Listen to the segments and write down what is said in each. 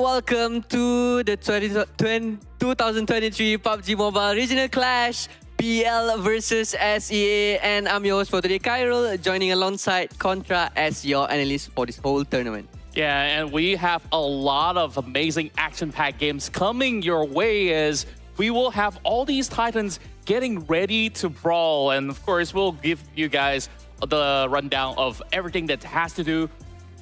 welcome to the 2023 PUBG Mobile Regional Clash, PL versus SEA, and I'm your host for today, Kyril, joining alongside Contra as your analyst for this whole tournament. Yeah, and we have a lot of amazing action-packed games coming your way as we will have all these Titans getting ready to brawl. And of course, we'll give you guys the rundown of everything that has to do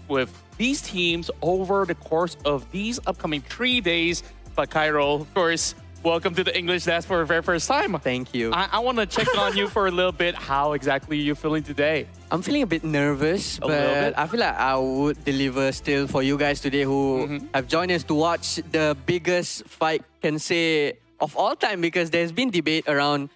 with these teams over the course of these upcoming 3 days. But Kyril, of course, welcome to the English Desk for the very first time. Thank you. I want to check on you for a little bit. How exactly are you feeling today? I'm feeling a bit nervous, but I feel like I would deliver still for you guys today who have joined us to watch the biggest fight, can say, of all time, because there's been debate around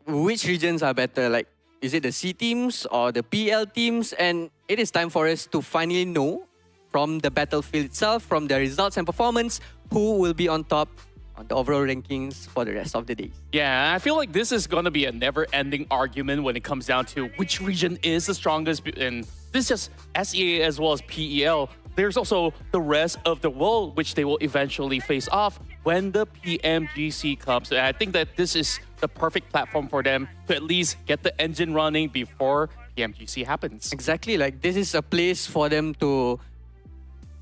which regions are better. Like, is it the C teams or the PL teams? And it is time for us to finally know from the battlefield itself, from the results and performance, who will be on top on the overall rankings for the rest of the day. Yeah, I feel like this is going to be a never-ending argument when it comes down to which region is the strongest. And this is just SEA as well as PEL. There's also the rest of the world, which they will eventually face off when the PMGC comes. And I think that this is the perfect platform for them to at least get the engine running before PMGC happens. Exactly, like this is a place for them to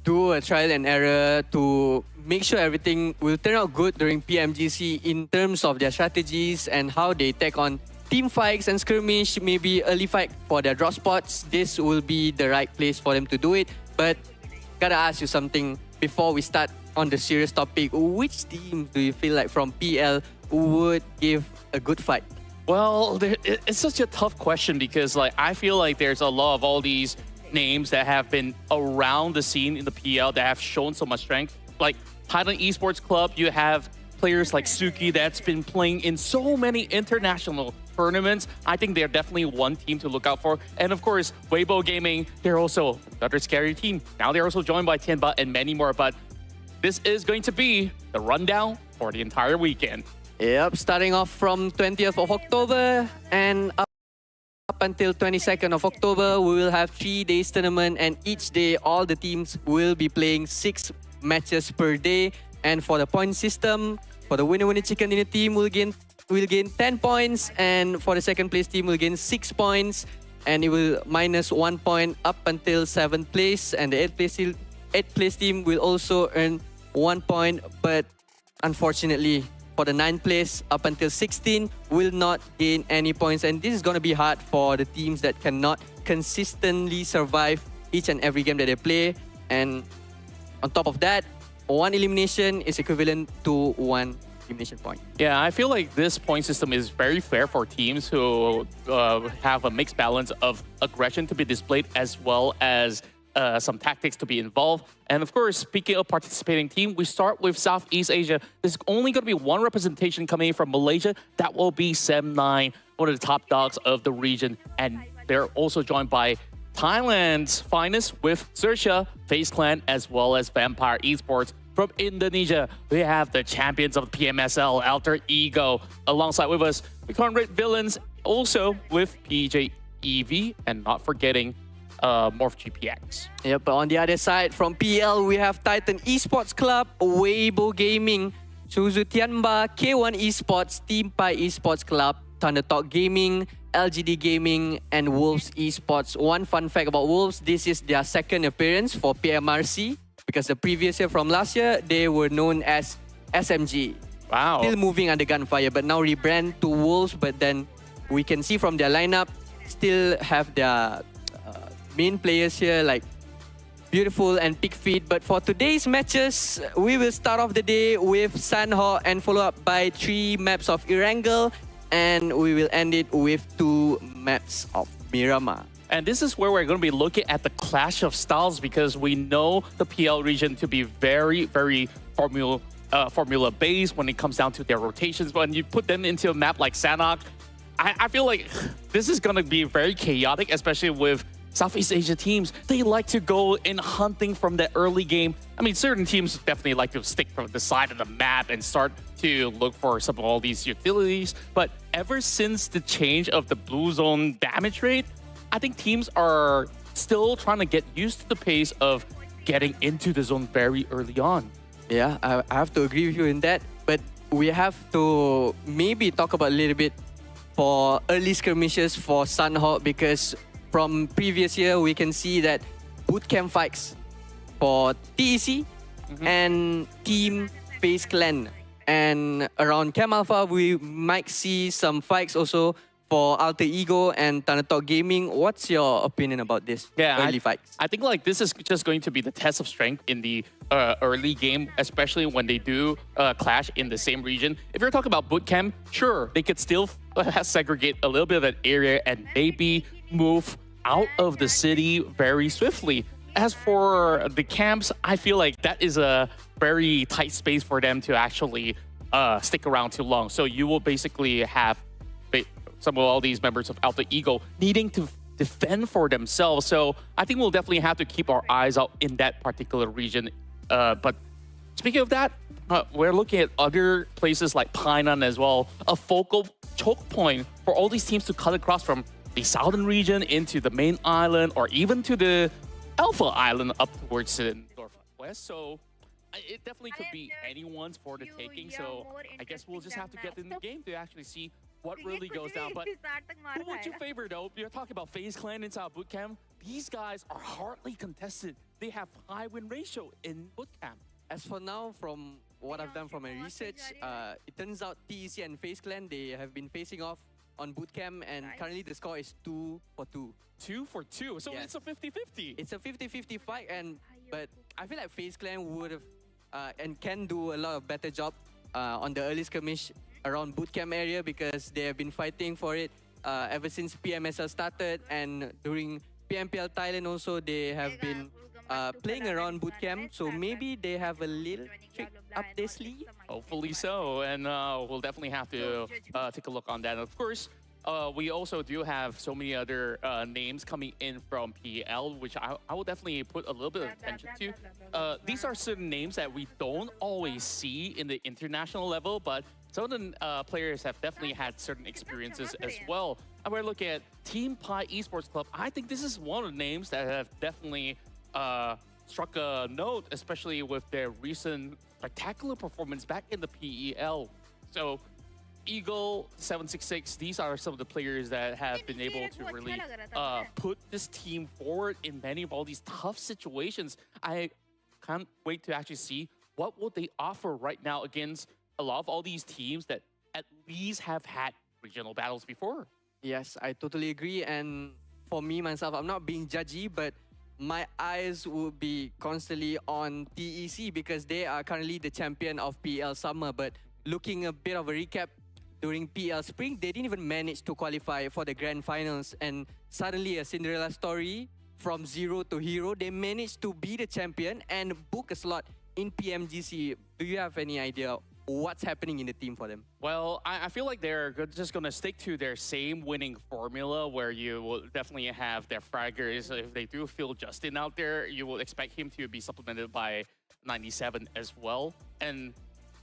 do a trial and error to make sure everything will turn out good during PMGC in terms of their strategies and how they take on team fights and skirmish, maybe early fight for their draw spots. This will be the right place for them to do it. But gotta ask you something before we start on the serious topic. Which team do you feel like from PL would give a good fight? Well, it's such a tough question because I feel like there's a lot of all these names that have been around the scene in the PL that have shown so much strength. Like Titan Esports Club, you have players like Suki that's been playing in so many international tournaments. I think they're definitely one team to look out for. And of course, Weibo Gaming, they're also another scary team. Now they're also joined by Tianba and many more. But this is going to be the rundown for the entire weekend. Yep, starting off from 20th of October and up until 22nd of October, we will have 3 days tournament, and each day all the teams will be playing 6 matches per day. And for the point system, for the winner chicken dinner team will gain 10 points, and for the second place team will gain 6 points, and it will minus 1 point up until 7th place, and the 8th place team will also earn 1 point. But unfortunately, for the 9th place up until 16 will not gain any points, and this is going to be hard for the teams that cannot consistently survive each and every game that they play. And on top of that, 1 elimination is equivalent to 1 elimination point. Yeah, I feel like this point system is very fair for teams who have a mixed balance of aggression to be displayed as well as some tactics to be involved. And of course, speaking of participating team, we start with Southeast Asia. There's only going to be one representation coming in from Malaysia. That will be Sem9, one of the top dogs of the region. And they're also joined by Thailand's finest with XERXIA, FaZe Clan, as well as Vampire Esports. From Indonesia, we have the champions of the PMSL, Alter Ego. Alongside with us, we Conrad Villains, also with PJEV, and not forgetting Morph GPX. Yep, but on the other side, from PL, we have Titan Esports Club, Weibo Gaming, Suzhou Tianba, K1 Esports, TeamPAI Esports Club, Thundertalk Gaming, LGD-GAMING, and Wolves Esports. One fun fact about Wolves, this is their second appearance for PMRC, because the previous year from last year, they were known as SMG. Wow. Still moving under gunfire, but now rebrand to Wolves. But then we can see from their lineup, still have their main players here like Beautiful and Pigfeet. But for today's matches, we will start off the day with Sanhok and follow up by 3 maps of Erangel, and we will end it with 2 maps of Miramar. And this is where we're going to be looking at the clash of styles, because we know the PL region to be very, very formula-based when it comes down to their rotations. When you put them into a map like Sanhok, I feel like this is going to be very chaotic, especially with Southeast Asia teams. They like to go in hunting from the early game. I mean, certain teams definitely like to stick from the side of the map and start to look for some of all these utilities. But ever since the change of the blue zone damage rate, I think teams are still trying to get used to the pace of getting into the zone very early on. Yeah, I have to agree with you in that. But we have to maybe talk about a little bit for early skirmishes for Sanhok, because from previous year we can see that bootcamp fights for TEC and Team FaZe Clan, and around Cam Alpha we might see some fights also for Alter Ego and Thanatok Gaming. What's your opinion about this early fights? I think like this is just going to be the test of strength in the early game, especially when they do clash in the same region. If you're talking about bootcamp, sure, they could still segregate a little bit of that area and maybe move out of the city very swiftly. As for the camps, I feel like that is a very tight space for them to actually stick around too long. So you will basically have some of all these members of Alter Ego needing to defend for themselves. So I think we'll definitely have to keep our eyes out in that particular region. But speaking of that, we're looking at other places like Painan as well, a focal choke point for all these teams to cut across from the southern region into the main island, or even to the Alpha Island up towards the northwest. So it definitely could be anyone's for the taking. So I guess we'll just have to get in the game to actually see what really goes down. But who would you favor though? You're talking about FaZe Clan inside bootcamp. These guys are hardly contested. They have high win ratio in bootcamp. As for now, from what I've done from my research, it turns out TEC and FaZe Clan, they have been facing off on bootcamp, and currently the score is 2-2. 2-2. So yes. It's a 50-50. It's a 50-50 fight, but I feel like FaZe Clan would have and can do a lot of better job on the early skirmish around bootcamp area, because they have been fighting for it ever since PMSL started, and during PMPL Thailand also they have been playing around bootcamp. So maybe they have a little trick up their sleeve. Hopefully so, and we'll definitely have to take a look on that. Of course, we also do have so many other names coming in from PEL, which I will definitely put a little bit of attention to. These are certain names that we don't always see in the international level, but some of the players have definitely had certain experiences as well. And we're looking at TeamPAI Esports Club. I think this is one of the names that have definitely struck a note, especially with their recent spectacular performance back in the PEL. So Eagle 766, these are some of the players that have been able to really put this team forward in many of all these tough situations. I can't wait to actually see what will they offer right now against a lot of all these teams that at least have had regional battles before. Yes, I totally agree. And for me, myself, I'm not being judgy, but my eyes would be constantly on TEC, because they are currently the champion of PEL Summer. But looking a bit of a recap, during PEL Spring, they didn't even manage to qualify for the grand finals. And suddenly a Cinderella story, from zero to hero, they managed to be the champion and book a slot in PMGC. Do you have any idea what's happening in the team for them? Well, I feel like they're just going to stick to their same winning formula, where you will definitely have their fraggers. If they do feel Justin out there, you will expect him to be supplemented by 97 as well. And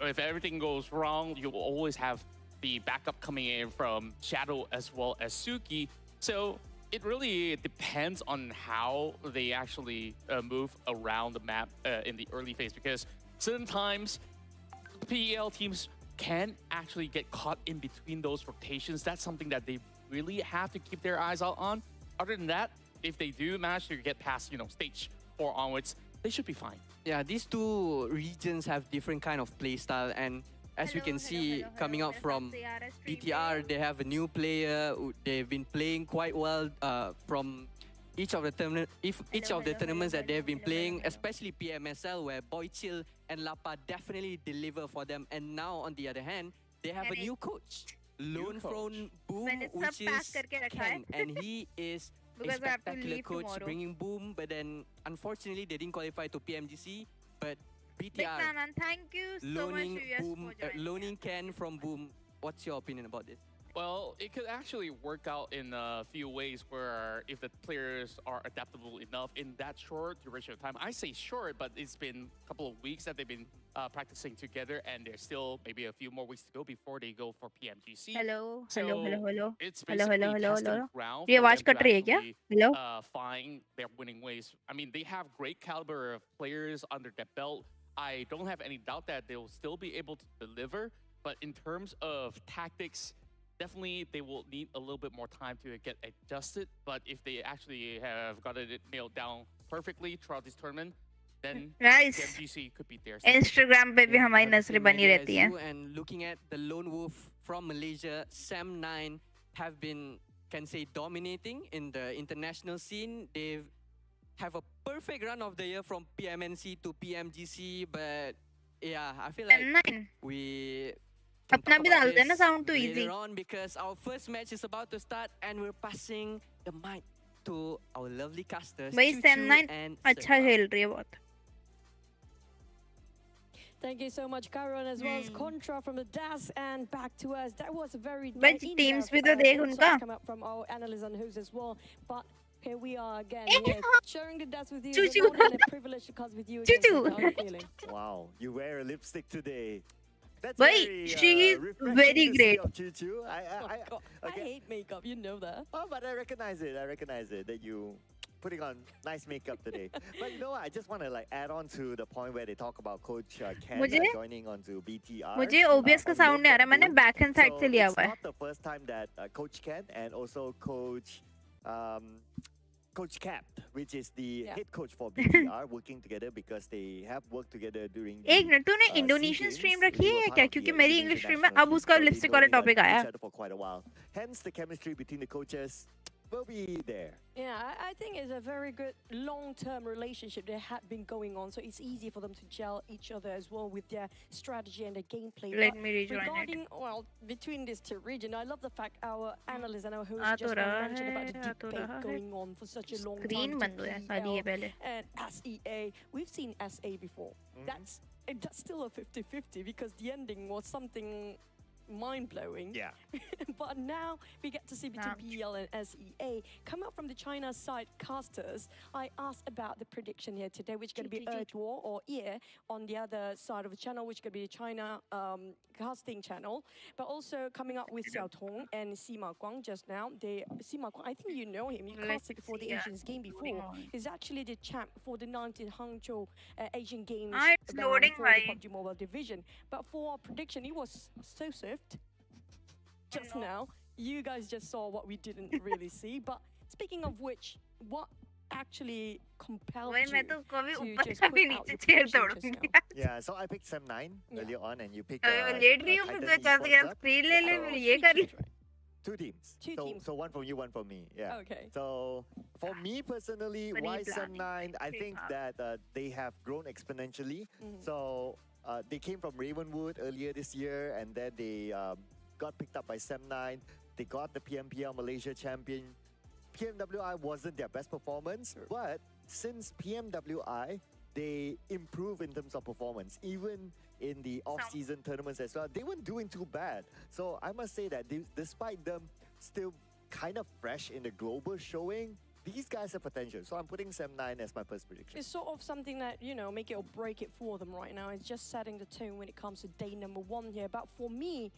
if everything goes wrong, you will always have the backup coming in from Shadow as well as Suki. So it really depends on how they actually move around the map in the early phase, because certain times PEL teams can actually get caught in between those rotations. That's something that they really have to keep their eyes out on. Other than that, if they do manage to get past, stage 4 onwards, they should be fine. Yeah, these two regions have different kind of play style, and as we can see, coming out from BTR, they have a new player. They've been playing quite well from each of the tournaments that they've been playing, especially PMSL, where Boy Chill and Lapa definitely deliver for them. And now, on the other hand, they have a new coach, Lone Throne Boom, which is Ken, and he is a spectacular coach, bringing Boom. But then, unfortunately, they didn't qualify to PMGC. But BTR, thank you so much loaning Ken from Boom. What's your opinion about this? Well, it could actually work out in a few ways, where if the players are adaptable enough in that short duration of time. I say short, but it's been a couple of weeks that they've been practicing together, and there's still maybe a few more weeks to go before they go for PMGC. Hello. So hello. It's Hello, basically hello. testing ground ये for आवाज them cut to रही है क्या? actually, Hello. find their winning ways. I mean, they have great caliber of players under their belt. I don't have any doubt that they will still be able to deliver. But in terms of tactics, definitely they will need a little bit more time to get adjusted. But if they actually have got it nailed down perfectly throughout this tournament, then Guys, MGC could be theirs. Instagram पे भी Yeah, हमारी I have the नजरें same बनी idea रहती as हैं. you, and looking at the lone wolf from Malaysia, Sam9 have been, can say, dominating in the international scene. They have a perfect run of the year from PMNC to PMGC, but yeah, I feel like Sam9 we can अपना talk भी about डाल देना this sound तो later easy. on, because our first match is about to start and we're passing the mic to our lovely casters, भाई Choo Choo Sam9 and अच्छा Serpa. खेल रही है बहुत. Thank you so much, Karan, as well as Contra from the DAS, and back to us. That was a very But teams भी तो देख उनका. come out from our analysts and who's as well. But here we are again, Eh, yes, हाँ. sharing the DAS with you. Choo It's Choo. more than a privilege to cause with you. Choo again, Choo. Serpa. How are you feeling? Wow, you wear a lipstick today. That's Bhai, very, she is refreshing very to see great. of Choo Choo. God, I okay. hate makeup, you know that. Oh, but I recognize it. I recognize it that you putting on nice makeup today. But you know what? I just want to like add on to the point where they talk about Coach Ken मुझे joining onto BTR. मुझे OBS का on sound नहीं आ रहा. local मैंने boot. backhand side So से लिया it's हुआ है. not the first time that Coach Ken and also Coach Cap, which is the Yeah. head coach for BTR, working together because they have worked together during. एक minute तूने SEA Indonesian Games. Stream They रखी were है part क्या? of the क्योंकि मेरी LGD English stream में international अब team, उसका so they लिपस्टिक know वाला each टॉपिक आया. other for quite a while. Hence, the chemistry between the coaches will be there. Yeah, I think it's a very good long-term relationship that had been going on, so it's easy for them to gel each other as well with their strategy and their gameplay. Let But me rejoin it. regarding, well, between these two regions, I love the fact our analysts and our uh host तो just now रहा mentioned about है, the uh तो debate रहा है. going on for such a long screen time. बंद हो जाए साली ये पहले. And SEA, we've seen SA before. That's still a 50-50 because the ending was something mind-blowing. Yeah. But now we get to see between Ouch. PEL and SEA. Come out from the China side casters, I asked about the prediction here today, which is going to be Erangel or Ear on the other side of the channel, which is going to be the China casting channel. But also coming up with Xiao Tong and Sima Guang just now. Sima Guang, I think you know him. You Let's casted for the see, Asians game before. He's actually the champ for the 19 Hangzhou Asian Games It's loading, for the bhai. PUBG Mobile division. But for our prediction, he was so swift just now. You guys just saw what we didn't really see. But speaking of which, what actually compelled वही you मैं तो कभी to ऊपर just कभी put out नीचे your chair prediction just तोड़ूंगी. now? Yeah, so I picked Sam9 Yeah. earlier on, and you picked. लेट रही हूँ फिर तो चाहते कि आप स्क्रीन ले ले फिर ये कर ले. Two teams. Two so, teams. So one from you, one from me. Yeah. Okay. So for me personally, Pretty why planning. Sam9? I Pretty think planning. that they have grown exponentially. So they came from Ravenwood earlier this year, and then they got picked up by Sam9. They got the PMPL Malaysia champion. PMWI wasn't their best performance, but since PMWI, they improve in terms of performance, even in the off-season tournaments as well. They weren't doing too bad. So I must say that despite them still kind of fresh in the global showing, these guys have potential. So I'm putting Sam9 as my first prediction. It's sort of something that, you know, make it or break it for them right now. It's just setting the tone when it comes to day number one here. But for me,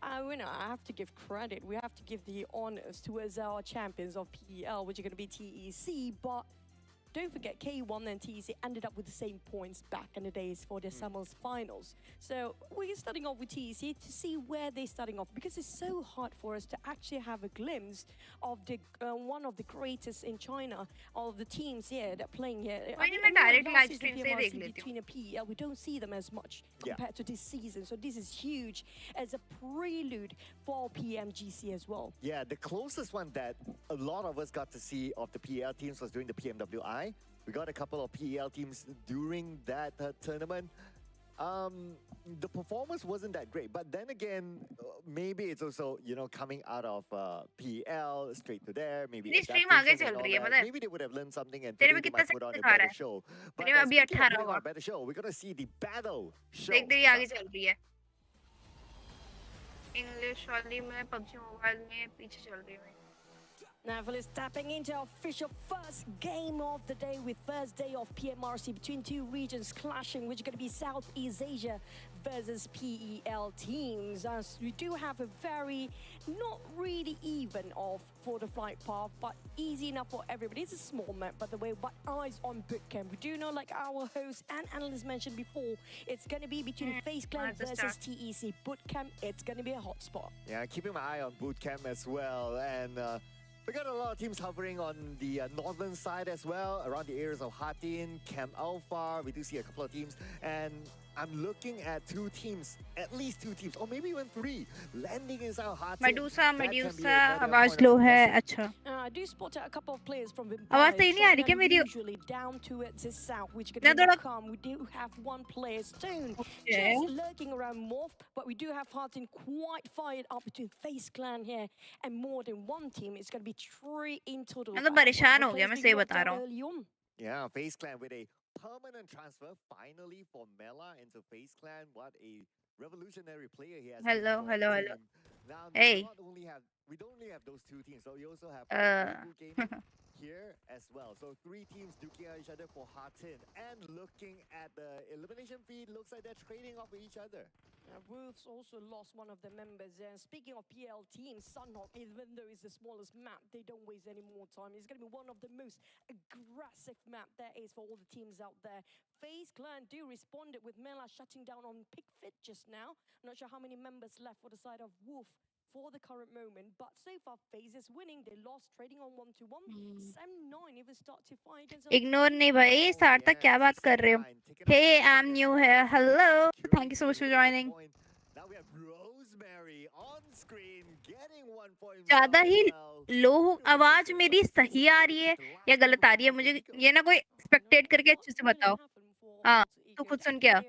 I have to give credit. We have to give the honors towards our champions of PEL, which are going to be TEC. But don't forget, K1 and TEC ended up with the same points back in the days for their Summers finals. So we're starting off with TEC to see where they're starting off, because it's so hard for us to actually have a glimpse of the one of the greatest in China, of the teams here that are playing here. वही मैं direct last live season stream से ही देख PMRC लेती हूँ. between a PEL, we don't see them as much Yeah. compared to this season. So this is huge as a prelude for PMGC as well. Yeah, the closest one that a lot of us got to see of the PEL teams was during the PMWI. We got a couple of PEL teams during that tournament. The performance wasn't that great, but then again, maybe it's also, you know, coming out of PEL straight to there. Maybe मेरी stream आगे adaptation and चल all रही है, that. पता है? Maybe they would have learned something and तेरे today में they कितना might put on a second दिखा रहा better है? show. But मेरे में अभी speaking of 18 putting on होगा. a better show, we're gonna see the battle show. देख तेरी आगे चल रही है. इंग्लिश वाली में PUBG मोबाइल में पीछे चल रही हूँ. Naval is tapping into official first game of the day with first day of PMRC between two regions clashing, which is going to be Southeast Asia versus PEL teams. As we do have a very not really even off for the flight path, but easy enough for everybody. It's a small map, by the way, but eyes on bootcamp. We do know, like our host and analyst mentioned before, it's going to be between FaZe Clan versus TEC bootcamp. It's going to be a hot spot. Yeah, keeping my eye on bootcamp as well, and we got a lot of teams hovering on the northern side as well, around the areas of Hatin, Camp Alpha. We do see a couple of teams, and I'm looking at two teams, at least two teams, or maybe even three, landing inside Hatin. Medusa, आवाज लो है, अच्छा. I do spot a couple of players from आवाज सही नहीं आ रही क्या मेरी? usually down towards the south, which could come. We do have one player stone just lurking around Morph, but we do have Hartin quite fired up between FaZe Clan here and more than one team. It's going to be 3 in total. मैं तो परेशान हो गया, मैं सही बता रहा हूँ. Yeah, FaZe Clan with a permanent transfer finally for Mela into FaZe Clan. What a revolutionary player he has. Hello. Now, Hey. we don't only have those two teams, so we also have Weibo Gaming here as well. So 3 teams duking at each other for Hatin, and looking at the elimination feed, looks like they're trading off with each other. Wolves also lost one of their members. And speaking of PL teams, Sanhok, even though it's the smallest map, they don't waste any more time. It's going to be one of the most aggressive map there is for all the teams out there. FaZe Clan do responded with Mela shutting down on Pickfit just now. Not sure how many members left for the side of Wolf for the current moment, but so far FaZe is winning. They lost trading on 1-1. Sam9 even start to fight against. Ignore नहीं भाई, सार्थक क्या बात कर रहे हो? Hey, I'm new here. Hello. Thank you so much for joining. Now we have Rosemary on screen getting 1 point. ज़्यादा ही लो आवाज मेरी सही आ रही है या गलत आ रही है? मुझे ये ना कोई स्पेक्टेट करके अच्छे से बताओ. हाँ, तू खुद सुन क्या?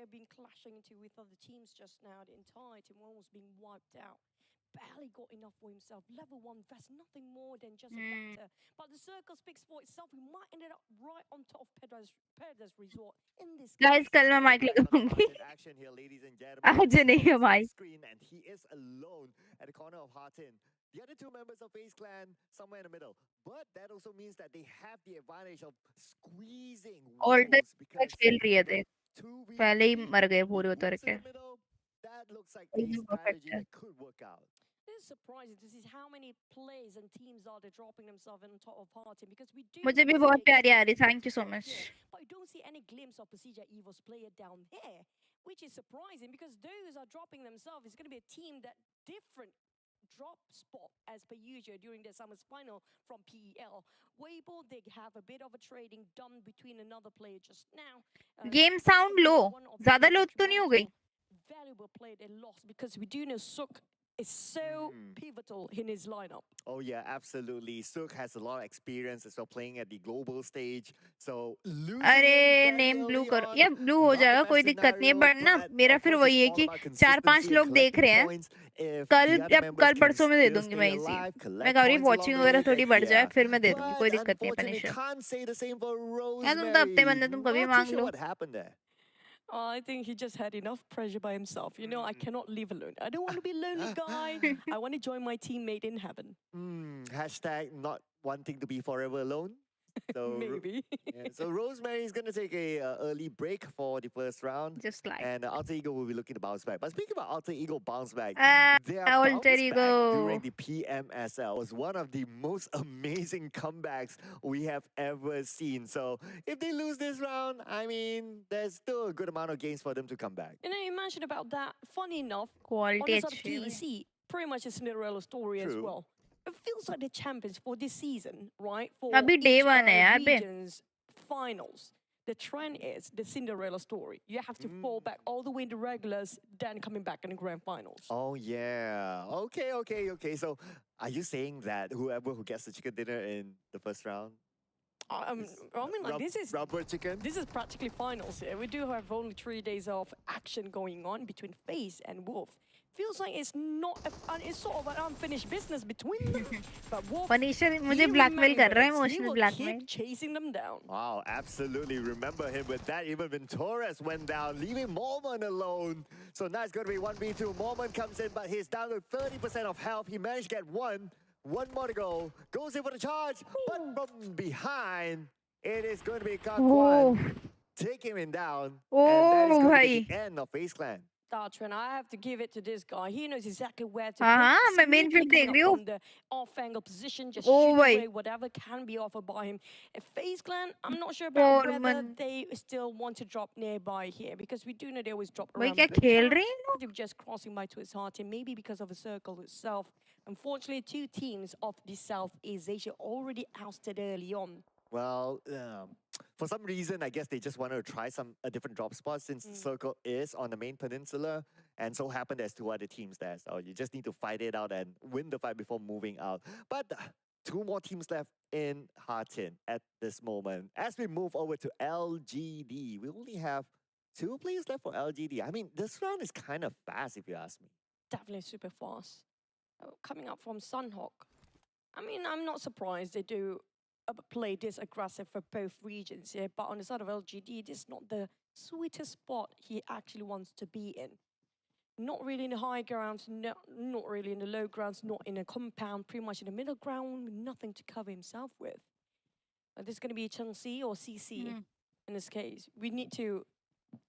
Barely got enough for himself. Level 1 vest, nothing more than just a vector. But the circle speaks for itself. We might end up right on top of Paradise Resort in this. Guys, कल मैं mic लगाऊंगी. आज नहीं है भाई. And he is alone at the corner of Hatin. The other 2 members of FaZe Clan somewhere in the middle. But that also means that they have the advantage of squeezing. All the खेल रही है देख. पहले ही मर गए पूरे उतर के. That looks like a strategy that could work out. It's surprising to see how many players and teams are they dropping themselves on top of Hatin, because we do. मुझे भी बहुत प्यारी आ रही. Thank you so much. But we don't see any glimpse of PERSIJA EVOS player down here, which is surprising because those are dropping themselves. It's going to be a team that different drop spot as per usual during the summer's final from PEL. Weibo, they have a bit of a trading done between another player just now. Game sound low. ज़्यादा low तो नहीं हो गई? Valuable play they lost because we do know Suk is so pivotal in his lineup. Oh yeah, absolutely. Suk has a lot of experience as well playing at the global stage. So अरे name blue करो. ये blue हो जाएगा, कोई दिक्कत नहीं है. But ना मेरा फिर वही है कि 4-5 लोग देख रहे हैं. कल परसों में दे दूंगी मैं इसी. मैं कह रही वॉचिंग वगैरह थोड़ी बढ़ जाए फिर मैं दे दूंगी, कोई दिक्कत नहीं है. पनिशर या तुम तो हफ्ते बंदे तुम कभी मांग लो. I think he just had enough pressure by himself. You know, I cannot live alone. I don't want to be a lonely guy. I want to join my teammate in heaven. Hashtag not wanting to be forever alone. So maybe. Yeah, so Rosemary is going to take a early break for the first round. Just like. And Alter Ego will be looking to bounce back. But speaking about Alter Ego bounce back, their Alter bounce Ego back during the PMSL was one of the most amazing comebacks we have ever seen. So if they lose this round, I mean, there's still a good amount of games for them to come back. You know, imagine about that. Funny enough, Quality on the side of TEC, pretty much a Cinderella story as well. It feels like the champions for this season, right? For अभी day 1 है यार बे. regions finals. The trend is the Cinderella story. You have to fall back all the way in the regulars, then coming back in the grand finals. Oh yeah. Okay. So are you saying that whoever who gets the chicken dinner in the first round? I mean, like this is rubber chicken. This is practically finals here. We do have only 3 days of action going on between FaZe and Wolf. Feels like it's not. It's sort of an unfinished business between them. But Wolf, Punisher मुझे blackmail कर रहा है, emotional blackmail. Keep chasing them down. Wow, absolutely. Remember him with that. Even when Torres went down, leaving Mormon alone. So now it's going to be 1v2. Mormon comes in, but he's down to 30% of health. He managed to get 1. One more to go. Goes in for the charge, but from behind, it is going to be Oh, Kakwan taking him down. oh, And that is going to bhai. be the end of FaZe Clan. Dartran, I have to give it to this guy. He knows exactly where to हाँ, pick. मैं main Smoothly flip देख coming रही up हूँ. from the off-angle position, just Oh, shoot भाई. away whatever can be offered by him. If FaZe Clan, I'm not sure about whether Norman. they still want to drop nearby here, because we do know they always drop भाई around क्या खेल Booktown. रहे हैं लोग? They're just crossing by to his heart, and maybe because of the circle itself. Unfortunately, two teams of the Southeast Asia already ousted early on. Well, for some reason, I guess they just wanted to try a different drop spot since the circle is on the main peninsula, and so happened there's two other teams there. So you just need to fight it out and win the fight before moving out. But two more teams left in Hartin at this moment. As we move over to LGD, we only have 2 players left for LGD. I mean, this round is kind of fast if you ask me. Definitely super fast. Coming up from Sanhok. I mean, I'm not surprised they do play this aggressive for both regions here, but on the side of LGD, this is not the sweetest spot he actually wants to be in. Not really in the high grounds, not really in the low grounds, not in a compound, pretty much in the middle ground, with nothing to cover himself with. This is going to be Chengxi or CC in this case. We need to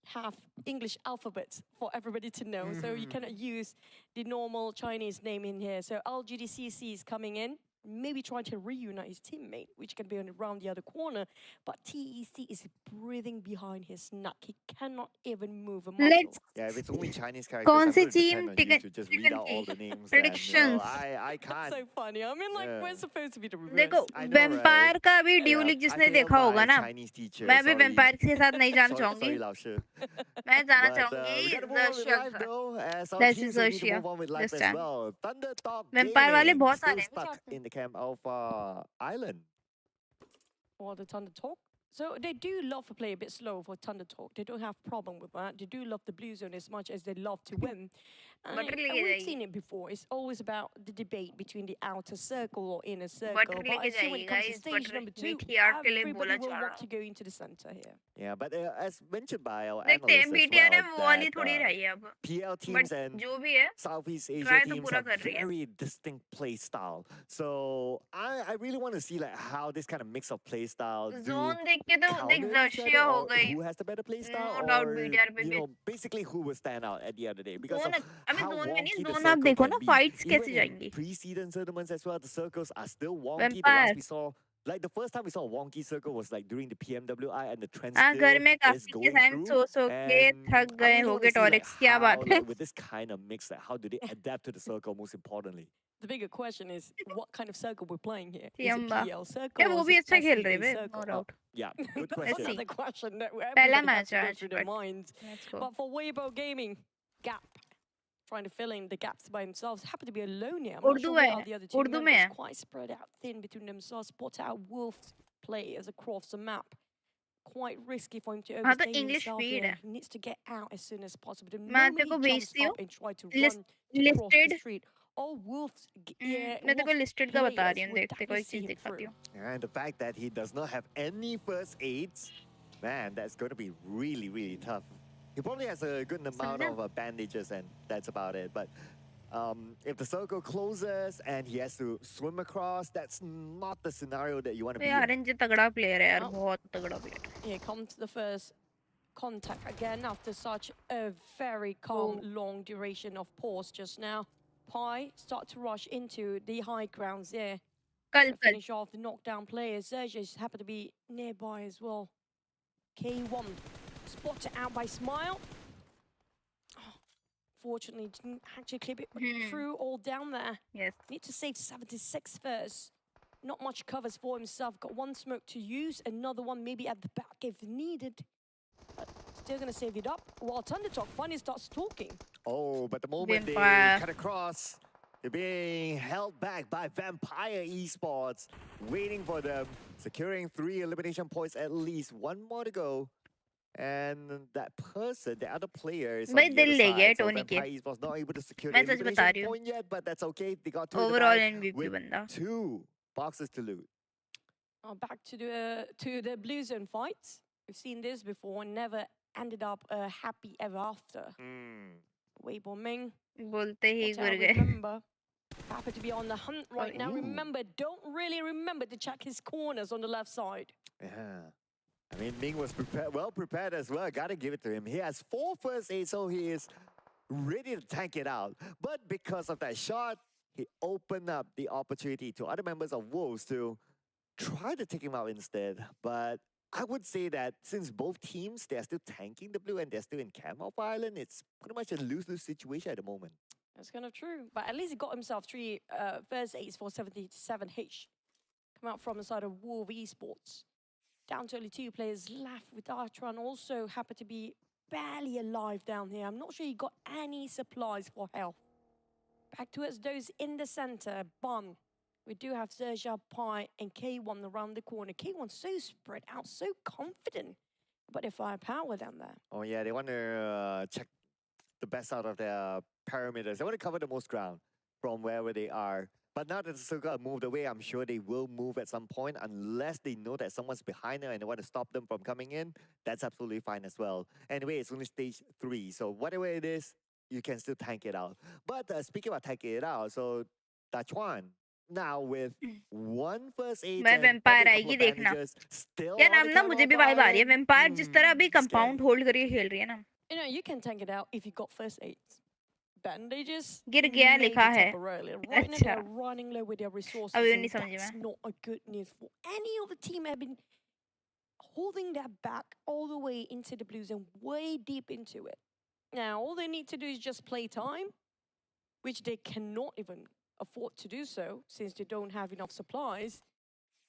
have English alphabets for everybody to know, so you cannot use the normal Chinese name in here. So LGD-CC is coming in, maybe trying to reunite his teammate, which can be around the other corner, but TEC is breathing behind his neck. He cannot even move a muscle. Let's Yeah, if it's only Chinese characters, कौन I'm सी going to team depend on you ticket to just read out all the names. predictions? I That's can't. so funny. I mean, like, Yeah. we're supposed to be the reverse. देखो I know, vampire right? का भी due Yeah, league I जिसने failed देखा होगा my ना, Chinese teacher, मैं भी sorry. Vampire के साथ नहीं जाना Sorry, चाहूंगी. Lao Shi. मैं जाना But, चाहूंगी we gotta move on with XERXIA life के साथ. though, as our That's teams need to XERXIA move on with life this as time. well. Thundertop vampire वाले Gaming बहुत still सारे हैं. stuck in the camp of Island. Or the Thunder Talk. So they do love to play a bit slow for Thunder Talk. They don't have problem with that. They do love the blue zone as much as they love to win. And Butter and लेके we've जाएगी. seen it before. It's always about the debate between the outer circle or inner circle. Butter But लेके I see when जाएगी it comes to guys. stage Butter number 2, मीठी art के लिए everybody बोला will जा want रहा. to go into the center here. Yeah, but as mentioned by our देखते हैं analysts as BTR है well, वो वाली that थोड़ी रही है अब. PL But teams and जो भी है Southeast Asia try तो teams पूरा have कर रही है. very distinct play style. So I really want to see like how this kind of mix of play style zone देख के तो counter each XERXIA other, हो or गई. who has the better play style, No doubt or BTR पे you भी. know basically who will stand out at the end of the day because zone of अभी how zone में नहीं, wonky the zone आप circle देखो can ना be. fights Even कैसे in जाएंगी. pre-season tournaments as well, the circles are still wonky. The Vampire. last we saw, like the first time we saw a wonky circle was like during the PMWI, and the trend हाँ still घर में is काफी going time through. सो के And थक I गए really हो want गए to see like टॉरिक्स क्या how, बात है. like, with this kind of mix, like how do they adapt to the circle most importantly? The bigger question is, what kind of circle we're playing here? Is it Tianba. PL circle यार or वो is भी it अच्छा खेल रहे SEA हैं circle? No doubt. Yeah, good That's question. see. another question that पहला everybody has match to है go आज through their but minds. let's go. But for Weibo Gaming, Gap, trying to fill in the gaps by themselves, happen to be alone here. I'm not Urdu sure है, what are the other two Urdu में members, है. quite spread out thin between themselves, spot out Wolf's players across the map. Quite risky for him to हाँ तो overstay English himself feed here. है. He needs to get out as soon as possible. The मैं moment तेरे को he jumps भेजती हूँ. up and try to List- run to cross the listed. street, all Wolf's मैं तेरे को listed का बता रही हूँ. देख तेरे को एक चीज him दिखाती through. हूँ. And the fact that he does not have any first aids, man, that's going to be really, really tough. He probably has a good amount समझा? of bandages, and that's about it. But if the circle closes and he has to swim across, that's not the scenario that you want to be यार in. RNG तगड़ा player है यार, हाँ. बहुत तगड़ा player. Here comes the first contact again after such a very calm, long duration of pause just now. PEI start to rush into the high grounds there. कल To finish off the knockdown players. Sergej happen to be nearby as well. K1 spotted out by Smile. Oh, fortunately, didn't actually clip it through all down there. Yes. Need to save 76 first. Not much covers for himself. Got one smoke to use, another one maybe at the back if needed. But still gonna save it up. While Thunder Talk finally starts talking. Oh, but the moment they Vampire. cut across, they're being held back by Vampire Esports, waiting for them, securing 3 elimination points at least. One more to go. And that person, the other player, is on भाई the दिल other ले गया है side. So Tony के. Vampire Esports not able to secure the मैं सच बता रही elimination हूँ. point yet, but that's okay. They got 2 in the Overall bag MVP with बंदा. 2 boxes to loot. Back to the blue zone fights. We've seen this before. Never ended up happy ever after. Weibo Ming. बोलते ही What I गिर गए. remember. happen to be on the hunt right now. Remember, don't really remember to check his corners on the left side. Yeah. I mean, Ming was well prepared as well. Gotta give it to him. He has 4 first aid, so he is ready to tank it out. But because of that shot, he opened up the opportunity to other members of Wolves to try to take him out instead. But I would say that since both teams, they're still tanking the blue and they're still in Camp Alpha Island, it's pretty much a lose-lose situation at the moment. That's kind of true. But at least he got himself 3 first aids for 77H. Come out from the side of Wolf Esports. Down to only 2 players left, with BIGETRON also happen to be barely alive down here. I'm not sure he got any supplies for health. Back towards those in the center. Bun. We do have SEA, PEL, and K1 around the corner. K1 so spread out, so confident. But their firepower down there. Oh yeah, they want to check the best out of their perimeters. They want to cover the most ground from wherever they are. But now that the circle moved away, I'm sure they will move at some point unless they know that someone's behind them and they want to stop them from coming in. That's absolutely fine as well. Anyway, it's only stage 3, so whatever it is, you can still tank it out. But speaking about tanking it out, so Dachuan now with 1 first aid मैं and vampire probably a आएगी couple of देखना। bandages, still यार on the ना Camp मुझे भी Alpha vibe आ रही है। Island. Vampire जिस तरह अभी Scary. कंपाउंड होल्ड करके खेल रही है ना। You know, you can tank it out if you got first aids. Bandages, गिर गया maybe लिखा है। temporarily. Right now अच्छा। they're running low with their resources, अभी and नहीं समझी that's मैं। not a good news for any of the team. Have been holding their back all the way into the blues and way deep into it. Now, all they need to do is just play time, which they cannot even afford to do so since they don't have enough supplies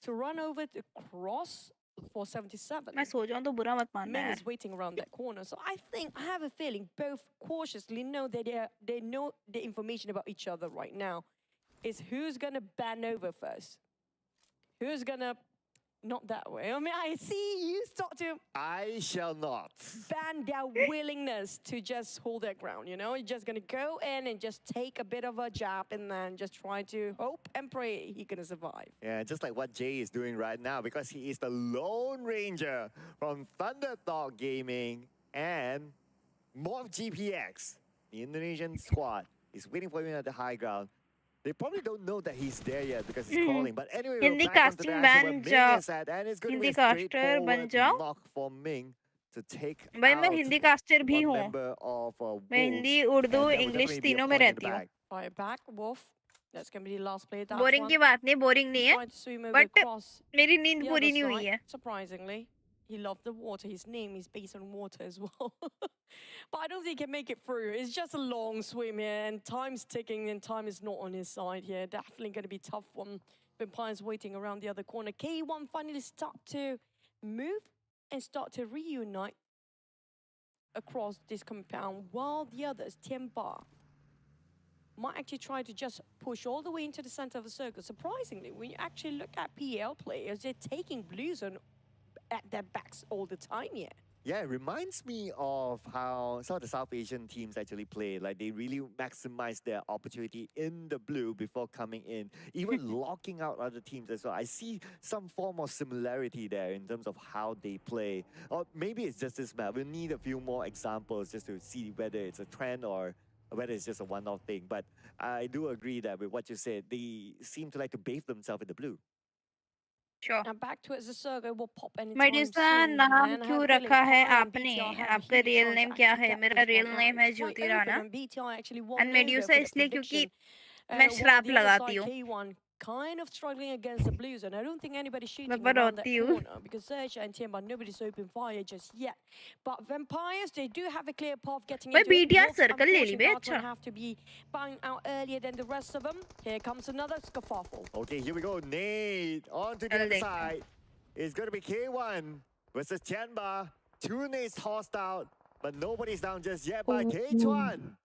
to run over the cross for 77. मैं सो जाऊं तो बुरा मत मानना Ming यार। is waiting around that corner. So I have a feeling both cautiously know that they know the information about each other right now. Is who's gonna ban over first? Who's gonna not that way? I mean, I see you start to I shall not. ban their willingness to just hold their ground, you know? You're just gonna go in and just take a bit of a jab and then just try to hope and pray he's gonna survive. Yeah, just like what Jay is doing right now, because he is the Lone Ranger from Thunderdog Gaming and MORPY GPX. The Indonesian squad is waiting for him at the high ground. They probably don't know that he's there yet because he's crawling. But anyway, we're Hindi back onto the casting action where बन Ming जाओ। is at, and it's going to be Hindi a caster बन straightforward जाओ। knock for Ming to take भाई मैं out Hindi caster भी one हूँ। member of मैं Wolves, Hindi, and Urdu, there will English definitely be a तीनों में point in the रहती हूँ। back. Fire back, Wolf. That's gonna be the last play. That boring one. की बात नहीं, बोरिंग नहीं है। Tried to swim over But across मेरी नींद the पूरी other नहीं हुई side, है। surprisingly. He loved the water. His name is based on water as well. But I don't think he can make it through. It's just a long swim here, and time's ticking, and time is not on his side here. Definitely going to be a tough one. Vampire's waiting around the other corner. K1 finally start to move and start to reunite across this compound, while the others, TeamPAI, might actually try to just push all the way into the center of the circle. Surprisingly, when you actually look at PEL players, they're taking blues on at their backs all the time, yeah. Yeah, it reminds me of how some of the South Asian teams actually play. Like, they really maximize their opportunity in the blue before coming in, even locking out other teams as well. I see some form of similarity there in terms of how they play. Or maybe it's just this map. We'll need a few more examples just to see whether it's a trend or whether it's just a one-off thing. But I do agree that with what you said, they seem to like to bathe themselves in the blue. Sure. Now back towards the circle will pop anytime मेडिसा soon. नाम And I क्यों have a feeling रखा है PEL and आपने? BTR have a आपका huge real chance name to क्या actually है? get मेरा this real one out. Name है It's quite Jyoti open, Rana. and BTR actually won And over medusa for the इसलिए क्योंकि prediction. मैं While श्राप the other लगाती side, हूँ। K1 kind of struggling against the blues, and I don't think anybody's shooting मैं around that बरौती हूँ। corner because SEA and TeamPAI, nobody's open fire just yet. But Vampires, they do have a clear path getting भाई into it. BTR Wolves, circle ले ली unfortunately, बे Dark अच्छा। one have to be banged out earlier than the rest of them. Here comes another scuffle. Okay, here we go. Nade on to the चल other देखते हैं। side. It's going to be K1 versus Tianba. 2 nades tossed out, but nobody's down just yet by K1.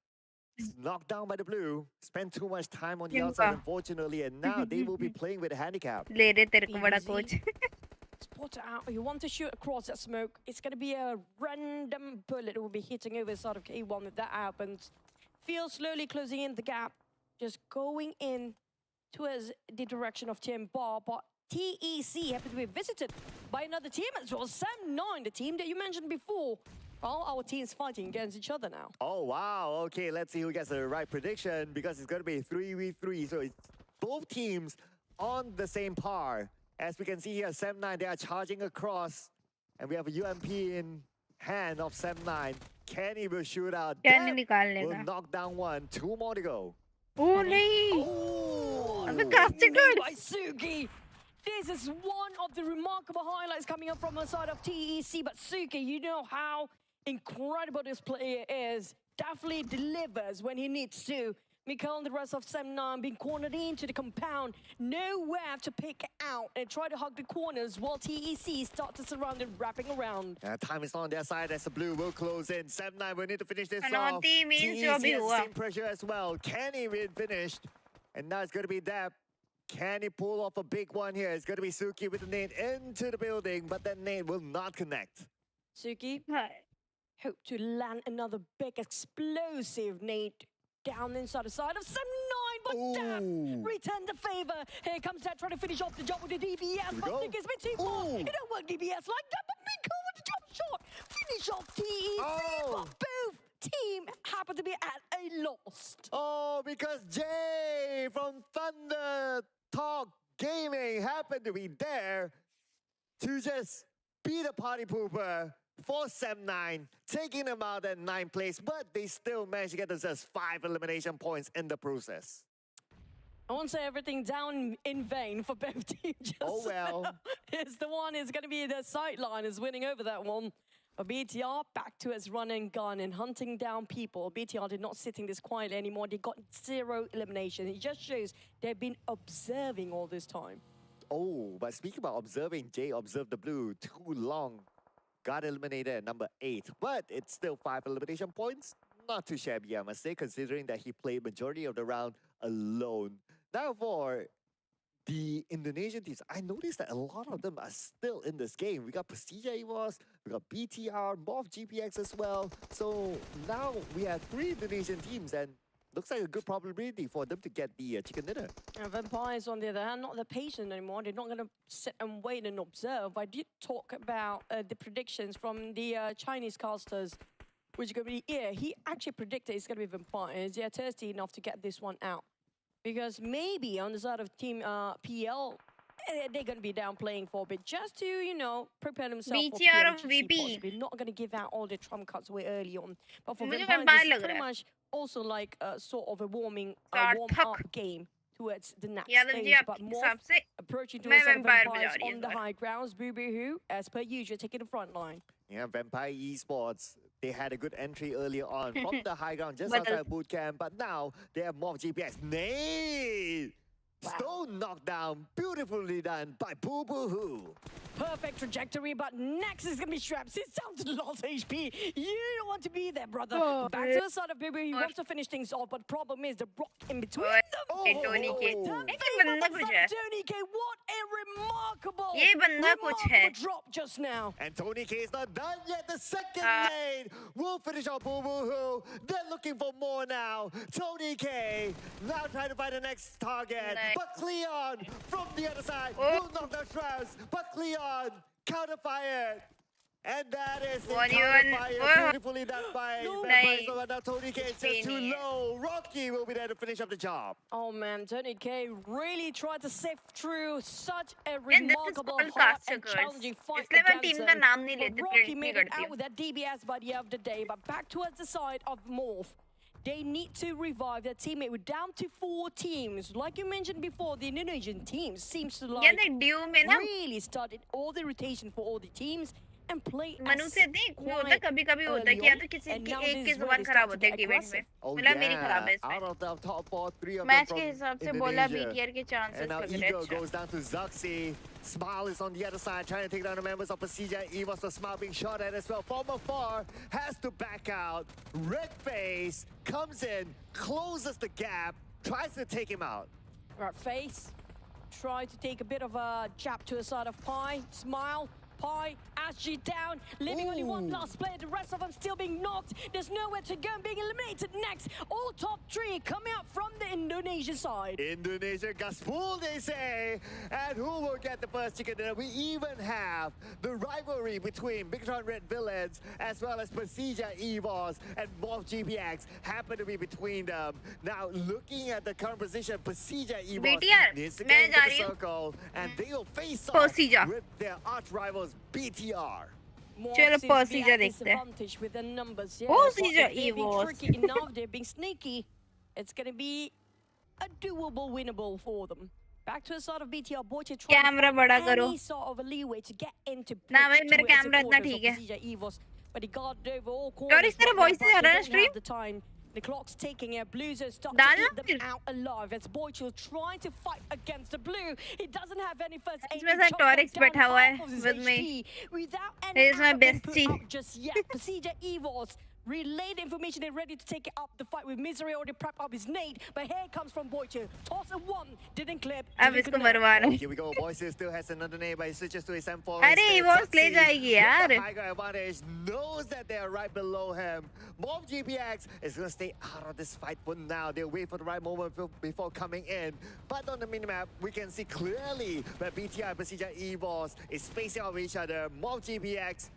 Knocked down by the blue. Spent too much time on the outside, unfortunately, and now they will be playing with a handicap. ले रहे तेरे को बड़ा Easy. Coach. Spot it out. You want to shoot across that smoke. It's going to be a random bullet that will be hitting over the side of K1 if that happens. Feel slowly closing in the gap. Just going in towards the direction of TeamPAI. But TEC happened to be visited by another team as well. Sam9, the team that you mentioned before. Well, our team's fighting against each other now. Oh, wow. Okay, let's see who gets the right prediction because it's going to be 3v3. So it's both teams on the same par. As we can see here, Sem9, they are charging across. And we have a UMP in hand of Sem9. Kenny will shoot out. Kenny Deb निकाल will लेगा. knock down one. 2 more to go. Oh नहीं. Oh! अबे casted Made good. by Suki. This is one of the remarkable highlights coming up from the side of TEC. But Suki, you know how incredible this player is. Definitely delivers when he needs to. Mikhail and the rest of Sem9 being cornered into the compound. Nowhere to pick out and try to hug the corners while TEC start to surround and wrapping around. Time is not on their side as the blue will close in. Sem9 will need to finish this off. Penalty means TEC जो has भी the हुआ. same pressure as well. Kenny will finish. And now it's going to be Deb. Can he pull off a big one here? It's going to be Suki with the nade into the building, but that nade will not connect. Suki, hope to land another big explosive nade down inside the side of Sem9, but Deb return the favor. Here comes Deb trying to finish off the job with the DBS, but Suki's been too far. It don't work DBS like that, but Miko with the jump shot. Finish off TEC, but both team happen to be at a loss. Oh, because Jay from Thunder Talk Gaming happened to be there to just beat a party pooper for Sem9, taking them out at 9th place, but they still managed to get themselves 5 elimination points in the process. I won't say everything down in vain for both teams. Just Oh well. it's the one is going to be the sideline is winning over that one. But BTR back to its run and gun and hunting down people. BTR did not sitting this quietly anymore. They got 0 elimination. It just shows they've been observing all this time. Oh, but speaking about observing, Jay observed the blue too long. Got eliminated at number 8, but it's still 5 elimination points. Not too shabby, I must say, considering that he played majority of the round alone. Now for the Indonesian teams, I noticed that a lot of them are still in this game. We got PERSIJA EVOS, we got BTR, MORPH GPX as well. So now we have 3 Indonesian teams and looks like a good probability for them to get the chicken dinner. Vampires, on the other hand, not the patient anymore. They're not going to sit and wait and observe. I did talk about the predictions from the Chinese casters, which are going to be, he actually predicted it's going to be Vampires. They're thirsty enough to get this one out. Because maybe on the side of Team PL, they're going to be down playing for a bit just to, you know, prepare themselves for BTR of PMRC VP. possibly. Not going to give out all the trump cards way early on. But for मुझे Vampires, Vampire it's लग pretty रहा है. much also like a sort of a warm-up सार्थक. game towards the next Yadav ji stage. आपके But more हिसाब से approaching मैं towards the Vampire पे Vampires जा रही हूँ on इस the bar. high grounds. Boo Boo Hoo, as per usual, taking the front line. Yeah, Vampire Esports, they had a good entry earlier on from the high ground just outside boot camp, but now they have MORPH GPX. Nay! Stone knockdown, beautifully done by Boo Boo Hoo. Perfect trajectory, but next is going to be Straps. He's down to the last HP. You don't want to be there, brother. Oh, Back to the side of Boo Boo. He wants to finish things off, but problem is the block in between ओए, them. ये Tony के ये बंदा कुछ है. Tony K, what a remarkable, ये बंदा कुछ है. remarkable drop just now. And Tony K is not done yet. The second lane will finish off Boo Boo Hoo. They're looking for more now. Tony K now trying to find the next target. Nice. But Cleon from the other side Oh. will knock down Strauss. But Cleon counter-fired. And that is the 1v1. counter-fire Oh. beautifully done by No. Vampires. So now Tony K is just too Spinning. low. Rocky will be there to finish up the job. Oh man, Tony K really tried to sift through such a And this is remarkable, called hard and casters. challenging fight इसलिए मैं against team का him. नाम नहीं But लेती, Rocky predict made नहीं it करती out हूँ. with that DBS by the end of the day, but back towards the side of MORPH. They need to revive their teammate. We're down to 4 teams. Like you mentioned before, the Indonesian teams seems to यार like नहीं due में ना really started all the rotation for all the teams and play Manu as से देख वो होता है quiet कभी-कभी होता है early कि या on, तो किसी and की now एक this की is where जुबान they खराब start to होती है get डिबेट में. aggressive. Oh मतलब मेरी खराब है yeah, इसमें. out of the top 4, 3 of them match from के हिसाब से बोला Indonesia. BTR के चांसेस And now लग रहे Ego हैं. goes down to Zuxi. Smile is on the other side, trying to take down the members of PERSIJA. EVOS the Smile being shot at as well. From afar, has to back out. Red Face comes in, closes the gap, tries to take him out. Right, Face. Try to take a bit of a jab to the side of PEI. Smile. PEI, Ashley down, leaving only one Ooh. last player. The rest of them still being knocked. There's nowhere to go and being eliminated next. All top 3 coming out from the Indonesian Indonesian side. Indonesia Gaspul, they say. And who will get the first chicken dinner? We even have the rivalry between BIGETRON Red Villains as well as PERSIJA EVOS and MORPY GPX happen to be between them. Now, looking at the current position, PERSIJA EVOS BTR, needs to मैं get into जा the रही हूँ। circle and they will face off PERSIJA। with their arch rivals BTR. चलो PERSIJA देखते हैं। Advantage with the numbers. Yeah, PERSIJA but if they're being EVOS। tricky enough, they're being sneaky. It's going to be a doable winnable for them. Back to the side of BTR, Boche trying camera to बड़ा find करो। any sort of a leeway to get into ना भाई मेरा towards camera इतना supporters ठीक of है। PERSIJA EVOS, but he guarded over all और corners. इस तरह right now, voice but से आ they रहा है don't stream? have the time. The clock's ticking here. Blues are starting डालना to keep them फिर। out alive. As Boychul trying to fight against the blue. He doesn't have any first aid. इसमें से Torix बैठा हुआ है with me. Without He any is my ammo being put bestie. out just yet. PERSIJA EVOS relayed information. They're ready to take it up the fight with Misery. Already prepped up his nade. But here comes from Boychul. Toss a one. Didn't clip. अब didn't इसको connect. मरवाना है। Here we go. Boyce still has another name, but he switches to his M4. अरे instead. EVOS ले Zaxi जाएगी with यार। the higher advantage, knows that they are right below him. MORPY GPX is going to stay out of this fight for now. They'll wait for the right moment before coming in. But on the minimap, we can see clearly that BTR and PERSIJA EVOS is facing off each other. MORPY GPX,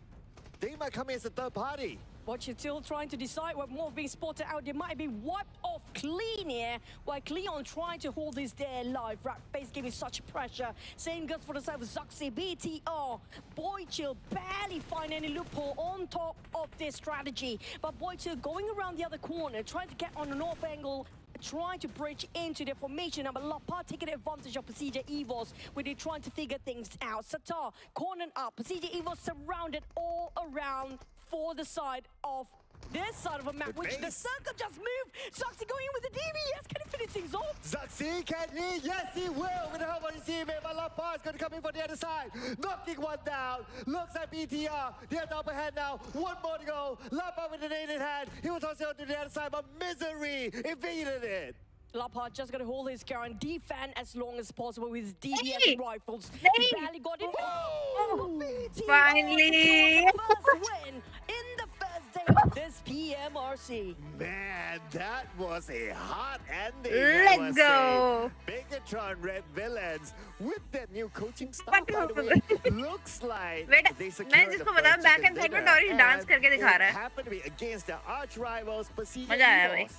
they might come in as a third party. Watch still trying to decide what more being spotted out. They might be wiped off clean here. While Cleon trying to hold this there alive. FaZe giving such pressure. Same goes for the side of Zaxi. BTR. Boychul barely find any loophole on top of this strategy. But Boychul going around the other corner, trying to get on the north angle, trying to bridge into their formation. But Lapa taking advantage of PERSIJA EVOS when they're trying to figure things out. Satar cornered up. PERSIJA EVOS surrounded all around for the side of this side of a map, which the circle just moved. Zaxi going in with the DBS. Can he finish things off? Zaxi, can he? Yes, he will. With the help of his teammate, but Lapa is going to come in from the other side. Knocking one down. Looks like BTR. They have the upper hand now. One more to go. Lapa with the nade in hand. He was tossing out to the other side, but Misery invaded it. Lapa just gonna hold his ground, defend as long as possible with his DBS Hey! and rifles. Hey! He barely got it. Oh! BTR Finally! first win in the first day of this PMRC. Man, that was a hot ending. Let's go. BIGETRON Red Villains with that new coaching staff, What by the do- way, looks like Wait, they मैं secured the जिसको बताऊं, first back chicken and side में dinner, Doris dance and करके दिखा रहा it है। happened to be against their arch rivals, PERSIJA मजा आया भाई। EVOS.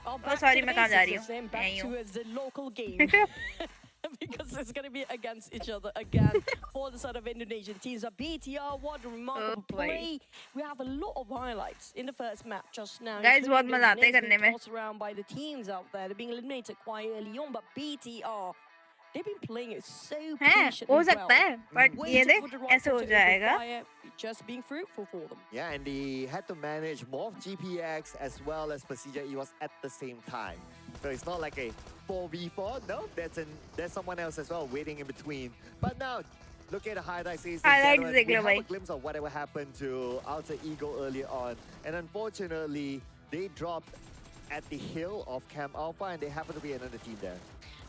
Oh, sorry, मैं कहाँ जा रही हूँ? Back यहीं to हूँ। the local game. Because it's going to be against each other again for the side of Indonesian teams. BTR, what a remarkable Oh, boy. play. We have a lot of highlights in the first map just now. Guys, बहुत including मजा आता है eliminations करने being में। tossed around by the teams out there. They're being eliminated quite early on, but BTR, they've been playing it so हैं, patiently हो well. सकता है, but ये Waiting देख for the right ऐसे हो time to open जाएगा। fire, just being fruitful for them. Yeah, and they had to manage MORPY GPX as well as PERSIJA EVOS at the same time. So it's not like a 4v4. No, there's someone else as well waiting in between. But now, look at the highlights. Ladies and Highlights gentlemen. देख We low have a भाई। glimpse of whatever happened to Alter Ego earlier on. And unfortunately, they dropped at the hill of Camp Alpha and they happen to be another team there.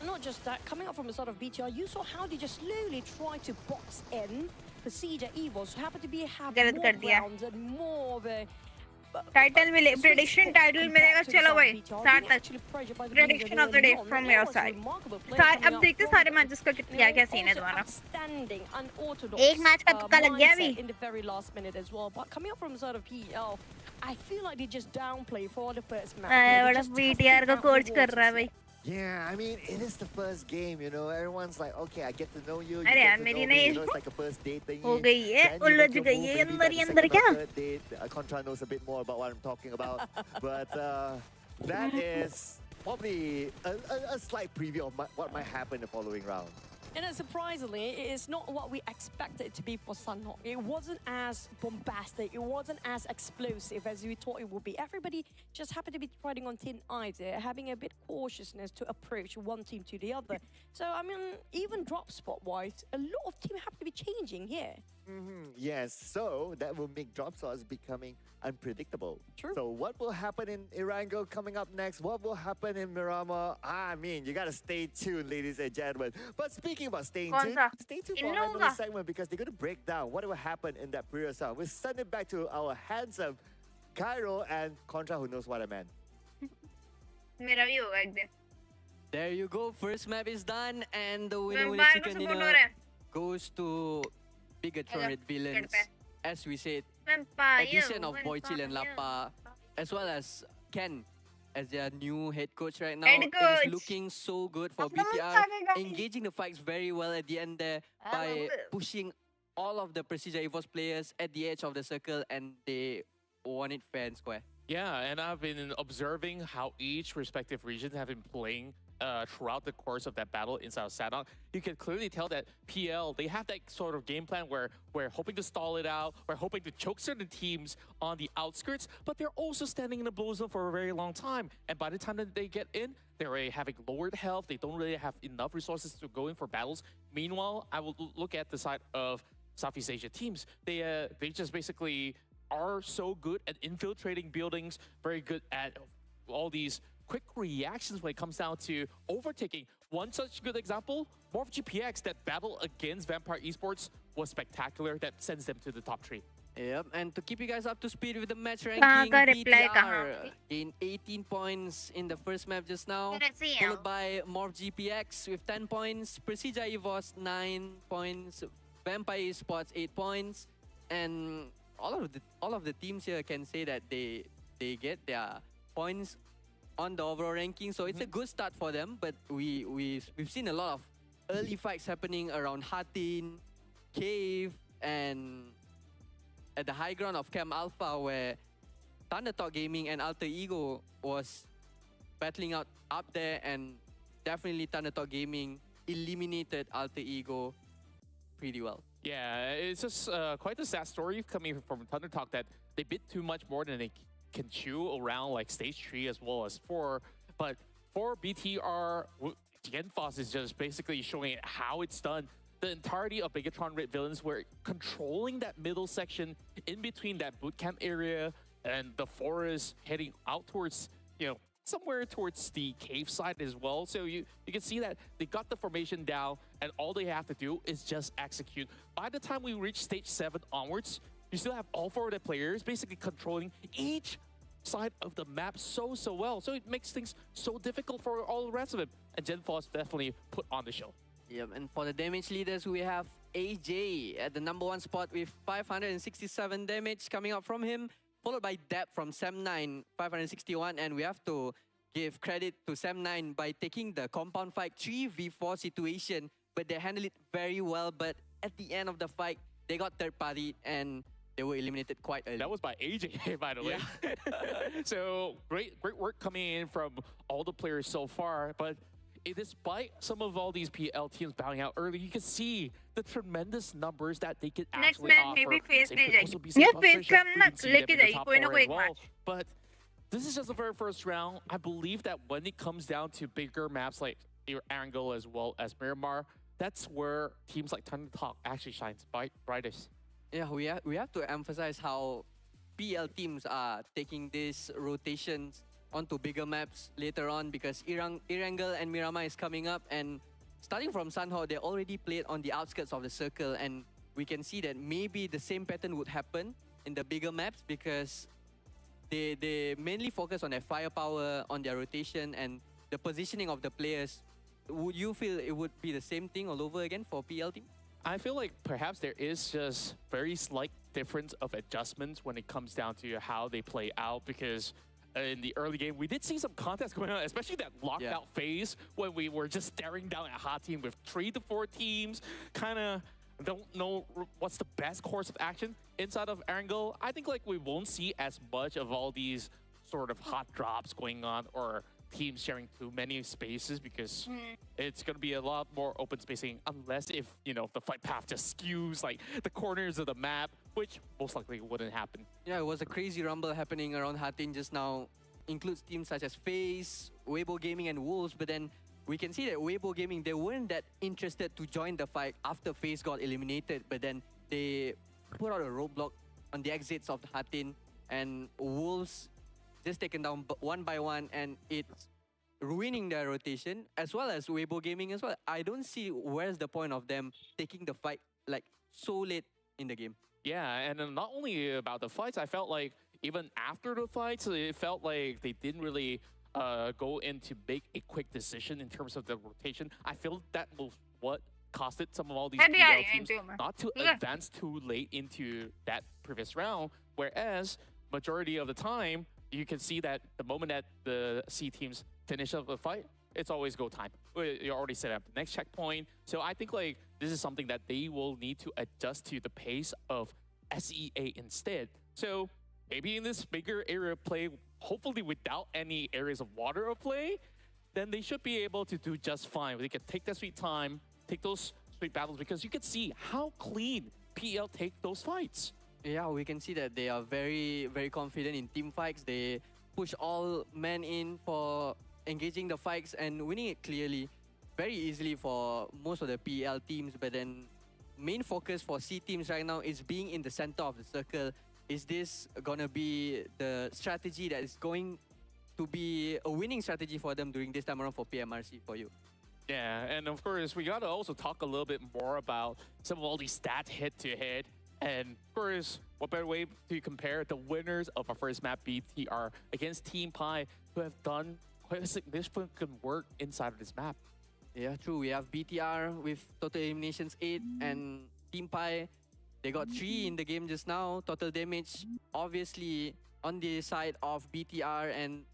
And not just that, coming up from the side of BTR, you saw how they just slowly try to box in PERSIJA EVOS, who happen to be have गलत more कर दिया। rounds and more of a title मिले, prediction title मिलेगा। चलो भाई, 7 तक prediction of the day from your side। सारे अब देखते हैं सारे मैचेस का क्या सीन है तुम्हारा। एक मैच का तुक्का लग गया अभी। in the very last minute as well. But coming up from the side of PEL, I feel like they just downplay for the first match. They बड़ा just BTR tested को out the कोच कर रहा है waters. भाई। Yeah, I mean, it is the first game, you know. Everyone's like, okay, I get to know you. You अरे get यार, to मेरी know me. नहीं You know, it's like a first date thing. हो गई है, Then you उलझ make your गई move, है maybe अंदर by ही the अंदर second or क्या? third date. Contra knows a bit more about what I'm talking about. But that is probably a slight preview of what might happen in the following round. And surprisingly, it's not what we expected it to be for Sanhok. It wasn't as bombastic, it wasn't as explosive as we thought it would be. Everybody just happened to be treading on thin ice there, having a bit cautiousness to approach one team to the other. So, I mean, even drop spot-wise, a lot of teams have to be changing here. Yes, so that will make drop slots becoming unpredictable. True. So what will happen in Erangel coming up next? What will happen in Miramar? I mean, you gotta stay tuned, ladies and gentlemen. But speaking about staying कौन tuned, सा? stay tuned for our इन लोगों another का? segment because they're gonna break down what will happen in that previous round. We'll send it back to our handsome Cairo and Contra who knows what I meant. मेरा भी होगा एक दिन। There you go. First map is done, and the winner बाहर को chicken support हो dinner रहा है goes to BIGETRON आजा, Red Villains. पे. As we said, Vampire, addition of Boychil and vampire. Lapa, as well as Ken as their new head coach right now. Head It coach. is looking so good for Apna BTR, mukha guys. engaging the fights very well at the end there by pushing all of the PERSIJA EVOS players at the edge of the circle, and they won it fair and square. Yeah, and I've been observing how each respective region have been playing throughout the course of that battle inside of Sanhok. You can clearly tell that PL, they have that sort of game plan where we're hoping to stall it out, we're hoping to choke certain teams on the outskirts, but they're also standing in the blow zone for a very long time. And by the time that they get in, they're already having lowered health, they don't really have enough resources to go in for battles. Meanwhile, I will look at the side of Southeast Asia teams. They just basically are so good at infiltrating buildings, very good at all these quick reactions when it comes down to overtaking. One such good example, MORPY GPX, that battle against Vampire Esports was spectacular. That sends them to the top 3. Yep, and to keep you guys up to speed with the match कहाँ ranking, का reply BTR कहाँ? gained 18 points in the first map just now, XERXIA. followed by MORPY GPX with 10 points, PERSIJA EVOS 9 points, Vampire Esports 8 points, and all of the teams here can say that they get their points on the overall ranking, so it's a good start for them. But we've seen a lot of early fights happening around Hatin, Cave, and at the high ground of Camp Alpha, where Thundertalk Gaming and Alter Ego was battling out up there, and definitely Thundertalk Gaming eliminated Alter Ego pretty well. Yeah, it's just quite a sad story coming from Thundertalk that they bit too much more than they can chew around like stage 3 as well as 4. But for BTR, GenFoss is just basically showing how it's done. The entirety of BIGETRON Red Villains were controlling that middle section in between that bootcamp area and the forest, heading out towards, somewhere towards the cave side as well. So you can see that they got the formation down, and all they have to do is just execute. By the time we reach stage 7 onwards, you still have all 4 of the players basically controlling each side of the map so well. So it makes things so difficult for all the rest of it. And GenFoss definitely put on the show. Yep, and for the damage leaders, we have AJ at the #1 spot with 567 damage coming up from him, followed by Dap from Sam9, 561. And we have to give credit to Sam9 by taking the compound fight 3v4 situation, but they handled it very well. But at the end of the fight, they got third party and they were eliminated quite early. That was by AJ, by the way. So great work coming in from all the players so far. But despite some of all these PL teams bowing out early, you can see the tremendous numbers that they can Next actually match offer. maybe FaZe They could ले also be जाएगी. some Yeah, FaZe competition. का We ना can see them लेके in the जाएगी top कोई ना 4 कोई as well. match. But this is just the very first round. I believe that when it comes down to bigger maps like Erangel as well as Miramar, that's where teams like Thundertalk actually shines brightest. Yeah, we have to emphasize how PL teams are taking these rotations onto bigger maps later on, because Erangel and Miramar is coming up, and starting from Sanhok, they already played on the outskirts of the circle, and we can see that maybe the same pattern would happen in the bigger maps, because they mainly focus on their firepower, on their rotation, and the positioning of the players. Would you feel it would be the same thing all over again for PL team? I feel like perhaps there is just very slight difference of adjustments when it comes down to how they play out, because in the early game, we did see some contests going on, especially that lockout phase when we were just staring down at hot team with 3 to 4 teams, kind of don't know what's the best course of action inside of Erangel. I think like we won't see as much of all these sort of hot drops going on or teams sharing too many spaces, because it's going to be a lot more open spacing, unless if, the fight path just skews like the corners of the map, which most likely wouldn't happen. Yeah, it was a crazy rumble happening around Hatin just now. Includes teams such as FaZe, Weibo Gaming, and Wolves, but then we can see that Weibo Gaming, they weren't that interested to join the fight after FaZe got eliminated, but then they put out a roadblock on the exits of Hatin, and Wolves just taken down one by one, and it's ruining their rotation, as well as Weibo Gaming as well. I don't see where's the point of them taking the fight like so late in the game. Yeah, and then not only about the fights, I felt like even after the fights, it felt like they didn't really go in to make a quick decision in terms of the rotation. I feel that was what costed some of all these PL teams not to advance too late into that previous round. Whereas majority of the time, you can see that the moment that the C teams finish up a fight, it's always go time. You already set up the next checkpoint. So I think like this is something that they will need to adjust to the pace of SEA instead. So maybe in this bigger area of play, hopefully without any areas of water of play, then they should be able to do just fine. They can take their sweet time, take those sweet battles, because you can see how clean PL take those fights. Yeah, we can see that they are very, very confident in team fights. They push all men in for engaging the fights and winning it clearly, very easily for most of the PL teams. But then main focus for C teams right now is being in the center of the circle. Is this gonna be the strategy that is going to be a winning strategy for them during this time around for PMRC for you? Yeah, and of course, we gotta also talk a little bit more about some of all these stats head-to-head. And of course, what better way to compare the winners of our first map, BTR, against TeamPAI, who have done quite a significant work inside of this map. Yeah, true. We have BTR with total eliminations 8 and TeamPAI. They got 3 in the game just now. Total damage, obviously, on the side of BTR, and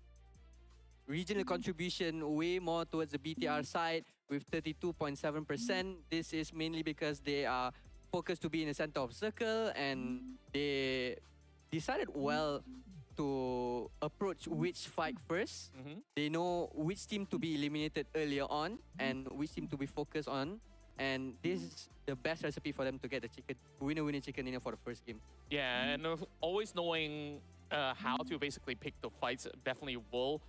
regional contribution way more towards the BTR side with 32.7%. This is mainly because they are focused to be in the center of circle, and they decided well to approach which fight first. They know which team to be eliminated earlier on and which team to be focused on. And this is the best recipe for them to get the winner chicken dinner for the first game. Yeah, and always knowing how to basically pick the fights definitely will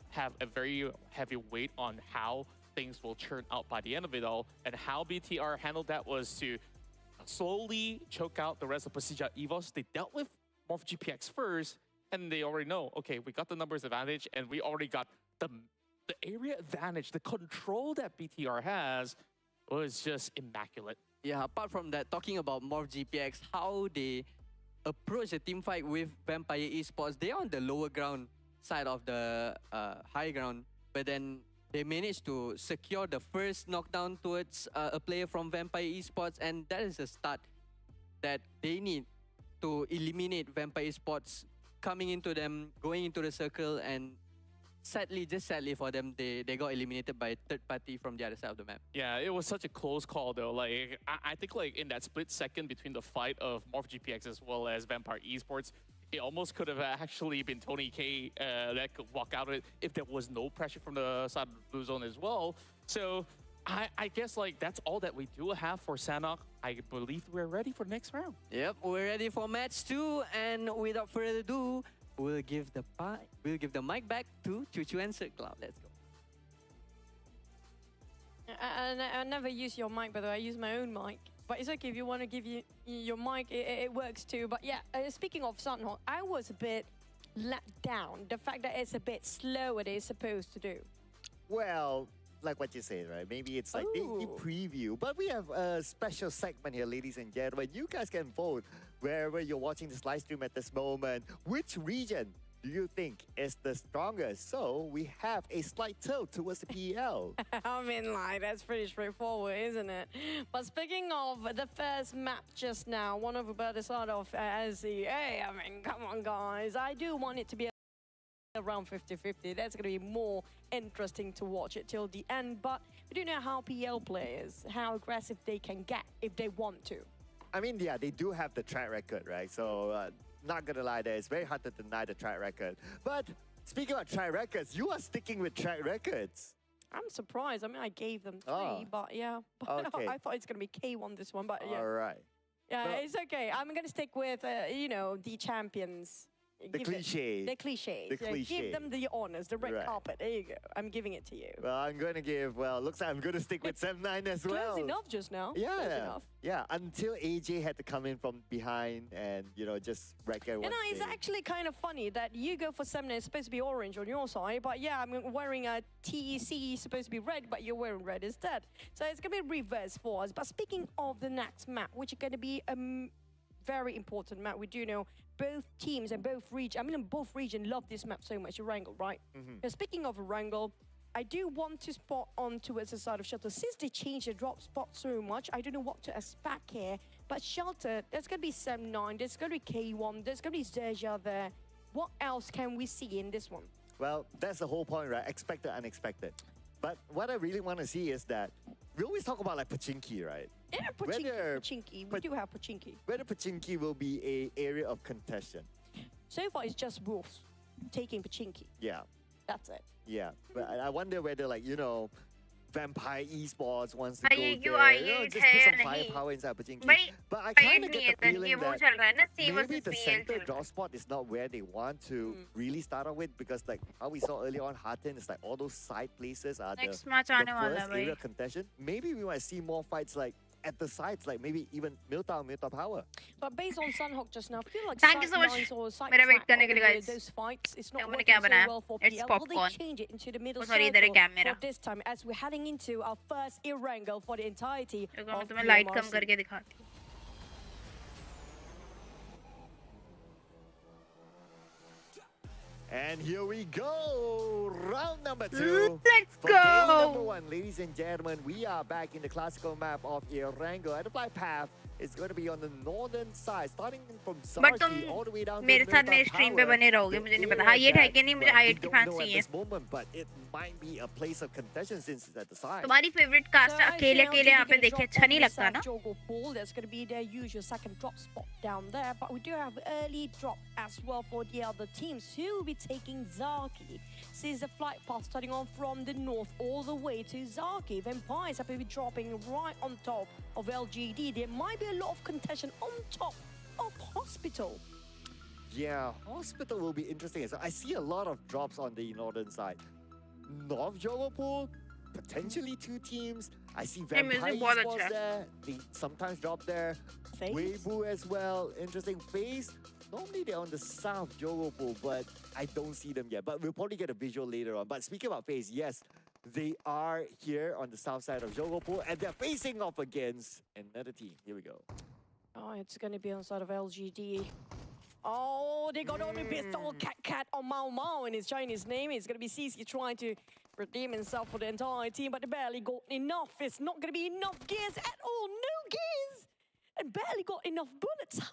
have a very heavy weight on how things will churn out by the end of it all. And how BTR handled that was to slowly choke out the rest of PERSIJA EVOS. They dealt with MORPY GPX first, and they already know, okay, we got the numbers advantage, and we already got the area advantage. The control that BTR has was just immaculate. Yeah, apart from that, talking about MORPY GPX, how they approach the team fight with Vampire Esports, they're on the lower ground side of the high ground, but then they managed to secure the first knockdown towards a player from Vampire Esports, and that is a start that they need to eliminate Vampire Esports coming into them, going into the circle, and sadly, just sadly for them, they got eliminated by a third party from the other side of the map. Yeah, it was such a close call though. Like I think like in that split second between the fight of MORPY GPX as well as Vampire Esports, it almost could have actually been Tony K that could walk out of it if there was no pressure from the side of the blue zone as well. So I guess like that's all that we do have for Sanhok. I believe we're ready for the next round. Yep, we're ready for match 2, and without further ado, we'll give the mic back to Chuchu and CERXIA. Let's go. I never use your mic, by the way. I use my own mic. But it's okay if you want to give your mic, it works too. But yeah, speaking of Sanhok, I was a bit let down. The fact that it's a bit slower than it's supposed to do. Well, like what you said, right? Maybe it's like they preview. But we have a special segment here, ladies and gentlemen. You guys can vote wherever you're watching this live stream at this moment. Which region do you think is the strongest? So we have a slight tilt towards the PEL. I mean, like, that's pretty straightforward, isn't it? But speaking of the first map just now, one of the side of SEA, I mean, come on, guys. I do want it to be around 50-50. That's going to be more interesting to watch it till the end. But we do know how PL players, how aggressive they can get if they want to. I mean, yeah, they do have the track record, right? So, not gonna lie there, it's very hard to deny the track record. But speaking of track records, you are sticking with track records. I'm surprised. I mean, I gave them 3, but yeah. Okay. I thought it's going to be K1 this one, but yeah. All right. Yeah, well, it's okay. I'm going to stick with, you know, the champions. The cliche. The cliches. The cliche. Give them the honors, the red Right. carpet. There you go. I'm giving it to you. Well, I'm going to give, looks like I'm going to stick with 7-9 as well. Close enough just now. Yeah. Close enough. Yeah, until AJ had to come in from behind and, you know, just wreck everyone. You know, it's actually kind of funny that you go for 7, it's supposed to be orange on your side, but yeah, I'm wearing a TEC, supposed to be red, but you're wearing red instead. So it's going to be reverse for us. But speaking of the next map, which is going to be a very important map, we do know both teams and both region love this map so much, Erangel, right? Now, speaking of Erangel, I do want to spot on towards the side of Shelter. Since they changed the drop spot so much, I don't know what to expect here. But Shelter, there's going to be 7-9, there's going to be K1, there's going to be XERXIA there. What else can we see in this one? Well, that's the whole point, right? Expected, unexpected. But what I really want to see is that we always talk about like Pachinki, right? Yeah, Pachinki. We do have Pachinki. Whether Pachinki will be an area of contention. So far, it's just Wolves taking Pachinki. Yeah. That's it. Yeah, but I wonder whether, like, you know, Vampire Esports wants to go there, just put some firepower inside Pachinki. But I kind of get the feeling that maybe the center drop spot is not where they want to really start off with, because like how we saw earlier on, Harten is like all those side places are the first area of contention. Maybe we might see more fights like at the sides, like maybe even Milta Power. But based on Sanhok just now, I feel like Thank you so much. मेरा wait करने के लिए guys. Those fights, it's not मैंने working क्या so बनाया? well for It's PL. popcorn. Will they change it into the middle sorry, circle इधर है क्या मेरा? for this time as we're heading into our first Erangel for the entirety मैं of तुम्हें light कम PMRC? करके दिखाती हूँ. And here we go, round number 2. Let's For game go. number 1, ladies and gentlemen, we are back in the classical map of Erangel. And the flight path is going to be on the northern side, starting from But तुम Zarki all the way down to मेरे साथ Milta मेरे stream पे Power. बने रहोगे, मुझे नहीं पता. height है कि नहीं, मुझे height की fans चाहिए. At this moment, but it might be a place of contention since it's at the side. तुम्हारी favorite cast अकेले अकेले यहाँ पे देखे अच्छा नहीं लगता ना? There's going to be their usual second drop spot down there, but we do have early drop as well for the other teams who will be taking Zaki. Sees the flight path starting on from the north all the way to Zaki. Vampires are going to be dropping right on top of LGD. There might be a lot of contention on top of Hospital. Yeah, Hospital will be interesting. So I see a lot of drops on the northern side. North Jogopool, potentially 2 teams. I see Vampire Esports there. They sometimes drop there. Weibo as well. Interesting. FaZe, normally they're on the south Jogopool, but I don't see them yet. But we'll probably get a visual later on. But speaking about FaZe, yes, they are here on the south side of Jogopool, and they're facing off against another team. Here we go. Oh, it's going to be on the side of LGD. Oh, they got on a pistol cat on Mao Mao in his Chinese name. It's going to be CC trying to redeem himself for the entire team, but they barely got enough. It's not going to be enough gears at all. No gears! And barely got enough bullets.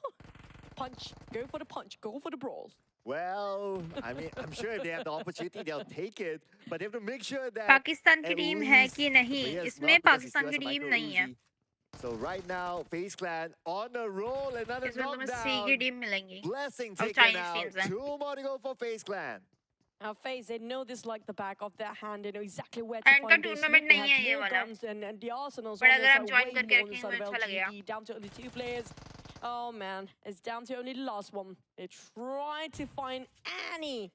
Punch. Go for the punch. Go for the brawls. Well, I mean, I'm sure if they have the opportunity, they'll take it. But they have to make sure that Pakistan की at team है least कि नहीं? players इसमें not, because it's Pakistan just की a team micro नहीं है. Uzi. So right now, FaZe Clan on a roll, another इसमें तुम्हें C knockdown. की टीम मिलेंगी. Blessing और taken Chinese out. teams हैं. 2 more to go for FaZe Clan. Now, FaZe, they know this like the back of their hand. They know exactly where to And find का this. tournament They नहीं have है ये no वाला. guns and the arsenals But on अगर their आप side, join way करके more on the रखेंगे side of मुझे अच्छा लगेगा. LGD, down to only 2 players. Oh, man. It's down to only the last one. They try to find any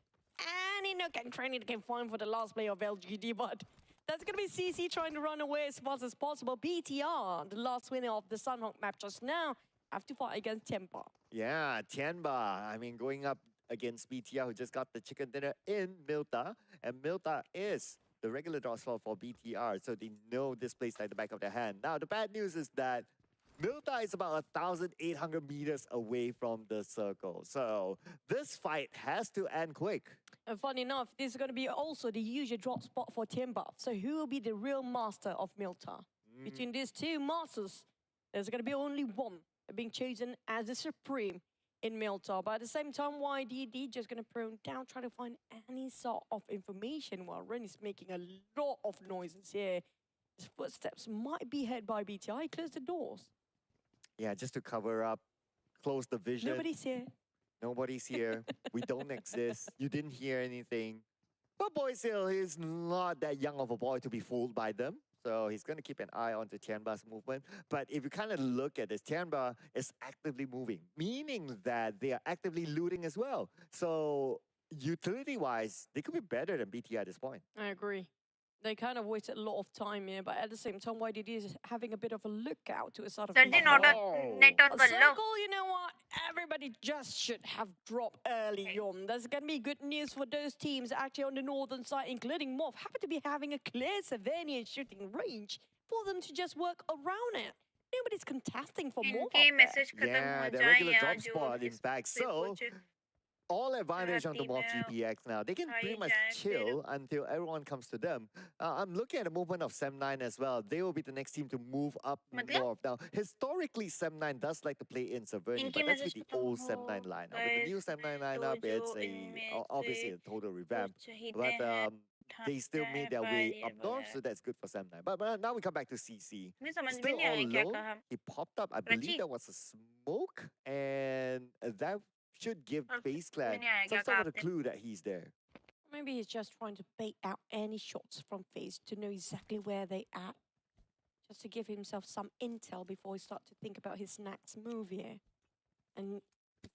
nook and cranny they can find for the last player of LGD, but that's going to be CC trying to run away as fast as possible. BTR, the last winner of the Sanhok map just now, have to fight against Tianba. Yeah, Tianba. I mean, going up against BTR, who just got the chicken dinner in Milta. And Milta is the regular draw spot for BTR, so they know this place like the back of their hand. Now, the bad news is that Milta is about 1,800 meters away from the circle. So this fight has to end quick. And funny enough, this is going to be also the usual drop spot for Tianba. So who will be the real master of Milta? Between these 2 masters, there's going to be only one being chosen as the supreme in Milta. But at the same time, YDD just going to prone down, try to find any sort of information while Ren is making a lot of noises here. His footsteps might be heard by BTI. Close the doors. Yeah, just to cover up, close the vision. Nobody's here. Nobody's here. We don't exist. You didn't hear anything. But Boy Seal is not that young of a boy to be fooled by them. So he's going to keep an eye on to Tianba's movement. But if you kind of look at this, Tianba is actively moving, meaning that they are actively looting as well. So utility-wise, they could be better than BTI at this point. I agree. They kind of wasted a lot of time here, but at the same time, YDD is having a bit of a lookout to a sort of... Sunday not a net on कर लो. Circle, you know what? Everybody just should have dropped early on. There's going to be good news for those teams actually on the northern side, including Morph. Happen to be having a clear Savanian shooting range for them to just work around it. nobody's contesting for more. इनके message खत्म Yeah, हो the जाए regular या drop जो spot, in इस fact. पे So, कुछ all advantage on the Chahaati Mob main GPX now. They can pretty much Hijack chill until everyone comes to them. I'm looking at the movement of Sem9 as well. They will be the next team to move up मतलब? north. Now, historically, Sem9 does like to play in Saverni, इनकी but that's message with the खत्म old हो Sem9 lineup. With गए the new Sem9 तो lineup, जो it's इनमें obviously से a total revamp. कुछ चाहते But हैं they still made their way बाहर up north, so that's good for Sem9. But now we come back to CC. मुझे समझ में Still नहीं all आया क्या alone. कहा He popped up. I believe रची that was a smoke, and that should give और FaZe समझ में Clan नहीं आया some क्या sort कहा of a आपने clue that he's there. Maybe he's just trying to bait out any shots from FaZe to know exactly where they at. Just to give himself some intel before he starts to think about his next move here. And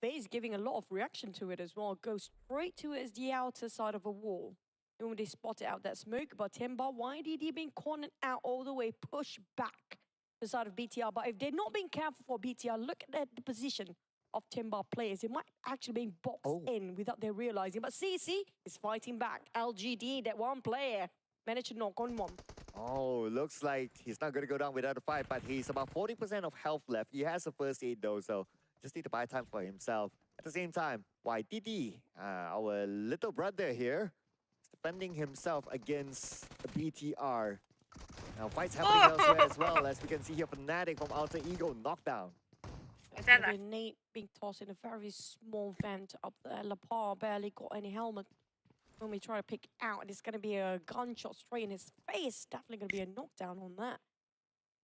FaZe giving a lot of reaction to it as well. Goes straight towards the outer side of a wall. And when they spotted out that smoke, but Tianba, YDD being cornered out all the way, push back the side of BTR. But if they're not being careful for BTR, look at the position of Tianba players. They might actually be boxed in without their realizing. But CC is fighting back. LGD, that one player, managed to knock on one. Oh, looks like he's not going to go down without a fight, but he's about 40% of health left. He has a first aid though, so just need to buy time for himself. At the same time, YDD, our little brother here, is defending himself against BTR. Now, fights happening elsewhere as well, as we can see here, Fnatic from Alter Ego knockdown. ऐसा था Nate being tossed in a very small vent up there. Lapar barely got any helmet. When we try to pick out, it's going to be a gunshot straight in his face. Definitely going to be a knockdown on that.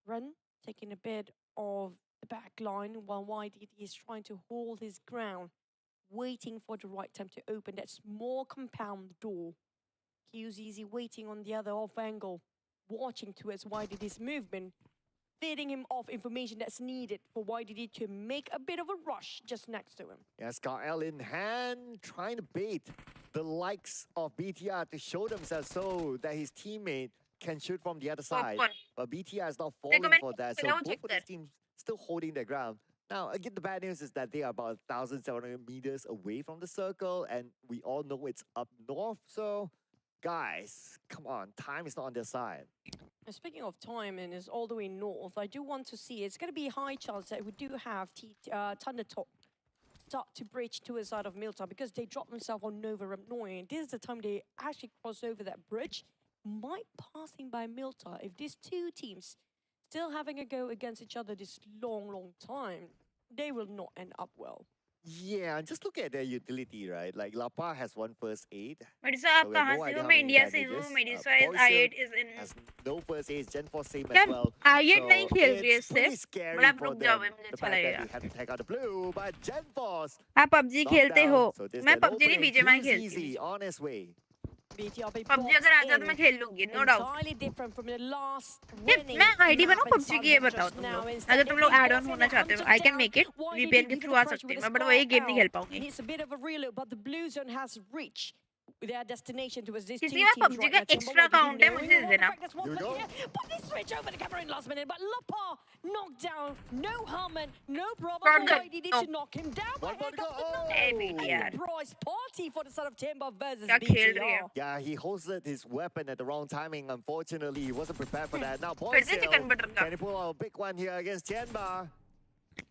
Run, taking a bit of the back line while YDD is trying to hold his ground, waiting for the right time to open that small compound door. Q's easy waiting on the other off angle, watching towards YDD's movement, feeding him off information that's needed for YDD to make a bit of a rush just next to him. Yeah, Scar L in hand, trying to bait the likes of BTR to show themselves so that his teammate can shoot from the other side. Popcorn But BTR is not falling मैंने for that, so लगाओ both check of कर these teams still holding their ground. Now, again, the bad news is that they are about 1,700 meters away from the circle, and we all know it's up north, so guys, come on, time is not on their side. And speaking of time and is all the way north, I do want to see it's going to be a high chance that we do have Thunder Top start to breach to the side of Milta because they dropped themselves on Nova up north. And this is the time they actually cross over that bridge, might passing by Milta. If these two teams still having a go against each other this long time, they will not end up well. Yeah, just look at their utility, right? Like, Lapa has one first aid. मेडिसा So आप we have कहाँ no से idea हो how मैं many India से हूँ bandages. मेडिसा is Poison I8 is in has no first aid. Gen 4 same यार as well. I8 So नहीं खेल रही है it's इससे pretty scary बड़ा आप for रुक जाओ them. मुझे The अच्छा fact that लगेगा they had to take out the blue, but Gen 4's आप PUBG खेलते हो knockdown. So this मैं is an PUBG नहीं opening. BGMI Q's खेलती easy हूँ on his way. BTR be PUBG अगर आ जाए तो मैं boxed खेल लूंगी in. No doubt Entirely different from the last ये winning मैं आईडी map बनाऊं in PUBG की ये Sanhok बताओ just तुम now. लोग Instead, अगर they're तुम लोग being add on boxed in होना and चाहते हो hunted I can down. Make it YDD VPN के giving through the uh pressure सकती with हूँ a मैं बट scar वही गेम नहीं खेल out. पाऊंगी Needs a bit of a reload, but the blue zone has reached their destination towards these two किसी का teams PUBG right का now. Timber, extra what did account है know? मुझे You they know, देना in fact, there's one Here we player go. here, but they switch over the camera in last minute. But Lapa knocked down, no helmet, no problem Gone for good. YDD No. to knock him down. One But more here to go. comes the Oh! Hey, knock. BTR. A surprise party for the son of Timber versus क्या खेल रही है BTR. Yeah, he hosted his weapon at the wrong timing. Unfortunately, he wasn't prepared for that. Now, फिर से Boysil, chicken butter का can he pull out a big one here against Tianba?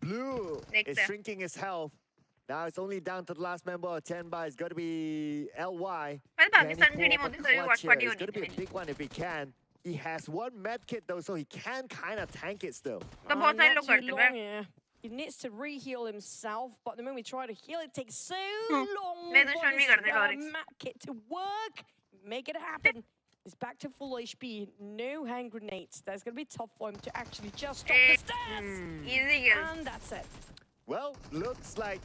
Blue Next is time. shrinking his health. Now it's only down to the last member of Tianba. It's got to be LY. मैं Can he Pakistan pull की team off a होती तो ये clutch watch here? Party It's होनी going to थी be a मेरी big one if he can. He has one med kit though, so he can kind of tank it still. तो बहुत सारे Not लोग too करते long, हैं yeah. He needs to re-heal himself, but the moment we try to heal, it takes so Hmm. long मैं तो for शर्म नहीं this करती Lorix map kit to work. Make it happen. He's back to full HP, no hand grenades. That's going to be tough for him to actually just stop the stairs. Easy kill And that's it. Well, looks like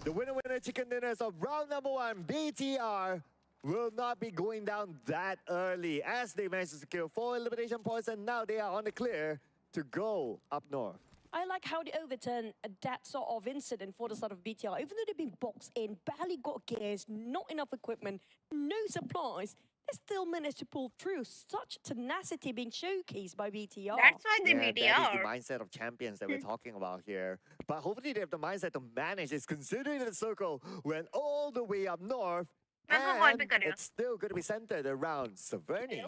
the winner chicken dinners of round number 1, BTR, will not be going down that early as they managed to secure 4 elimination points and now they are on the clear to go up north. I like how they overturn that sort of incident for the side of BTR. Even though they've been boxed in, barely got gears, not enough equipment, no supplies, they still managed to pull through. Such tenacity being showcased by BTR. That's why they Yeah, that is the BTR mindset of champions that we're talking about here. But hopefully they have the mindset to manage this, considering the circle went all the way up north, मैं इसको call and पे कर रही हूँ it's still going to be centered around Saverni.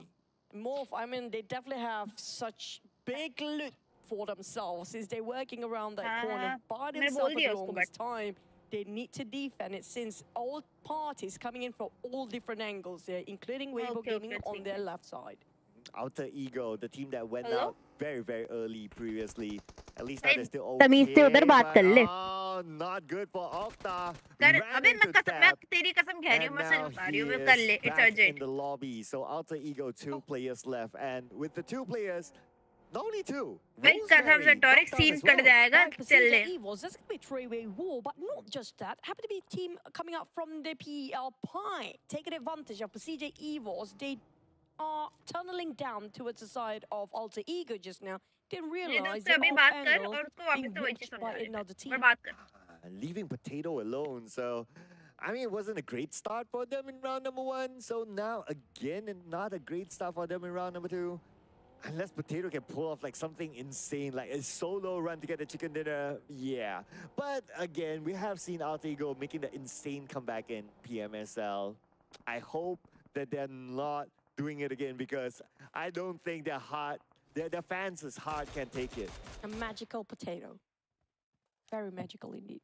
Morph, I mean, they definitely have such big loot for themselves since they're working around that हाँ, corner हाँ, by मैंने themselves बोल for दिया the उसको, longest time. They need to defend it since all parties coming in from all different angles there, including Weibo Okay, Gaming okay, on ठीक their है. left side. Outer Ego, the team that went Hello? out very, very early previously. At least now Hey, they're still तमीज़ से उधर okay, बात but कर ले. oh, not good for Octa. कर Ran अबे into मैं Dap, तेरी कसम कह रही हूँ, and मैं सच now बता रही he हूँ, कर is ले. It's back in urgent. the lobby. So Outer Ego, 2 players left, and with the 2 players, not only 2. भाई कसम से टॉरिक सीन कट जाएगा, Right, चल PERSIJA ले. EVOS, there's going to be a three-way war, but not just that. Happen to be a team coming up from the PEL, taking advantage of PERSIJA EVOS. They are tunneling down towards the side of Alter Ego just now. Didn't ये तो realize उससे the अभी off बात कर angle और उसको वापस being से वही चीज watched समझा by रही another है. team. पर बात कर. Leaving Potato alone. So, I mean, it wasn't a great start for them in round number 1. So now, again, not a great start for them in round number 2. Unless Potato can pull off like something insane, like a solo run to get the chicken dinner, yeah. But again, we have seen Alter Ego making the insane comeback in PMSL. I hope that they're not doing it again because I don't think their heart, their fans' heart can take it. A magical potato. Very magical indeed.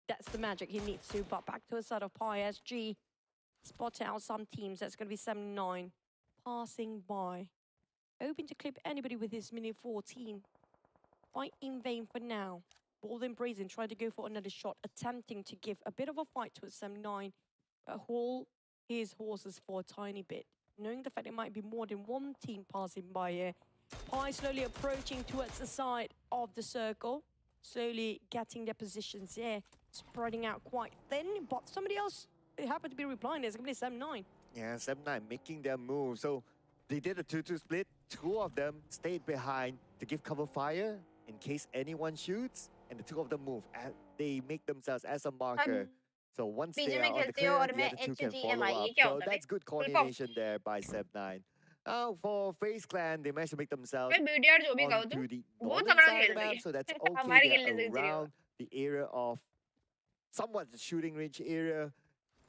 That's the magic he needs to. But back to the side of PSG. Spot out some teams. That's going to be 7-9. Passing by. Hoping to clip anybody with his mini 14. Fight in vain for now. Golden Brazen trying to go for another shot. Attempting to give a bit of a fight to a 7-9. But hold his horses for a tiny bit. Knowing the fact it might be more than one team passing by here. Pi slowly approaching towards the side of the circle. Slowly getting their positions there. Spreading out quite thin. But somebody else happened to be replying. There's going to be 7-9. Yeah, 7-9 making their move. So they did a 2-2 split. 2 of them stayed behind to give cover fire in case anyone shoots. And the 2 of them move. They make themselves as a marker. So once they are on the clear, the other 2 can follow up. So that's good coordination there by 7-9. Now for FaZe Clan, they managed to make themselves भाई BDR जो भी कहो onto तुम the बहुत northern तगड़ा side खेल of the रही map. है. So that's हमारी okay. खेलने They're से around the area of somewhat the shooting range area.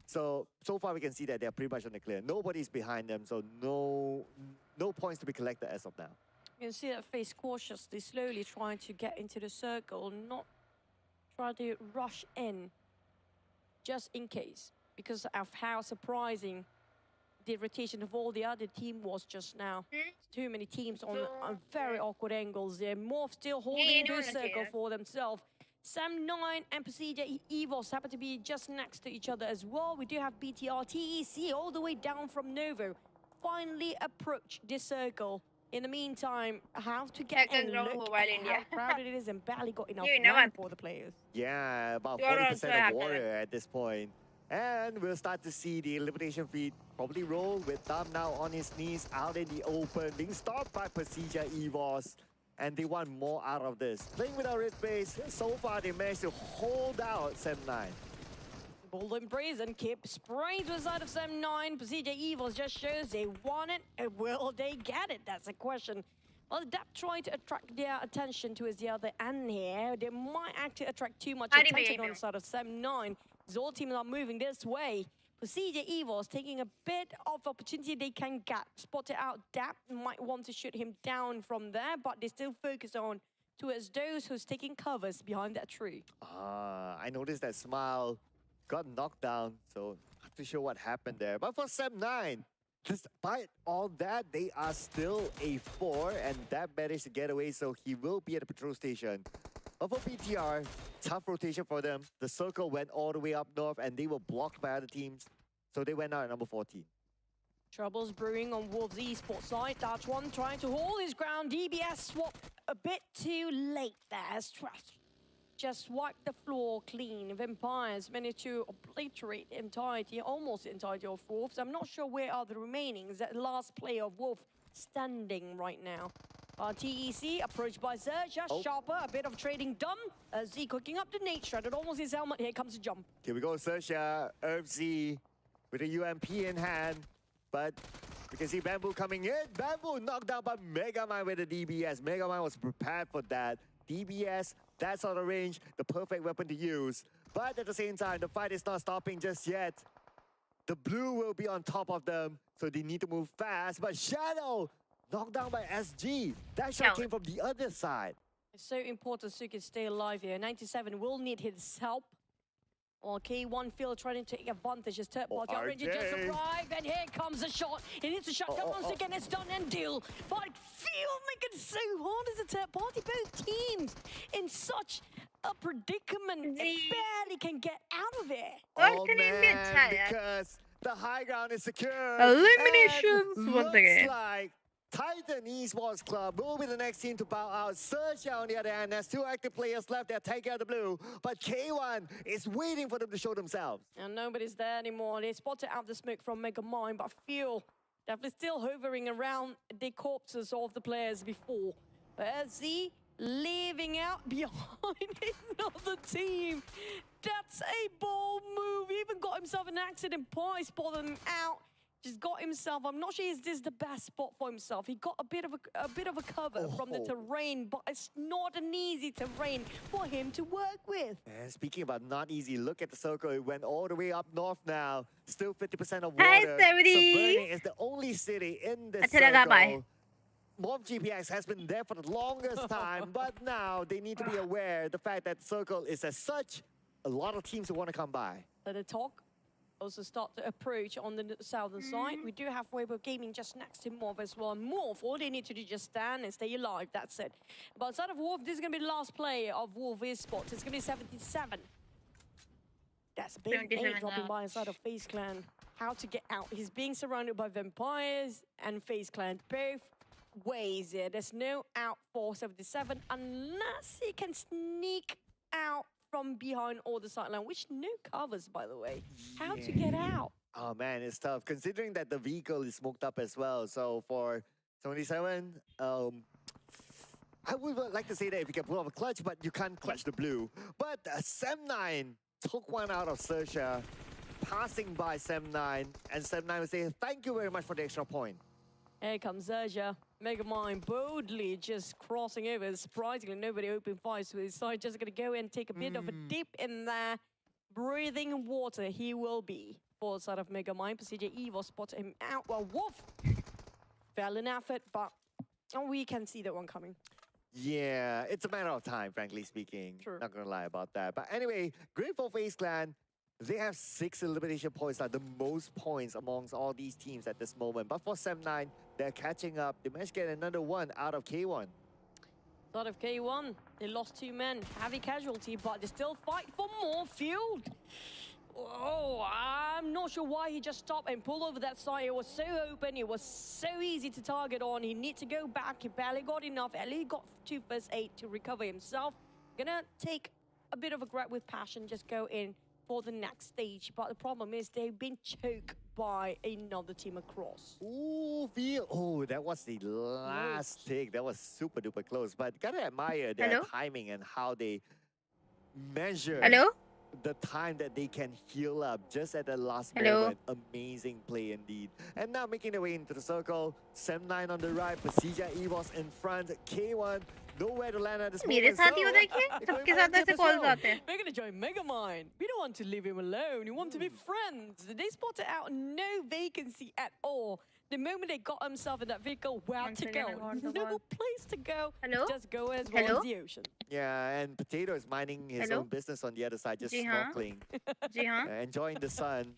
So far we can see that they're pretty much on the clear. Nobody's behind them, so no points to be collected as of now. You can see that FaZe cautiously, slowly trying to get into the circle, not try to rush in, just in case, because of how surprising the rotation of all the other team was just now. Too many teams on very awkward angles there. Morph still holding the circle for themselves. Sam 9 and PERSIJA EVOS happen to be just next to each other as well. We do have BTR TEC all the way down from Novo. Finally approach this circle. In the meantime, how to get in, look at how crowded it is and barely got enough run for the players. Yeah, about 40% of Warrior at this point. And we'll start to see the elimination feed probably roll with Thumb now on his knees out in the open, being stopped by PERSIJA EVOS. And they want more out of this. Playing with our red base, so far they managed to hold out 7-9. Golden Brazen keep spraying to the side of 7-9. PERSIJA EVOS just shows they want it, and will they get it? That's the question. Well, that trying to attract their attention towards the other end here. They might actually attract too much attention on the side of 7-9. All teams are moving this way. PERSIJA EVOS taking a bit of opportunity they can get. Spotted out Dap, might want to shoot him down from there, but they still focus on towards those who's taking covers behind that tree. I noticed that Smile got knocked down, so not too sure what happened there. But for 7-9, despite all that, they are still a 4, and that managed to get away, so he will be at the patrol station. But for BTR, tough rotation for them. The circle went all the way up north, and they were blocked by other teams, so they went out at number 14. Troubles brewing on Wolves Esports side. Dutch one trying to hold his ground. DBS swap a bit too late there. As Trash just wiped the floor clean. Vampires managed to obliterate the entirety, almost the entirety of Wolves. I'm not sure where are the remainings. That last player of Wolf standing right now. TEC approached by XERXIA. Sharper, a bit of trading done. Z cooking up the nade shredded. Almost his helmet. Here comes the jump. Here we go, XERXIA, Z with a UMP in hand. But we can see Bamboo coming in. Bamboo knocked down by Megamind with the DBS. Megamind was prepared for that. DBS, that sort of range, the perfect weapon to use. But at the same time, the fight is not stopping just yet. The blue will be on top of them, so they need to move fast. But Shadow knocked down by SG. That shot came from the other side. It's so important Suk can stay alive here. 97 will need his help. Or K1 Phil trying to take advantage. His third party already just arrived, and here comes a shot. He needs to shut down once again. It's done and deal. But Phil making so hard as a third party. Both teams in such a predicament. They barely can get out of it. Oh man, because the high ground is secure. Eliminations once looks again. like Titan Esports Club will be the next team to bow out. SERXIA on the other hand has 2 active players left. They're taking out the blue, but K1 is waiting for them to show themselves. And nobody's there anymore. They spotted out the smoke from Megamind, but Phil definitely still hovering around the corpses of the players before. But SE leaving out behind another team. That's a bold move. He even got himself an accident. PEL spotted him out. Just got himself. I'm not sure is this the best spot for himself. He got a bit of a cover from the terrain, but it's not an easy terrain for him to work with. And speaking about not easy, look at the circle. It went all the way up north now. Still 50% of Hi, water. 70. Savernhi is the only city in this Acha laga bhai. circle. MORPY GPX has been there for the longest time, but now they need to be aware the fact that the circle is as such a lot of teams who want to come by. So the talk also start to approach on the southern side. We do have Weibo Gaming just next to Morph as well. Morph, all they need to do is just stand and stay alive. That's it. But outside of Wolf, this is going to be the last play of Wolf Esports. It's going to be 77. That's big 77 dropping by now. inside of FaZe Clan. How to get out? He's being surrounded by vampires and FaZe Clan. Both ways here. There's no out for 77 unless he can sneak out from behind all the sideline, which no covers, by the way. How to get out? Oh man, it's tough considering that the vehicle is smoked up as well. So for 77, I would like to say that if you can pull off a clutch, but you can't clutch the blue. But Sem9 took one out of SERXIA, passing by Sem9, and Sem9 will say thank you very much for the extra point. Here comes Zerja. Megamind boldly just crossing over. Surprisingly, nobody opened fire to his side. Just going to go and take a bit of a dip in there. Breathing water he will be. For the side of Megamind. PERSIJA EVOS spotted him out. Well, Wolf fell in effort, but we can see that one coming. Yeah, it's a matter of time, frankly speaking. True. Not gonna lie about that. But anyway, great for FaZe Clan. They have 6 elimination points, like the most points amongst all these teams at this moment. But for Sem9, they're catching up. They managed to get another one out of K1. Out of K1, they lost 2 men. Heavy casualty, but they still fight for more field. Oh, I'm not sure why he just stopped and pulled over that side. It was so open. It was so easy to target on. He need to go back. He barely got enough. Ellie got 2 first aid to recover himself. Gonna take a bit of a grab with passion. Just go in for the next stage. But the problem is they've been choked by another team across. Ooh, feel. Oh, that was the last take. That was super duper close. But gotta admire their timing and how they measure the time that they can heal up just at the last moment. Amazing play indeed. And now making their way into the circle. Sem9 on the right, PERSIJA EVOS in front, K1 nowhere to land at this moment. मेरे साथ ही हो देखिए सबके साथ ऐसे calls आते हैं. We're gonna join Megamind. We don't want to leave him alone. We want to be friends. They spotted out no vacancy at all. The moment they got themselves in that vehicle, where to go? No place to go. Just go as well as the ocean. Yeah, and Potato is minding his own business on the other side, just snorkeling, enjoying the sun.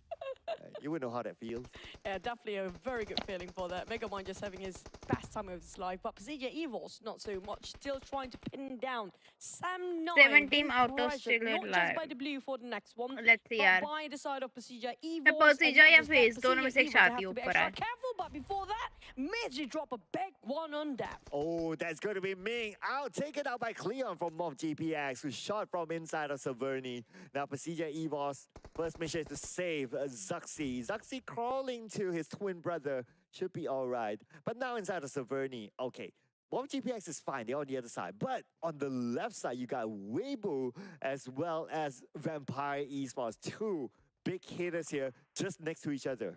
You would know how that feels. Yeah, definitely a very good feeling for that. Megamind just having his best time of his life, but PERSIJA EVOS not so much. Still trying to pin down Sem9. 7 team out of still not alive. just by the blue for the next one. Let's see, but यार. by the side of PERSIJA EVOS. PERSIJA या FaZe दोनों में से एक PERSIJA साथ have he to be ऊपर extra है. careful, but before that, Midge drop a big one on that. Oh, that's going to be Ming out. Taken out by Cleon from MORPY GPX, who shot from inside of Savernhi. Now PERSIJA EVOS, first mission is to save ZERXIA. ZERXIA crawling to his twin brother. Should be all right. But now inside of Savernhi, okay. MORPY GPX is fine, they're on the other side. But on the left side, you got Weibo as well as Vampire Esports. 2 big hitters here just next to each other.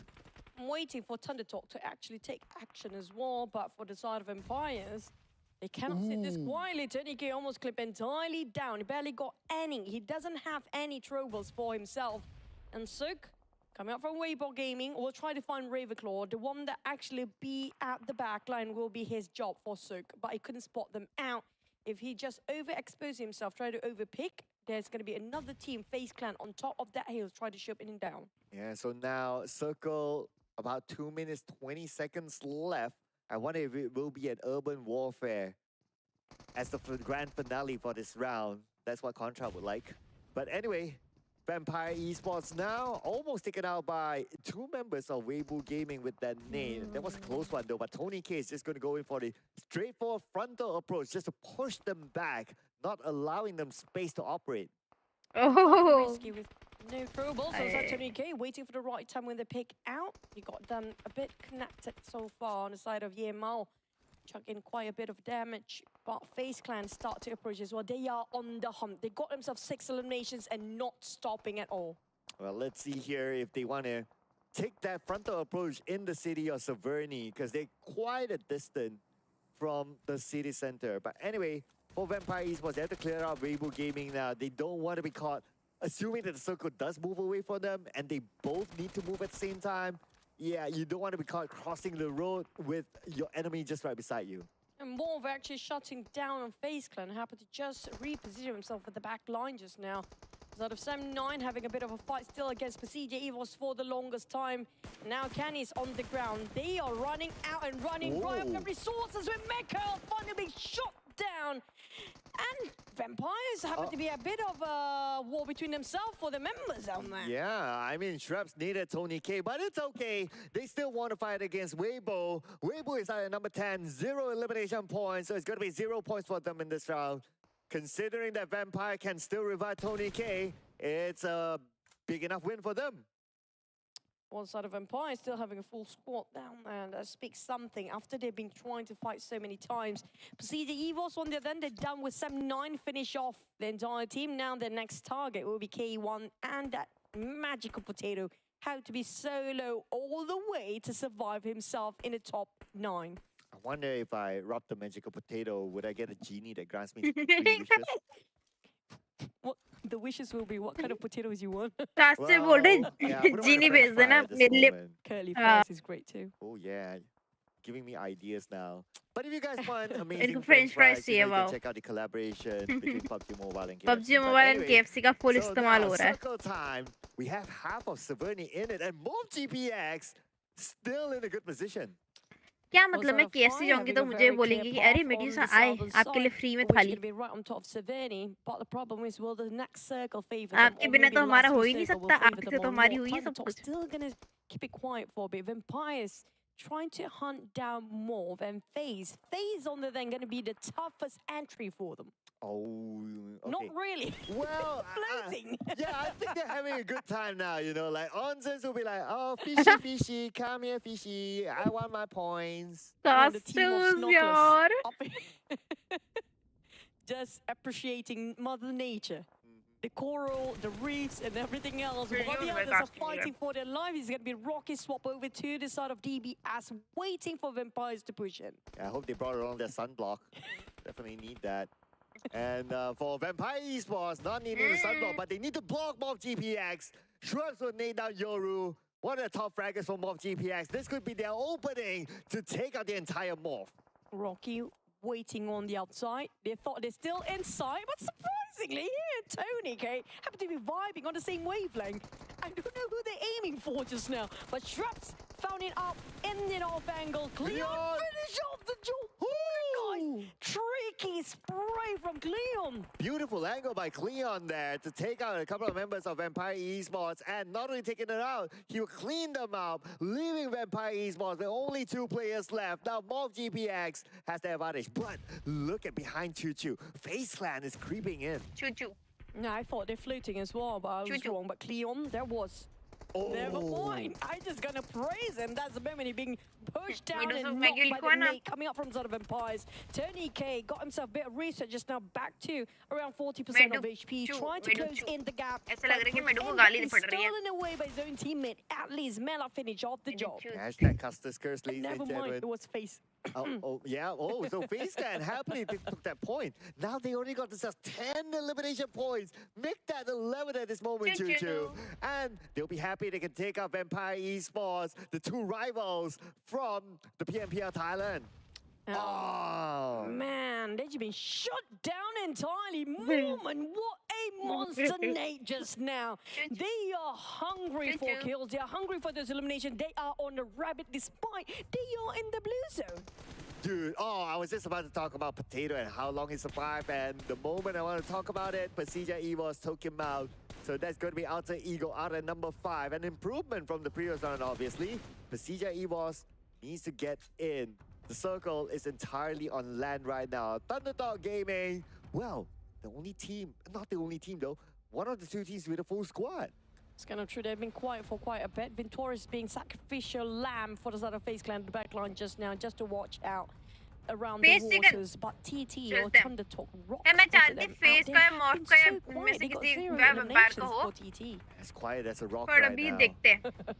I'm waiting for Thundertalk to actually take action as well, but for the side of Empires, they cannot sit this quietly. Turnike almost clipped entirely down. He barely got any. He doesn't have any troubles for himself. And Suk Coming up from Weibo Gaming, we'll try to find Ravenclaw. The one that actually be at the back line will be his job for Suk, but he couldn't spot them out. If he just overexposes himself, try to overpick, there's going to be another team, FaZe Clan, on top of that hill, try to shoot him down. Yeah, so now Circle, about 2 minutes, 20 seconds left. I wonder if it will be an urban warfare as the grand finale for this round. That's what Contra would like. But anyway, Vampire Esports now almost taken out by 2 members of Weibo Gaming with that name. That was a close one though, but Tony K is just going to go in for the straightforward frontal approach just to push them back, not allowing them space to operate. Oh. Risky with no throwables. So it's Tony K waiting for the right time when they pick out. He got them a bit connected so far on the side of Yemal. Chuck in quite a bit of damage, but FaZe Clan start to approach as well. They are on the hunt. They got themselves 6 eliminations and not stopping at all. Well, let's see here if they want to take that frontal approach in the city of Severny, because they're quite a distance from the city center. But anyway, for Vampire Esports, they have to clear out Weibo Gaming now. They don't want to be caught, assuming that the circle does move away from them, and they both need to move at the same time. Yeah, you don't want to be caught crossing the road with your enemy just right beside you. And Morv actually shutting down on FaZe Clan, happened to just reposition himself at the back line just now. Out of Sam9 having a bit of a fight still against PERSIJA EVOS for the longest time. Now Kenny's on the ground. They are running out and running right up the resources with Mecca finally being shot down. And Vampires happen to be a bit of a war between themselves for the members down there. Yeah, I mean, Shrubs needed Tony K, but it's okay. They still want to fight against Weibo. Weibo is at number 10, 0 elimination points, so it's going to be 0 points for them in this round. Considering that Vampire can still revive Tony K, it's a big enough win for them. One side of Empire still having a full squad down there, and that speaks something after they've been trying to fight so many times. PERSIJA EVOS on the other end, they're done with Sam9, finish off the entire team. Now their next target will be K1, and that magical potato had to be solo all the way to survive himself in the top 9. I wonder if I rub the magical potato, would I get a genie that grants me 3 wishes? What the wishes will be, what kind of potatoes you want? Last से बोल रहे yeah, I wouldn't want genie a भेज french देना fry at this मेरे लिए moment. Curly fries is great too. Oh yeah, giving me ideas now. But if you guys want amazing इनको french French fries fries, you know, you चाहिए, can check out the collaboration between PUBG Mobile and KFC. PUBG But Mobile and anyway, KFC का full so इस्तेमाल now, हो रहा है. circle time. We have half of Severny in it, and Morph GPX still in a good position. क्या मतलब मैं KFC जाऊंगी तो मुझे बोलेंगी कि अरे मेड्यूसा आए आपके लिए फ्री में थाली. आपके बिना तो हमारा हो ही नहीं सकता, आपके से तो हमारी हुई है सब कुछ. Still gonna keep it quiet for a bit. Vampires trying to hunt down more than FaZe. FaZe on the then going to be the toughest entry for them. Oh, okay. Not really. Well, floating. Yeah, I think they're having a good time now, you know, like Onzens will be like, oh, fishy, fishy, come here, fishy, I want my points. यार. Just appreciating Mother Nature. The coral, the reefs, and everything else. While the others are fighting for their life, it's going to be rocket swap over to the side of DBS, waiting for Vampires to push in. Yeah, I hope they brought along their sunblock. Definitely need that. And for Vampire Esports, not needing the sunblock, but they need to block Mob GPX. Shrubs will nade down Yoru. One of the top fraggers for Mob GPX. This could be their opening to take out the entire Morph. Rocky waiting on the outside. They thought they're still inside, but surprisingly, here, Tony K happen to be vibing on the same wavelength. I don't know who they're aiming for just now, but Shrubs found it up in the off angle. Cleon finish off the job. Guys, tricky spray from Cleon. Beautiful angle by Cleon there to take out a couple of members of Vampire Esports, and not only taking it out, he will clean them up, leaving Vampire Esports with only 2 players left. Now Mob GPX has the advantage, but look at behind Choo Choo. FaZe Clan is creeping in. Choo choo. No, I thought they're floating as well, but I was wrong. But Cleon, there was never mind. I'm just gonna praise him. That's the moment he's being pushed down and knocked by the nade coming up from sort of Vampires. Tony K got himself a bit of research just now, back to around 40% of HP, trying to close in the gap. He's stolen away by his own teammate. At least Mela finish off the job. Hashtag Custis Curse, ladies and Never mind, gentlemen. it was FaZe. So FaZe Clan happily took that point. Now they only got themselves 10 elimination points. Make that 11 at this moment, Choo Choo. And they'll be happy happy they can take out Vampire Esports, the two rivals from the PMPL Thailand. Oh, Man, they've just been shut down entirely. Moment, what a monster Nate just now. They are hungry for kills. They are hungry for this elimination. They are on the rabbit despite they are in the blue zone. dude. Oh, I was just about to talk about Potato and how long he survived. And the moment I want to talk about it, PERSIJA EVOS took him out. So that's going to be Alter Ego out at number 5. An improvement from the previous round, obviously. PERSIJA EVOS needs to get in. The circle is entirely on land right now. Thunderdog Gaming, well, the only team, not the only team though, one of the two teams with a full squad. It's kind of true. They've been quiet for quite a bit. Ventoris being sacrificial lamb for the side of FaZe Clan backline just now, just to watch out around the waters. But TT or Thunder Talk rock. मैं चाहती face का या morph का या में से किसी web empire का हो. As quiet as a rock पर right अभी now. देखते हैं.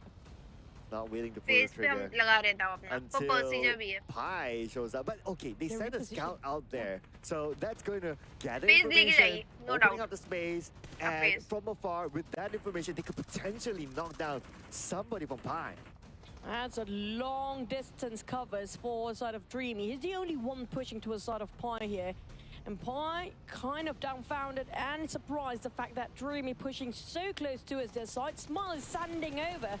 Not willing to pull the face पे हम trigger लगा रहे थे अपना. वो PERSIJA भी है. PEI shows up. But okay, they sent a scout out there. So that's going to gather Phase लेके information, जाइए, no opening doubt. up the space. A And phase. from afar, with that information, they could potentially knock down somebody from PEI. That's a long distance covers for side of Dreamy. He's the only one pushing to a side of PEI here. And PEI kind of dumbfounded and surprised the fact that Dreamy pushing so close to their side. Smile is sanding over.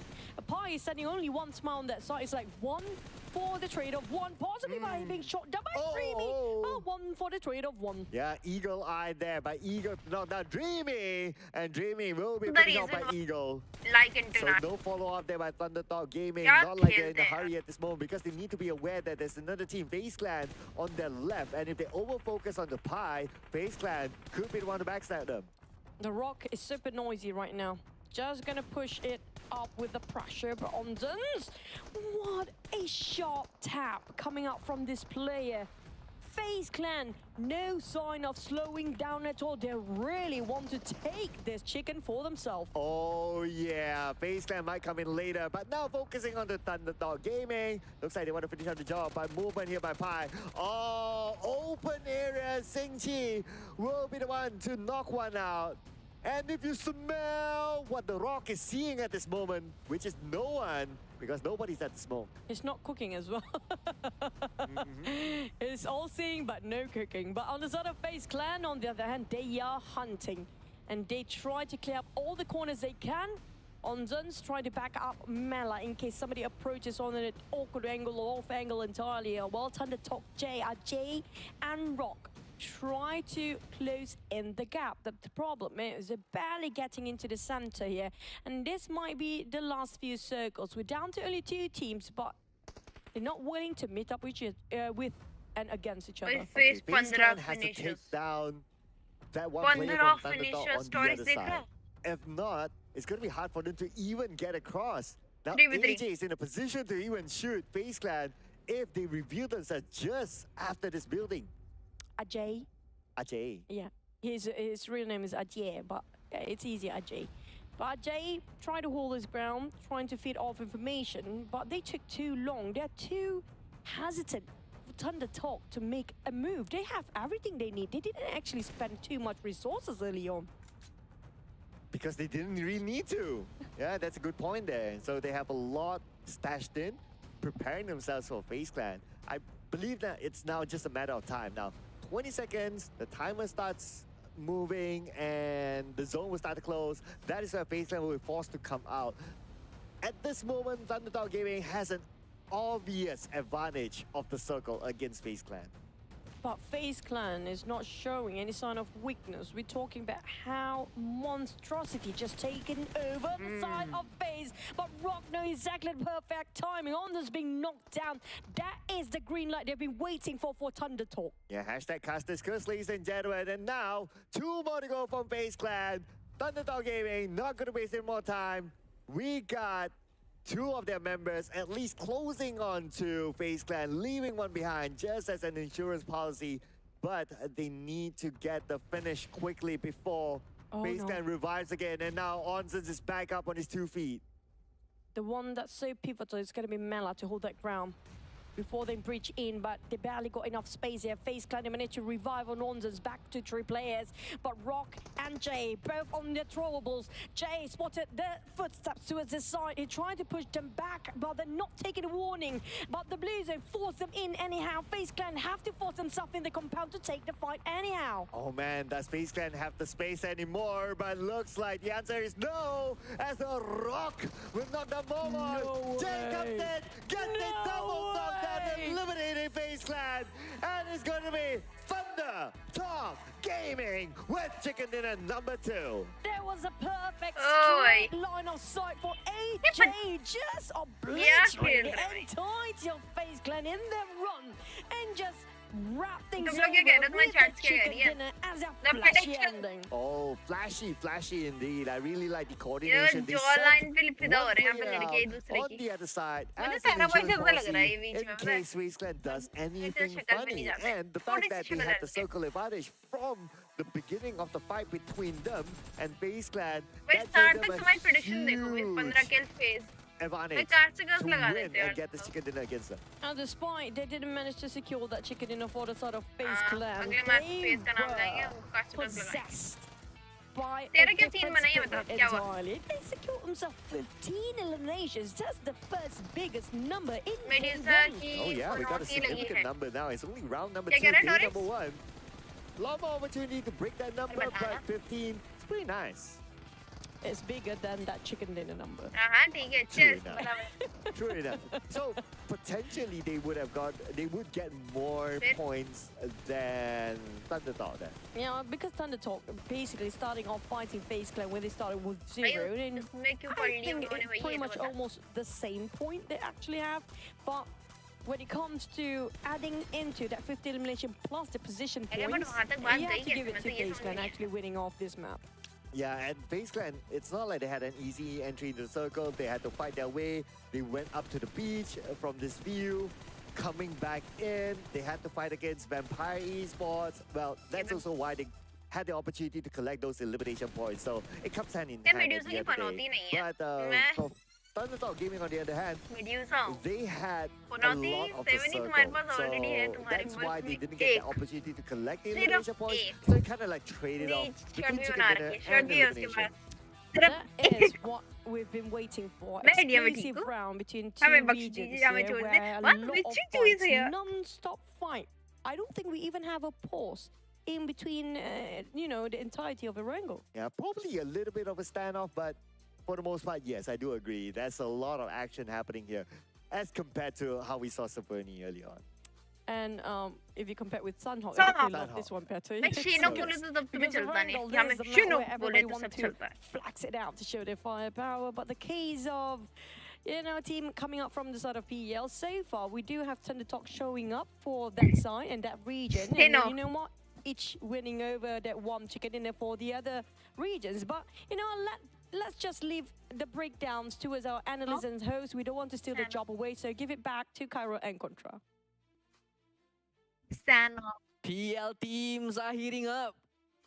PEI is sending only one Smile on that side. It's like one for the trade of one, possibly by being shot down by Dreamy. Oh, one for the trade of one. Yeah, Eagle Eye there by Eagle to knock down Dreamy. And Dreamy will be The picking out by reason- Eagle. Like So international. no follow-up there by Thunderdog Gaming. Yeah, Not like they're in a killed hurry at this moment because they need to be aware that there's another team, FaZe Clan, on their left. And if they over-focus on the PEI, FaZe Clan could be the one to backstab them. The rock is super noisy right now. Just gonna push it up with the pressure, but on Duns, what a sharp tap coming out from this player. FaZe Clan, no sign of slowing down at all. They really want to take this chicken for themselves. Oh yeah, FaZe Clan might come in later, but now focusing on the Thunderdog Gaming. Looks like they want to finish out the job by movement here by PEI. Oh, open area, Xingqi will be the one to knock one out. And if you smell what the Rock is seeing at this moment, which is no one, because nobody's at the smoke. It's not cooking as well. It's all seeing but no cooking. But on the side of FaZe Clan, on the other hand, they are hunting. And they try to clear up all the corners they can. Onzuns try to back up Mela in case somebody approaches on an awkward angle or off angle entirely. Well, Thunder Talk Jay and Rock try to close in the gap. The problem is they're barely getting into the center here. And this might be the last few circles. We're down to only 2 teams, but they're not willing to meet up with and against each other. भाई face FaZe Clan 15 has to take finishes. down that one player 15 from Thunderdog finishes, on the stories other देख रहा side. है? If not, it's going to be hard for them to even get across. Now, 3v3. AJ is in a position to even shoot FaZe Clan if they reveal themselves just after this building. Ajay. Ajay. Yeah, his real name is Ajay, but yeah, it's easy, Ajay. But Ajay tried to hold his ground, trying to feed off information, but they took too long. They're too hesitant for Thunder Talk to make a move. They have everything they need. They didn't actually spend too much resources early on. Because they didn't really need to. Yeah, that's a good point there. So they have a lot stashed in, preparing themselves for FaZe Clan. I believe that it's now just a matter of time. Now, 20 seconds, the timer starts moving and the zone will start to close. That is where FaZe Clan will be forced to come out. At this moment, Thunderdog Gaming has an obvious advantage of the circle against FaZe Clan. But FaZe Clan is not showing any sign of weakness. We're talking about how monstrosity just taken over the side of FaZe. But Rock knows exactly the perfect timing. Ondas being knocked down. That is the green light they've been waiting for Thunder Talk. Yeah, hashtag Casters Curse, ladies and gentlemen. And now, 2 more to go from FaZe Clan. Thunderdog Gaming, not going to waste any more time. We got 2 of their members at least closing on to FaZe Clan, leaving one behind just as an insurance policy. But they need to get the finish quickly before FaZe Clan revives again. And now Onsens is back up on his 2 feet. The one that's so pivotal is going to be Mela to hold that ground. before they breach in, but they barely got enough space here. FaZe Clan, they managed to revive on Nonsense back to 3 players, but Rock and Jay both on their throwables. Jay spotted the footsteps towards his side. He tried to push them back, but they're not taking a warning. But the Blues have forced them in anyhow. FaZe Clan have to force themselves in the compound to take the fight anyhow. Oh man, does FaZe Clan have the space anymore? But looks like the answer is no, as a Rock will knock them over. No Jay comes in, gets it double knockdown, eliminating FaZe Clan. And it's going to be Thunder Talk Gaming with Chicken Dinner number 2. There was a perfect Oi. straight line of sight for AJ, just obliterating the entirety of FaZe Clan in their run and just wrap things तुम over लोग क्या कह रहे हो? तुम्हारी with chats the क्या कह Chicken रही है? Dinner as a The flashy prediction. ending. Oh, flashy indeed. I really like the coordination. They jaw sent line पे फिदा हो one रहे हैं यहाँ पे player लड़के एक out दूसरे on की the other side मुझे as an सारा भाई से insurance ऐसा लग रहा है ये policy बीच in में पता है case FaZe Clan does इस तरह anything शक्ल पे नहीं funny. जाते And the थोड़ी fact सी that they शक्ल had the रहती है circle advantage from the beginning of the fight between them and FaZe Clan, भाई that स्टार्ट gave तक them a तुम्हारी प्रेडिक्शन देखो भाई 15 huge किल फेज भाई advantage 4 से to गर्ल्स लगा win देते and get this हैं Chicken Dinner against them. And despite they didn't manage to secure that Chicken Dinner for the side of FaZe Clan, अगले match they phase का नाम लेंगे were वो 4 से गर्ल्स लगाएंगे possessed by तेरा a क्या सीन different बना ये spirit बता क्या हुआ entirely. They secured themselves 15 eliminations. That's the first biggest number in Medusa K1. की Oh yeah, we got a 49 लगी significant है number now. It's only round number क्या 2, कह रहा है, day Doris? number 1. Lot more opportunity to break that number, बताना। but 15, it's pretty nice. It's bigger than that Chicken Dinner number. हाँ ठीक है True चेस enough. बराबर True enough. So potentially they would get more Fit. points than Thunder Talk then. Yeah, because Thunder Talk basically starting off fighting FaZe Clan when they started with 0, भाई and उसमें क्यों I पढ़ ली think उन्होंने it's भाई pretty ये तो much बता almost the same point they actually have. But when it comes to adding into that 50 elimination plus the position अरे बट points, वहाँ तक you बात have गई to give कैसे it मैं to तो ये FaZe समझ Clan नहीं actually winning off this map. Yeah, and FaZe Clan, it's not like they had an easy entry into the circle. They had to fight their way. They went up to the beach from this view. Coming back in, they had to fight against Vampire Esports. Well, that's also why they had the opportunity to collect those elimination points. So it comes hand in यार hand at Medusa the की end of the Panauti day. नहीं है But मैं for Thunder Talk Gaming, on the other hand, Medusa हूँ they had a Panauti lot of the 7 he circle. तुम्हारे पास So already है तुम्हारे that's pass why they भी didn't get the एक opportunity to collect the सिर्फ elimination points. एक So they kind of like traded नहीं off shirt between भी Chicken बना Dinner रखी है शर्ट and भी है उसके elimination. पास That सिर्फ is what we've been waiting for. मैं इंडिया में ठीक Exclusive हूँ round between हमें two बख्श regions दीजिए हमें here छोड़ दे where a what lot which of choice fights, here non-stop fight. I don't think we even have a pause in between, the entirety of Erangel. Yeah, probably a little bit of a standoff, but for the most part, yes, I do agree. There's a lot of action happening here as compared to how we saw Saverny early on. And if you compare with Sanhok, I Sanhok. definitely love this one better. मैं शीनो बोले तो तब तुम्हें Because चलता नहीं Erangel, यहाँ there's में the map शीनो where बोले everybody तो सब wants to चलता है flax it out to show their firepower. But the case of, team coming up from the side of PEL, so far we do have Thunder Talk showing up for that side and that region. They And know. you know what? Each winning over that one Chicken Dinner for the other regions. But, let's just leave the breakdowns towards our analysts and hosts. We don't want to steal the job away, so give it back to Cairo and Contra. Sanhok PL teams are heating up.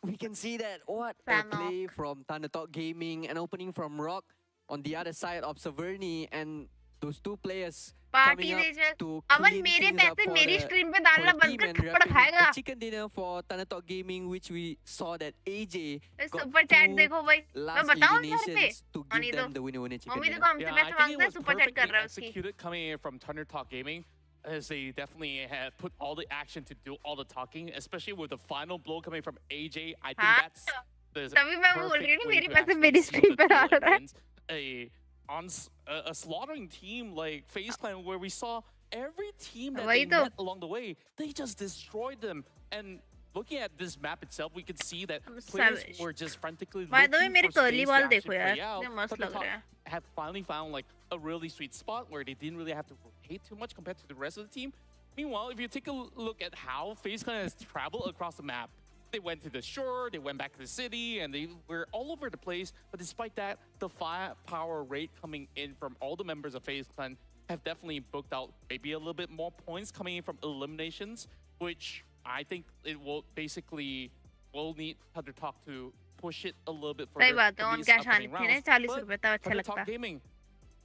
We can see that. What a Sanhok. play from Thunder Talk Gaming, an opening from Rock on the other side of Saverny, and those two players party coming they up चल to Aman clean मेरे things up पैसे for मेरी the, screen पे for डालना the बंद team कर and थप्पड़ wrapping खाएगा the chicken dinner for Thunder Talk Gaming, which we saw that AJ got super chat two देखो भाई मैं last बताऊं घर पे eliminations to नहीं give तो them the winner chicken mummy dinner. देखो हमसे Yeah, I पैसे think मांगते it हैं was सुपर चैट कर perfectly रहा है उसकी executed coming in from Thunder Talk Gaming, as they definitely had put all the action to do all the talking, especially with the final blow coming from AJ. I think हाँ that's the तभी मैं बोल रही हूँ perfect ना way मेरे to पैसे actually मेरी seal स्क्रीन the पे deal डाल रहा है against a slaughtering team like FaZe Clan, where we saw every team that वही they तो met along the way, they just destroyed them. And looking at this map itself, we could see that I'm players savage. were just frantically By the way, looking मेरे for curly space बाल to देखो actually यार, play out. कितने मस्त Thunder लग Talk रहे हैं। have finally found like a really sweet spot where they didn't really have to rotate too much compared to the rest of the team. Meanwhile, if you take a look at how FaZe Clan has traveled across the map, they went to the shore, they went back to the city, and they were all over the place. But despite that, the firepower rate coming in from all the members of FaZe Clan have definitely booked out maybe a little bit more points coming in from eliminations, which I think it will basically will need Thunder Talk to push it a little bit further. सही बात है in on these cash upcoming आने थे ना rounds. 40 But रुपए तब अच्छा Thunder लगता Talk Gaming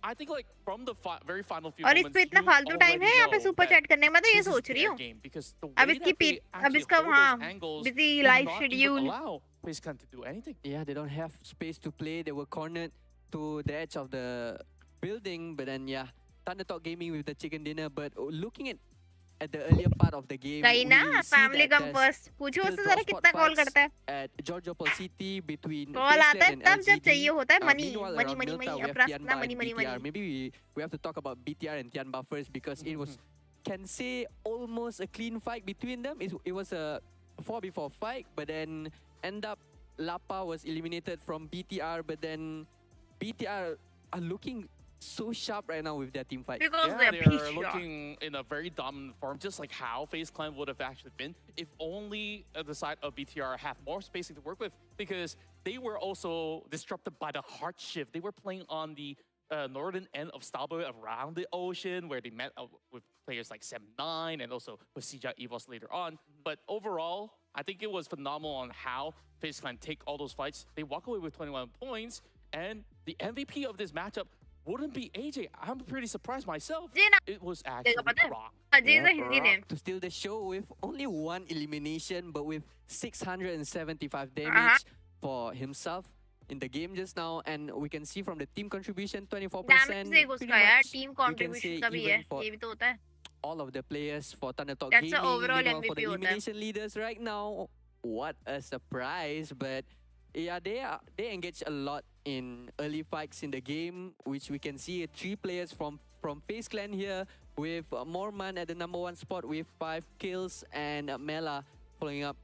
I think like from the very final few और moments, इस पे इतना you फालतू टाइम है already यहाँ पे know सुपर that चैट करने का, मैं तो ये this is सोच रही their हूँ game because the अब way इसकी that they अब actually इसका hold हाँ those angles busy do live not even schedule allow FaZe Clan to do anything. Yeah, they don't have space to play. They were cornered to the edge of the building. But then, yeah, Thunder Talk Gaming with the chicken dinner. But looking at the earlier part of the game, कहीं ना we see family that come there's first पूछो still उससे draw जरा spot कितना call fights करता है at Georgiopol City between call FaZe आता Clan है and तब जब LGD. चाहिए होता है money Meanwhile, money around money Milta, money we have अपरासना Tianba money and money BTR. Money Maybe we have to talk about BTR and Tianba first because it was, can say, almost a clean fight between them. It was a 4v4 fight, but then end up Lapa was eliminated from BTR, but then BTR are looking so sharp right now with their team fight. because Yeah, they're they're piece looking in a very dominant form, just like how FaZe Clan would have actually been if only the side of BTR had more spacing to work with, because they were also disrupted by the hard shift. They were playing on the northern end of Stalbo around the ocean, where they met with players like Sem9 and also PERSIJA EVOS later on. But overall, I think it was phenomenal on how FaZe Clan take all those fights. They walk away with 21 points, and the MVP of this matchup wouldn't be AJ. I'm pretty surprised myself. जी ना It was actually पता है wrong. Ajay का Hindi name To steal the show with only one elimination, but with 675 damage for himself in the game just now. And we can see from the team contribution, 24%. Damage देख pretty उसका यार much team we can contribution say का भी है even for ये भी तो होता है all of the players for Thunder Talk That's the Gaming. overall Meanwhile, for the MVP होता है elimination leaders right now, what a surprise. But yeah, they engage a lot in early fights in the game, which we can see 3 players from FaZe Clan here with Morman at the #1 spot with 5 kills and Mela following up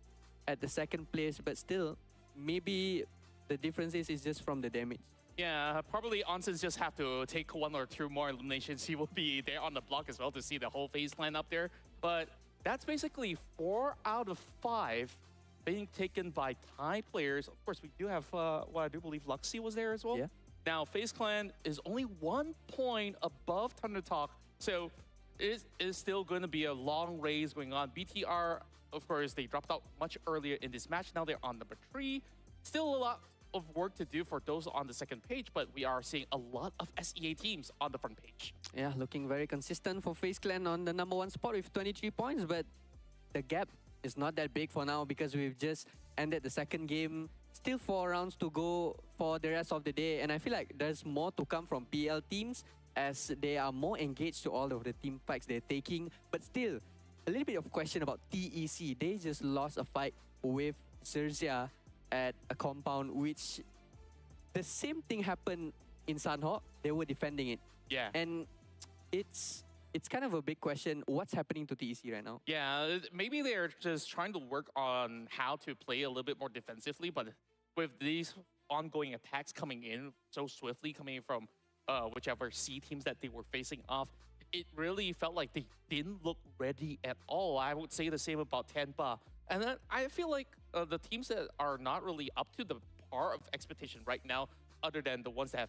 at the 2nd place. But still, maybe the difference is just from the damage. Yeah, probably Onsens just have to take 1 or 2 more eliminations. He will be there on the block as well to see the whole FaZe Clan up there. But that's basically 4 out of 5 being taken by Thai players. Of course, we do have, I do believe Luxy was there as well. Yeah. Now, FaZe Clan is only 1 point above Thunder Talk, so it is still going to be a long race going on. BTR, of course, they dropped out much earlier in this match. Now they're on number 3. Still a lot of work to do for those on the 2nd page, but we are seeing a lot of SEA teams on the front page. Yeah, looking very consistent for FaZe Clan on the #1 spot with 23 points, but the gap is not that big for now because we've just ended the 2nd game. Still 4 rounds to go for the rest of the day, and I feel like there's more to come from PL teams as they are more engaged to all of the team fights they're taking. But still, a little bit of question about TEC. They just lost a fight with XERXIA at a compound, which the same thing happened in Sanhok. They were defending it. Yeah. And it's kind of a big question. What's happening to TEC right now? Yeah, maybe they're just trying to work on how to play a little bit more defensively, but with these ongoing attacks coming in so swiftly, coming in from whichever C teams that they were facing off, it really felt like they didn't look ready at all. I would say the same about Tianba. And then I feel like the teams that are not really up to the par of expectation right now, other than the ones that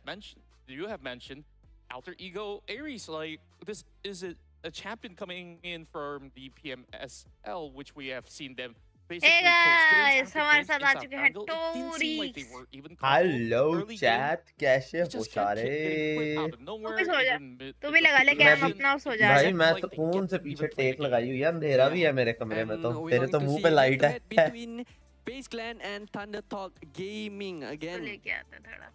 you have mentioned, Alter Ego, Ares, like this is a champion coming in from the PMSL, which we have seen them basically Hey guys, post हमारे games साथ after आ games चुके in हैं Erangel. It didn't seem like they Tories were even comfortable hello early game. Chat कैसे They हो just kept सारे getting quit out of तू nowhere. भी सो जा even mid- तू भी लगा ले मैं कैम भी अपना सो जा भाई जा मैं like they सुकून get से to पीछे even play take the game. लगाई हुई है अंधेरा भी Yeah. है मेरे कमरे में And तो we're तेरे going तो to मुंह see पे a लाइट head-to-head है between FaZe Clan and Thunder Talk Gaming तो again. लेके आता थोड़ा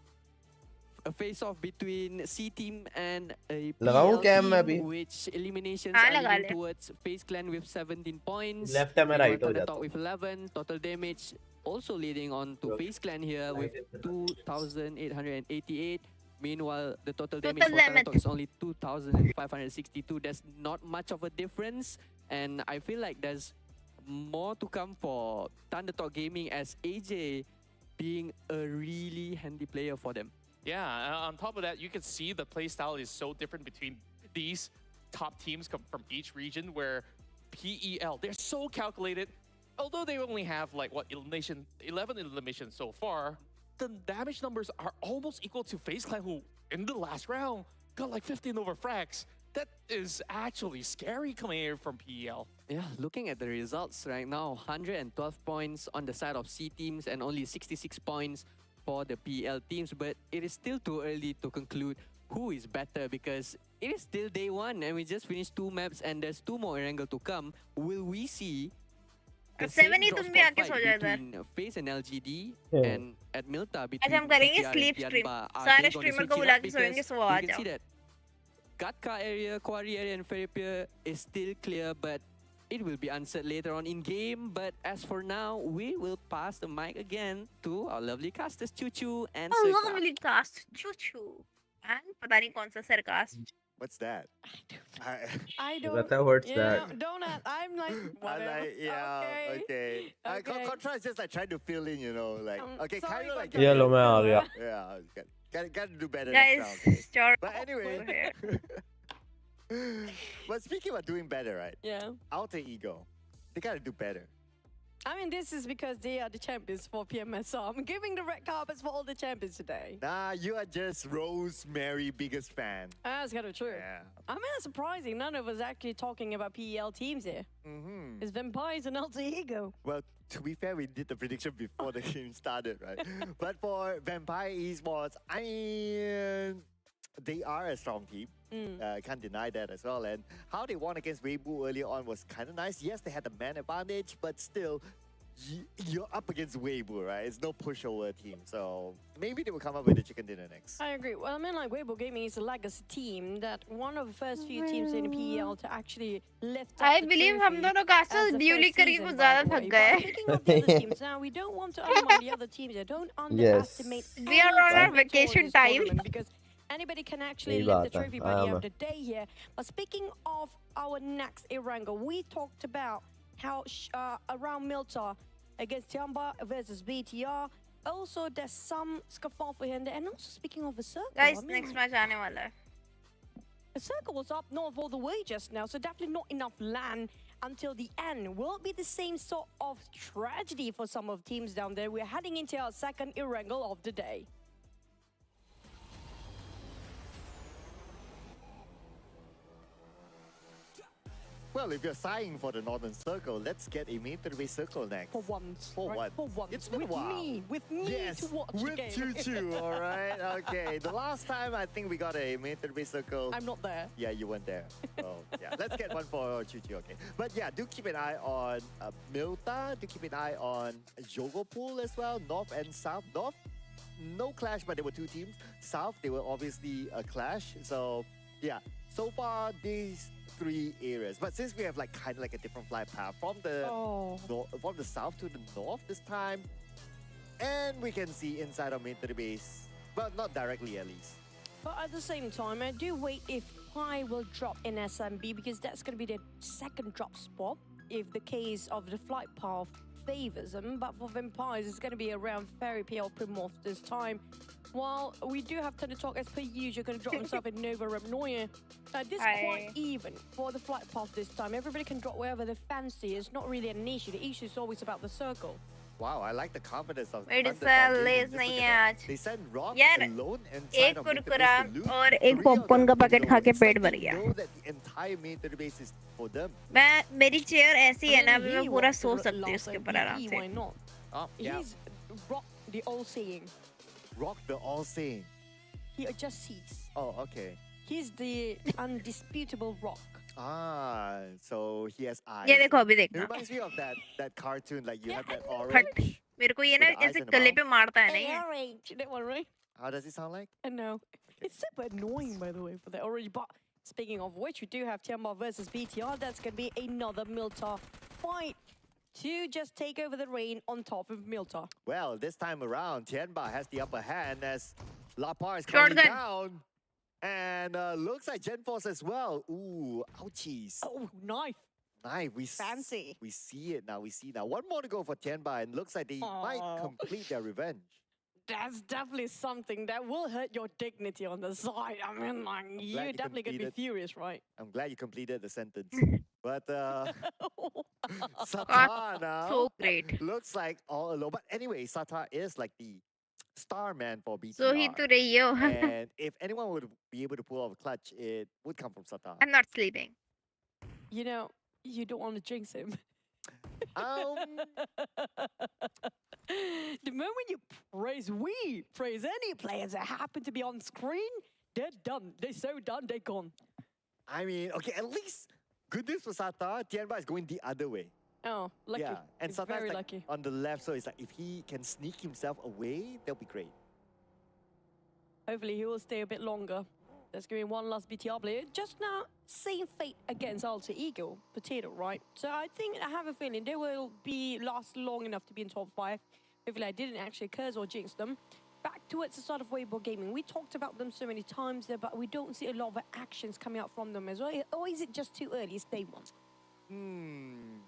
A face-off between C team and a लगाऊं PL कैम मैं team, भी which eliminations हाँ are लगा leading ले towards FaZe Clan with 17 points. Left है मैं Meanwhile, राइट हो Thunder जाता Talk हूँ with 11 total damage, also leading on to FaZe Clan here with 2,888. Meanwhile, the total damage total for Thunder damage Talk is only 2,562. That's not much of a difference, and I feel like there's more to come for Thunder Talk Gaming as AJ being a really handy player for them. Yeah, on top of that, you can see the playstyle is so different between these top teams from each region, where PEL, they're so calculated. Although they only have like, 11 eliminations so far, the damage numbers are almost equal to FaZe Clan, who in the last round got like 15 over frags. That is actually scary coming in from PEL. Yeah, looking at the results right now, 112 points on the side of C teams and only 66 points for the PL teams, but it is still too early to conclude who is better, because it is still day one and we just finished 2 maps and there's 2 more Erangel to come. Will we see the same 7 he drop तुम भी spot आके fight सो जाओ इधर। between FaZe and LGD Yeah. and at Milta आज between हम करेंगे PTR and sleep stream। Tianba? Are सारे they gonna streamer switch को it बुला up? के सोएंगे, Because so we uh can see जाओ। that Gatka area, Quarry area and Ferry Pier is still clear, but it will be answered later on in game. But as for now, we will pass the mic again to our lovely casters Choo Choo and Oh, Sirka. lovely cast, choo choo। And पता नहीं कौन सा सरकास्ट। What's that? I don't. Rata, what's you that? know, don't. I'm like. I Whatever. like, yeah, okay. Okay. Contra is just like trying to fill in, you know, like, okay, Sorry, kind of like, Contra. Yeah, लो मैं आ गया। yeah, gotta do better Guys, next round. short But anyway, but speaking about doing better, right? Yeah. Alter Ego, they gotta do better. I mean, this is because they are the champions for PMSR. I'm giving the red carpets for all the champions today. Nah, you are just Rosemary biggest fan. That's kind of true. Yeah. I mean, that's surprising. None of us actually talking about PEL teams here. Mm-hmm. It's Vampires and Alter Ego. Well, to be fair, we did the prediction before the game started, right? But for Vampire Esports, I mean, they are a strong team. Can't deny that as well. And how they won against Weibo earlier on was kind of nice. Yes, they had the man advantage, but still, you're up against Weibo, right? It's no pushover team. So maybe they will come up with the chicken dinner next. I agree. Well, I mean, like, Weibo Gaming is a legacy team that one of the first few teams in the PEL to actually lift up I the believe हम trophy दोनों as casters the duly first करके season, कुछ by ज़्यादा the थक way. गए। But speaking of the other teams, now we don't want to undermine the other teams here. Don't underestimate. We are on our any team vacation in this time. tournament because anybody can actually सही lift the बात है, trophy by the end आराम of the day here. But speaking of our next Erangel, we talked about how around Milta against Tianba versus BTR. Also, there's some scuffle for him there. And also, speaking of the circle, Guys, I mean, next match आने वाला है। the circle was up north all the way just now, so definitely not enough land until the end. Will it be the same sort of tragedy for some of teams down there? We're heading into our second Erangel of the day. Well, if you're sighing for the Northern Circle, let's get a military circle next. For once. For right? what? For once. It's been with a while. With me Yes, to watch the with game. Choo Choo, all right? Okay, the last time I think we got a military circle. I'm not there. Yeah, you weren't there. So, yeah, let's get one for Choo Choo, okay? But yeah, do keep an eye on Milta. Do keep an eye on Jogopol as well, North and South. North, no clash, but there were 2 teams. South, they were obviously a clash. So, yeah, so far, these 3 areas. But since we have like kind of like a different flight path from the from the south to the north this time, and we can see inside our military base, but not directly at least. But at the same time, I do wait if I will drop in SMB because that's going to be the second drop spot if the case of the flight path favors them. But for Vampires, it's going to be around Ferry PL Primorph this time. While we do have Thunder Talk as per usual, going to drop himself in Nova Remnoya. This is quite even for the flight path this time. Everybody can drop wherever they fancy. It's not really an issue. The issue is always about the circle. Wow, I like the confidence of Wait, Thunder sir, Talk lays Gaming. Just नहीं look है at आज। that. They send Rock यार, alone inside एक of military कुरकुरा base to loot. और 3 एक of popcorn का them packet खा के alone. It's पेट like भर they गया। know that the entire military base is for them. मैं मेरी चेयर ऐसी है ना, I mean, अभी मैं he पूरा wants सो to सकती हूँ last उसके at ऊपर आराम PE, से। why not? Oh, yeah. He's Rock the all-seeing. Rock the all-seeing. He just sees. Oh, okay. He's the undisputable Rock. Ah, so he has eyes. ये देखो अभी It देखना। reminds me of that cartoon, like you Yeah, have that I know. orange. फट मेरे को ये ना With the eyes ऐसे in the गले mouth. पे मारता है नहीं है। Orange, that one, right? How does it sound like? I know. It's super annoying, by the way, for that orange. But speaking of which, we do have Tianba versus BTR. That's going to be another Milta fight to just take over the reign on top of Milta. Well, this time around, Tianba has the upper hand as La Par is coming Shotgun. down. And looks like Gen Force as well. Ooh, ouchies. Oh, knife. Nice. Fancy. We see it now. We see now. One more to go for Tianba, and looks like they might Aw. complete their revenge. That's definitely something that will hurt your dignity on the side. I mean, like, you're you definitely going to be completed. furious, right? I'm glad you completed the sentence. But God, Sata now so great। looks like all alone. But anyway, Sata is like the star man for BTR. सो ही तो रही हो। And if anyone would be able to pull off a clutch, it would come from Sata. I'm not sleeping। You know, you don't want to jinx him. The moment you praise any players that happen to be on screen, They're done. They're so done. They're gone. I mean, okay, at least good news for Sata. Tianba is going the other way. Oh, lucky. Yeah, and He's Sata very is like lucky. on the left, so it's like if he can sneak himself away, that'll be great. Hopefully he will stay a bit longer. There's going to be one last BTR player. Just now, same fate against Alter Ego, Potato, right? So I have a feeling they will last long enough to be in top 5. Hopefully I didn't actually curse or jinx them. Back towards the start of Weibo Gaming. We talked about them so many times there, but we don't see a lot of actions coming out from them as well. Or is it just too early? It's day 1.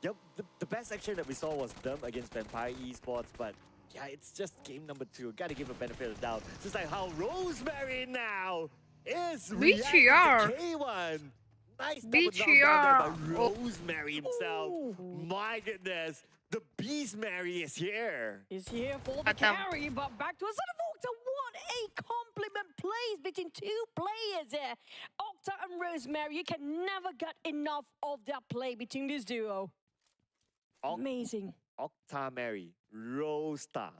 Yep, the best action that we saw was them against PMRC Esports, but yeah, it's just game number 2. Gotta give a benefit of the doubt. Just like how Rosemary now is reacting to K1. Nice double knockdown there by Rosemary himself. Ooh. My goodness, the Beast Mary is here. He's here for the carry, but back to a son of Octa. What a compliment plays between 2 players here. Octa and Rosemary, you can never get enough of that play between this duo. Amazing. Octa Mary, Rosta.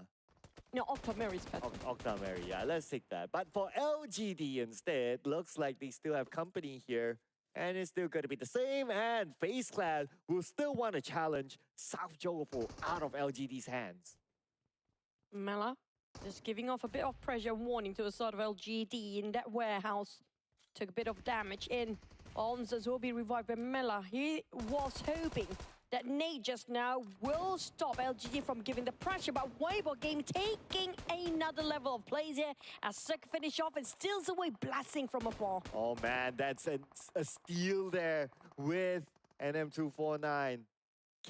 No, Octa Mary's better. Octa Mary, yeah, let's take that. But for LGD instead, looks like they still have company here. And it's still going to be the same. And FaZe Clan will still want to challenge South Jogofo out of LGD's hands. Mela just giving off a bit of pressure and warning to the side of LGD in that warehouse. Took a bit of damage in. Onzas will be revived by Mela. He was hoping that Nate just now will stop LGD from giving the pressure, but Weibo Gaming taking another level of plays here as Cirque finish off and steals away blasting from afar. Oh man, that's a steal there with an M249.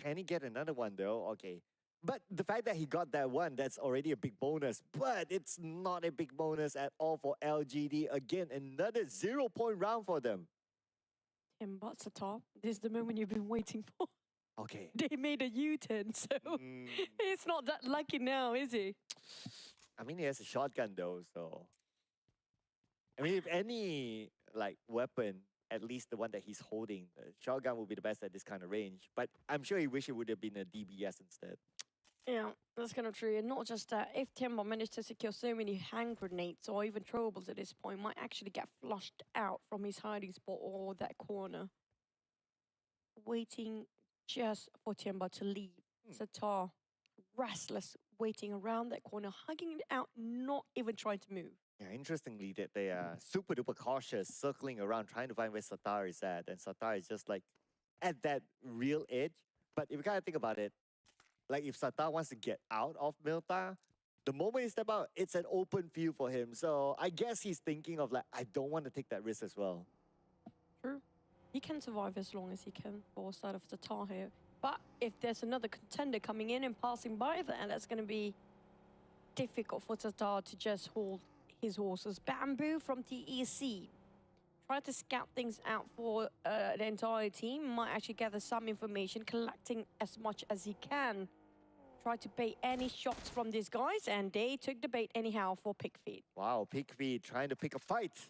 Can he get another one though? Okay. But the fact that he got that one, that's already a big bonus. But it's not a big bonus at all for LGD. Again, another 0-point round for them. And what's the top? This is the moment you've been waiting for. Okay. They made a U-turn, so it's not that lucky now, is he? I mean, he has a shotgun though, so... I mean, if any, like, weapon, at least the one that he's holding, the shotgun would be the best at this kind of range. But I'm sure he wish it would have been a DBS instead. Yeah, that's kind of true. And not just that, if Tianba managed to secure so many hand grenades or even throwables at this point, might actually get flushed out from his hiding spot or that corner. Waiting just for Tianba to leave. Satar, restless, waiting around that corner, hugging it out, not even trying to move. Yeah, interestingly, that they are super duper cautious, circling around, trying to find where Satar is at. And Satar is just like at that real edge. But if you kind of think about it, like if Satar wants to get out of Milta, the moment he step out, it's an open field for him. So I guess he's thinking of like, I don't want to take that risk as well. True. He can survive as long as he can for side of Satar here. But if there's another contender coming in and passing by there, that's going to be difficult for Satar to just hold his horses. Bamboo from TEC. Try to scout things out for the entire team. Might actually gather some information, collecting as much as he can. Try to bait any shots from these guys, and they took the bait anyhow for Pigfeet. Wow, Pigfeet trying to pick a fight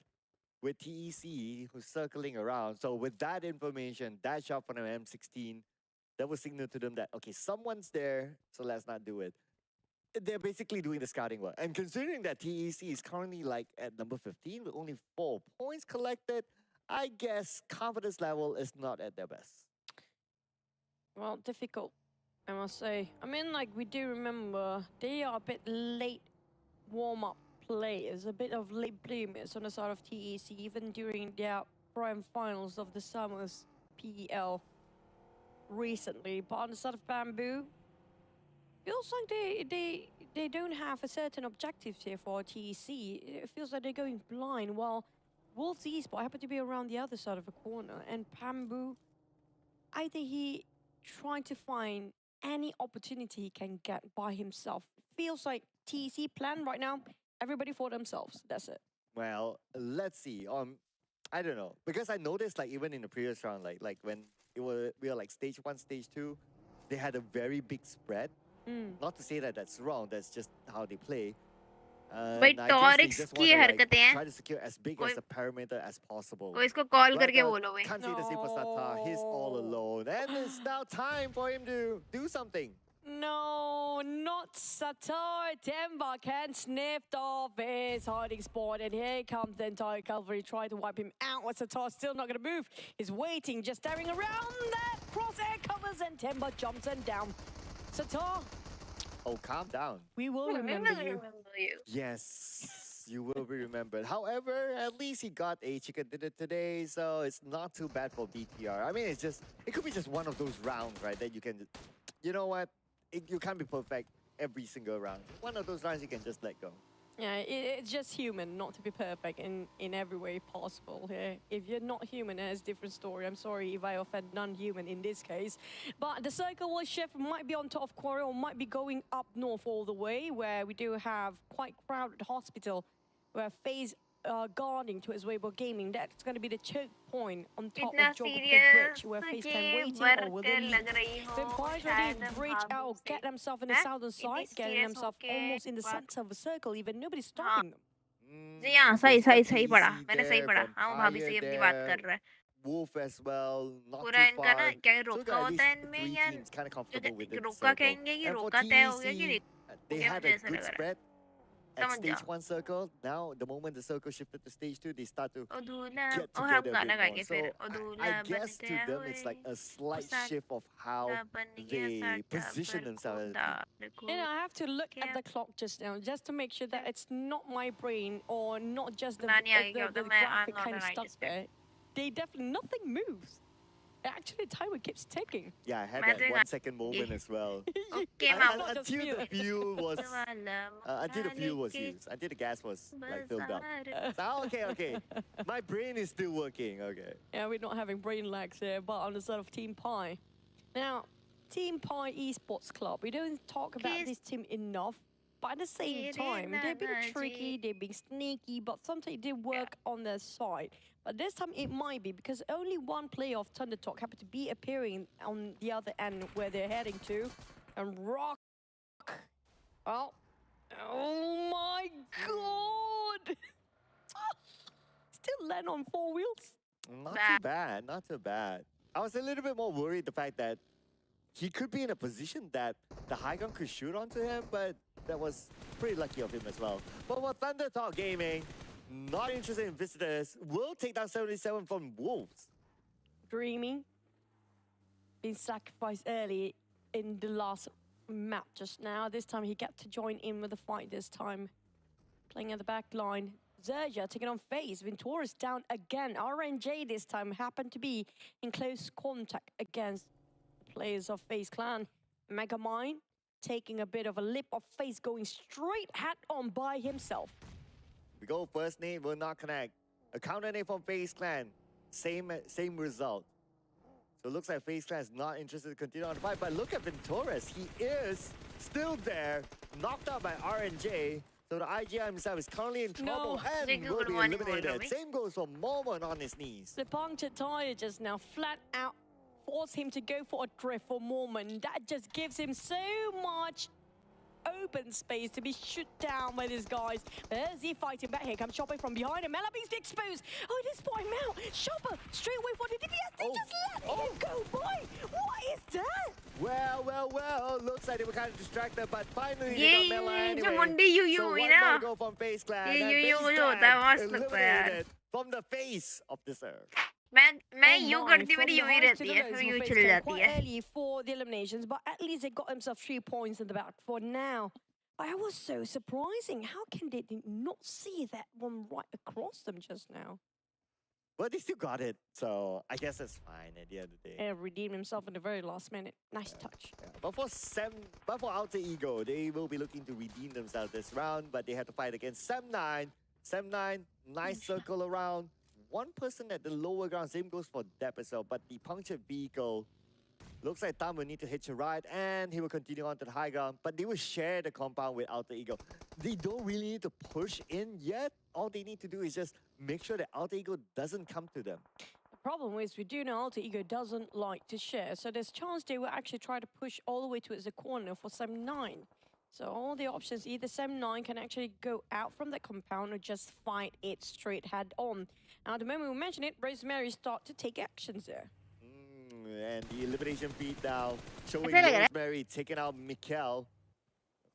with TEC, who's circling around. So with that information, that shot from an M16, that will signal to them that, okay, someone's there, so let's not do it. They're basically doing the scouting work. And considering that TEC is currently like at number 15 with only 4 points collected, I guess confidence level is not at their best. Well, difficult, I must say. I mean, like, we do remember they are a bit late warm-up players, a bit of late bloomers on the side of TEC, even during their prime finals of the Summer's PEL recently. But on the side of Bamboo, feels like they don't have a certain objectives here for TEC. It feels like they're going blind, while Wolves Esports happen to be around the other side of the corner. And Bamboo, I think he trying to find any opportunity he can get by himself. Feels like TEC plan right now, everybody for themselves. That's it. Well, let's see. I don't know, because I noticed like even in the previous round, like when we were like stage 1, stage 2, they had a very big spread. Not to say that that's wrong, that's just how they play. भाई टॉरिक्स की हरकतें हैं try to secure as big as the perimeter as possible. कोई इसको call Right करके now, बोलो भाई can't see the same for Sata. He's all alone, and it's now time for him to do something. No, not Suzhou Tianba can sniffed off his hiding spot, and here comes the entire cavalry trying to wipe him out. Suzhou still not going to move. He's waiting, just staring around. That crosshair covers, and Tianba jumps and down. Suzhou, Oh, calm down. we will remember you. Yes, you will be remembered. However, at least he got a chicken dinner today, so it's not too bad for BTR. I mean, it could be just one of those rounds, right? That you can, you know what? You can't be perfect every single round. One of those rounds you can just let go. Yeah, it's just human not to be perfect in every way possible here. If you're not human, it's a different story. I'm sorry if I offend non-human in this case. But the circle will shift, might be on top of Quarry or might be going up north all the way, where we do have quite crowded hospital, where FaZe guarding to his Weibo Gaming. That's going to be the choke point on top इतना of Geographical serious Bridge, where FaZe Clan ये waiting or will work they लग leave? रही हो TeamPAI ready to breach out, get themselves in the southern side, getting serious themselves होके almost in the बात- center of the circle, even nobody's stopping them. जी हाँ, सही पढ़ा, मैंने सही पढ़ा। हाँ, भाभी से अपनी बात कर रहा है। Wolf as well, not पूरा too इनका far. ना क्या So रोका at होता least है इनमें three या teams kind of comfortable with the रोका circle. कहेंगे कि And for रोका तय हो गया कि TEC, they मुझे had a ऐसा good लग रहा है। spread at समझ stage जाओ। 1 circle. Now, the moment the circle shifted to stage 2, they start to अधूला get और हम together a गाना bit गाएंगे more. So फिर I अधूला guess बन to गया them it's like a slight उसा shift of how बन गया they साटा position पर themselves. खुदा And I have to look Yeah. at the clock just now, just to make sure that it's not my brain or not just the, नानी आगे क्या the, होता the है, मैं graphic I'm not kind a of right stuck spec. there. They definitely, nothing moves. Actually, the timer keeps ticking. Yeah, I had मैं that तो 1 second moment as well. Okay Un- mama un- just until feel the it. fuel was वाला until the fuel was लेके used, until the gas was like filled up. बाजार So, okay. My brain is still working. Okay. Yeah, we're not having brain lags here, but on the side of TeamPAI. Now, TeamPAI Esports Club, we don't talk about Kiss. this team enough, but at the same Kiri time, they're being Nanaji. tricky, they're being sneaky, but sometimes they work on their side. But this time it might be, because only one player of Thunder Talk happened to be appearing on the other end where they're heading to. And Rock... Oh my god! Still land on 4 wheels. Not too bad. Not too bad. I was a little bit more worried the fact that he could be in a position that the high gun could shoot onto him, but that was pretty lucky of him as well. But for Thunder Talk Gaming, not interested in visitors, will take down 77 from Wolves. Dreaming. Been sacrificed early in the last map just now. This time he got to join in with the fight this time. Playing at the back line. XERXIA taking on FaZe. Venturas down again. RNJ this time happened to be in close contact against the players of FaZe Clan. Megamind taking a bit of a lip of FaZe, going straight hat on by himself. We go first name, will not connect. A counter name from FaZe Clan, same result. So it looks like FaZe Clan is not interested to continue on the fight, but look at Venturas. He is still there, knocked out by RNJ. So the IGI himself is currently in trouble and Jingle will be good morning, eliminated. Morby. Same goes for Moment on his knees. The punctured tire just now flat out force him to go for a drift for Mormon. That just gives him so much open space to be shot down by these guys. There's he fighting back. Here comes Chopper from behind him. Melabing's exposed. Oh, they spot him out. Chopper straight away for the DPS. They just let him go by. What is that? Well, looks like they were kind of distracted, but finally ये they got Mela जो anyway. मुंडी you So हुई one ना more go from FaZe Clan. ये and you FaZe जो होता है Clan मस्त लगता है यार eliminated from the face of this earth. मैं Oh यू my, करती from मेरी the you he highs to रहती the है lows फिर for यू FaZe चल Clan. जाती Quite है early for the eliminations, but at least they got themselves 3 points in the back for now. I was so surprising. How can they not see that one right across them just now? But they still got it, so I guess that's fine at the end of the day. Redeemed himself in the very last minute. Nice touch. Yeah. But for Alter Ego, they will be looking to redeem themselves this round, but they have to fight against Sem9. Sem9, nice circle around. One person at the lower ground, same goes for Depp as well, but the punctured vehicle looks like Tam will need to hitch a ride, and he will continue on to the high ground, but they will share the compound with Alter Ego. They don't really need to push in yet. All they need to do is just make sure that Alter Ego doesn't come to them. The problem is we do know Alter Ego doesn't like to share, so there's chance they will actually try to push all the way towards the corner for Sem9. So all the options, either Sem9 can actually go out from the compound or just fight it straight head on. Now, the moment we mention it, Rosemary start to take actions there. And the eliminated elimination feed now, showing ऐसा लग रहा है। Rosemary taking out Mikkel.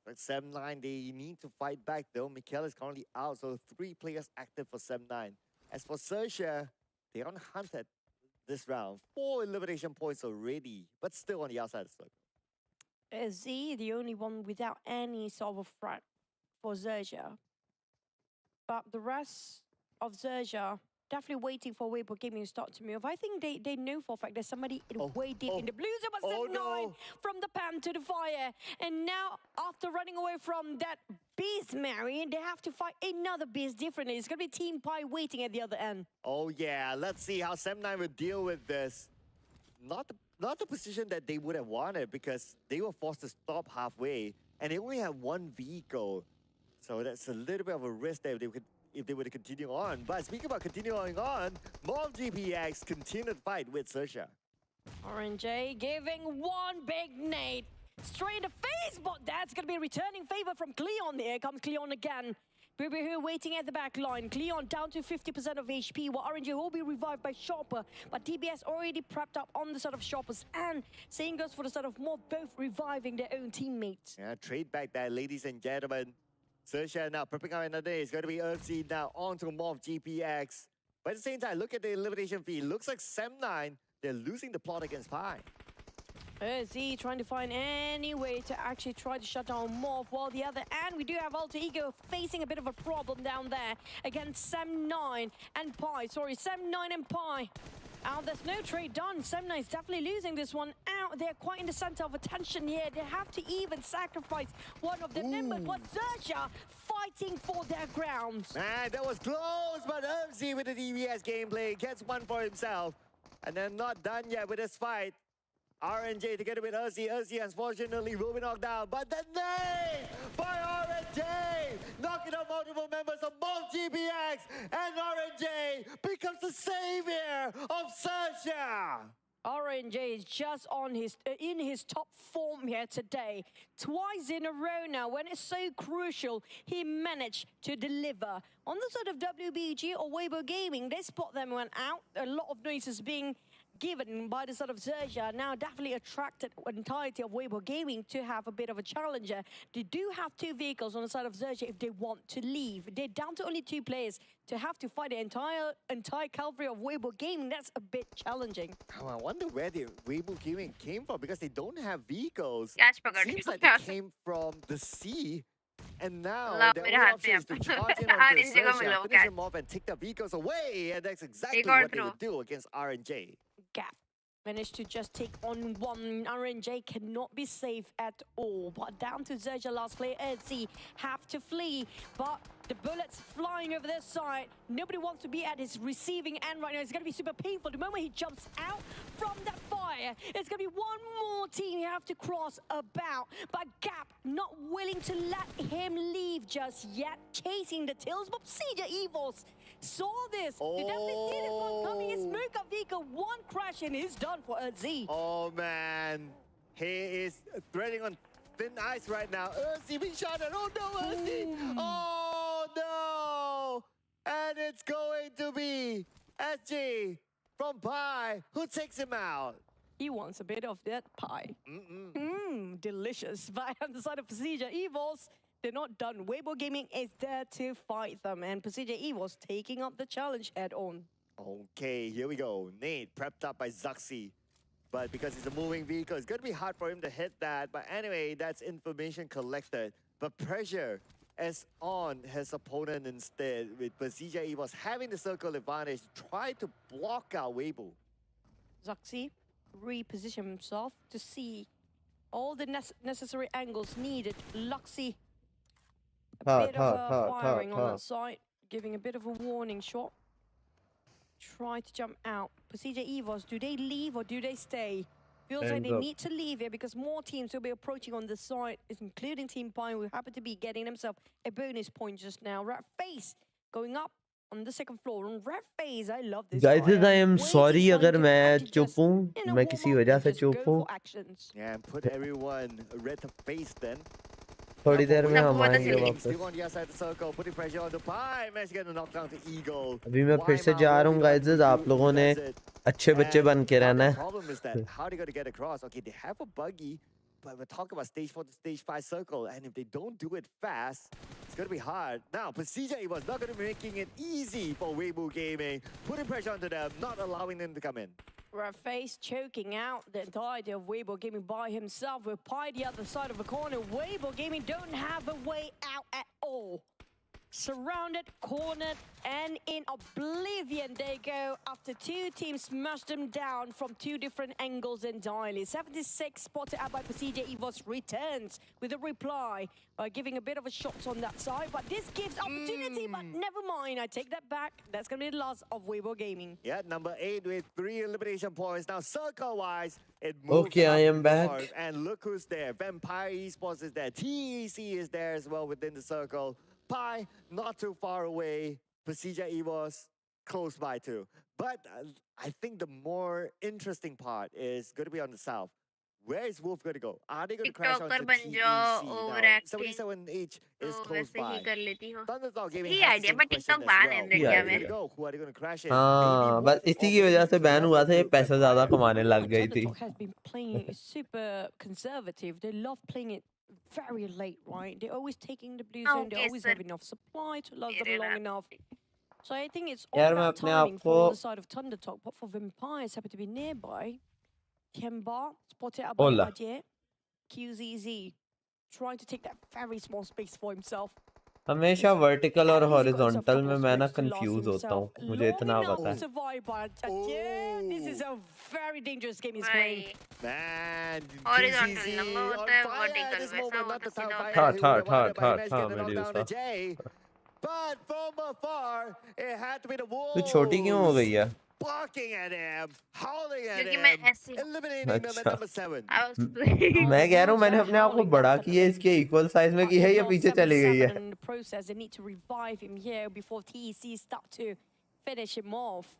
But Sem9, they need to fight back though. Mikkel is currently out, so 3 players active for Sem9. As for SERXIA, they're on hunt at this round. 4 elimination points already, but still on the outside of the circle. Z, the only one without any sort of threat for XERXIA. But the rest of XERXIA definitely waiting for Weibo Gaming to start to move. I think they know for a fact there's somebody way deep in the blue zone, but Oh, 7-9 no. from the pan to the fire. And now, after running away from that beast, Mary, they have to fight another beast differently. It's going to be TeamPAI waiting at the other end. Oh yeah, let's see how Sem9 will deal with this. Not the position that they would have wanted, because they were forced to stop halfway, and they only have 1 vehicle. So that's a little bit of a risk there if they were to continue on. But speaking about continuing on, MORPY continue to fight with SERXIA. RNJ giving one big nade straight in the face, but that's going to be a returning favor from Cleon. Here comes Cleon again. Here waiting at the back line. Cleon down to 50% of HP, while RNJ will be revived by Sharper. But DBS already prepped up on the side of Sharpers, and same goes for the side of Morph, both reviving their own teammates. Yeah, trade back there, ladies and gentlemen. SERXIA now prepping out another day. It's going to be XERXIA now onto MORPY. But at the same time, look at the elimination feed. Looks like Sem9, they're losing the plot against PEI. Z trying to find any way to actually try to shut down Morph, while the other end we do have Alter Ego facing a bit of a problem down there against Sem9 and PEI. Sorry, Sem9 and PEI. There's no trade done. Sem9 is definitely losing this one out. They're quite in the center of attention here. They have to even sacrifice one of the members. But XERXIA fighting for their grounds. Man, that was close, but XERXIA with the DBS gameplay gets one for himself. And they're not done yet with this fight. RNJ together with XERXIA unfortunately will be knocked down, but the name by RNJ, knocking out multiple members of both GPX, and RNJ becomes the savior of SERXIA. RNJ is just on in his top form here today. Twice in a row now, when it's so crucial, he managed to deliver. On the side of WBG or Weibo Gaming, they spot them went out. A lot of noise is being given by the side of XERXIA, now definitely attracted the entirety of Weibo Gaming to have a bit of a challenger. They do have 2 vehicles on the side of XERXIA if they want to leave. They're down to only 2 players to have to fight the entire cavalry of Weibo Gaming. That's a bit challenging. Oh, I wonder where the Weibo Gaming came from, because they don't have vehicles. Catch पकड़ Seems के like they came from the sea. And now Allah, the only मेरे हाथ option में is to है। charge in हाँ, onto इस जगह मिला SERXIA, वो finish catch। them off and take the vehicles away. And that's exactly एक और what they throw। would do against RNJ. Gap managed to just take on one. RNJ cannot be safe at all. But down to XERXIA, last player, XZ, have to flee. But the bullets flying over their side. Nobody wants to be at his receiving end right now. It's going to be super painful. The moment he jumps out from that fire, it's going to be one more team you have to cross about. But Gap not willing to let him leave just yet. Chasing the tails. But PERSIJA EVOS saw this. You definitely see this one coming. His smoke up vehicle, one crash, and he's done for XZ. Oh man, he is threading on thin ice right now. XZ being shot at. Oh no, XZ! Oh no! And it's going to be SG from PEI who takes him out. He wants a bit of that pie. Delicious. But on the side of PERSIJA EVOS, they're not done. Weibo Gaming is there to fight them, and PERSIJA EVOS taking up the challenge head-on. Okay, here we go. Nate prepped up by Zuxi. But because it's a moving vehicle, it's going to be hard for him to hit that. But anyway, that's information collected. But pressure is on his opponent instead, with PERSIJA EVOS having the circle advantage to try to block out Weibo. Zuxi reposition himself to see all the necessary angles needed. Luxy, a bit of firing on that side, giving a bit of a warning shot. Try to jump out. PERSIJA EVOS, do they leave or do they stay? Feels like they need to leave here because more teams will be approaching on the side, including TeamPAI, who happen to be getting themselves a bonus point just now. Red Face going up on the second floor. On Red Face, I love this. Guys, I am Waiting sorry time अगर to मैं actually चुप just, हूँ you know, मैं warm किसी up वजह and से just चुप go हूँ for actions. Yeah, and put everyone red to face then. थोड़ी देर में सबको हम पता आएंगे चल गया। वापस। Still on the other side of the circle, putting pressure on the pie. Managed to get a knockdown to Eagle. अभी मैं फिर से जा रहा हूँ गाइस, आप लोगों ने अच्छे बच्चे बन के रहना The है। problem is that how they going to get across? Okay, they have a buggy, but we're talking about stage 4 to stage 5 circle, and if they don't do it fast, it's going to be hard. Now, PERSIJA was not going to be making it easy for Weibo Gaming, putting pressure onto them, not allowing them to come in. FaZe choking out the entirety of Weibo Gaming by himself with PEI the other side of the corner. Weibo Gaming don't have a way out at all. Surrounded, cornered, and in oblivion they go after two teams smashed them down from two different angles entirely. 76 spotted out by PERSIJA. EVOS returns with a reply by giving a bit of a shot on that side, but this gives opportunity, but never mind, I take that back. That's going to be the loss of Weibo Gaming. Yeah, number 8 with 3 elimination points. Now, circle-wise, it moves Okay, I up am back. north, and look who's there. Vampire Esports is there. TEC is there as well within the circle. PEI, not too far away. PERSIJA EVOS, close by too. But I think the more interesting part is going to be on the south. Where is Wolf going to go? Are they going to crash onto TikToker बन TEC? जाओ, Now, overacting, 77H is तो close वैसे ही by. कर लेती हो। Thundertalk Gaming he has the idea, same but question TikTok as ban well. है Who India are they में। going to go? Who are they going to crash in? हाँ, Maybe बस Wolf इसी or की वजह से Wolf बैन हुआ था, ये but पैसा ज्यादा कमाने लग गई थी। Thundertalk has been playing super conservative. They love playing it very late, right? They're always taking the blue zone. They Okay, always sir. have enough supply to last them long enough. So I think it's all यार मैं about अपने आप timing from the को side of Thundertalk, but for Vampires happen to be nearby. Tianba spotted out by Hola. Ajay. QZZ trying to take that very small space for himself. हमेशा vertical और And he's got himself horizontal couple में of मैं ना smokes to last confuse होता himself हूँ, मुझे long इतना enough पता to है। survive by Ajay. This is a very dangerous game he's playing. भाई Man, Horizontal TCC लंबा on होता है, fire vertical at this वैसा moment. Not होता the town सीधा fire होता है। he would have wanted, but he managed to था get the knockdown medusa. to Jay. But from afar, it had to be the तू छोटी क्यों हो गई Wolves है? barking at him, howling at क्योंकि मैं him, ऐसी हूँ। eliminating them at अच्छा, number 7. I was playing. मैं कह रहा हूँ मैंने अपने आप को Howling बड़ा definitely. किया, इसके इक्वल साइज में But की है they've या lost पीछे चली गई 7-7 है? and in the process they need to revive him here before TEC start to finish him off.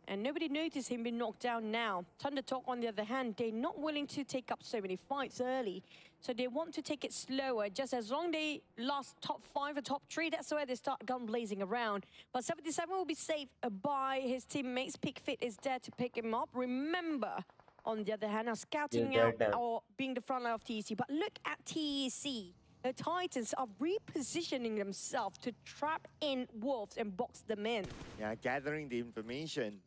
And nobody noticed him being knocked down now. Thundertalk, on the other hand, they're not willing to take up so many fights early. So they want to take it slower. Just as long they last top 5 or top 3, that's where they start gun blazing around. But 77 will be saved by his teammates. Pickfit is there to pick him up. Remember, on the other hand, are scouting Yeah, out that- or being the front line of TEC. But look at TEC. The Titans are repositioning themselves to trap in Wolves and box them in. Yeah, gathering the information.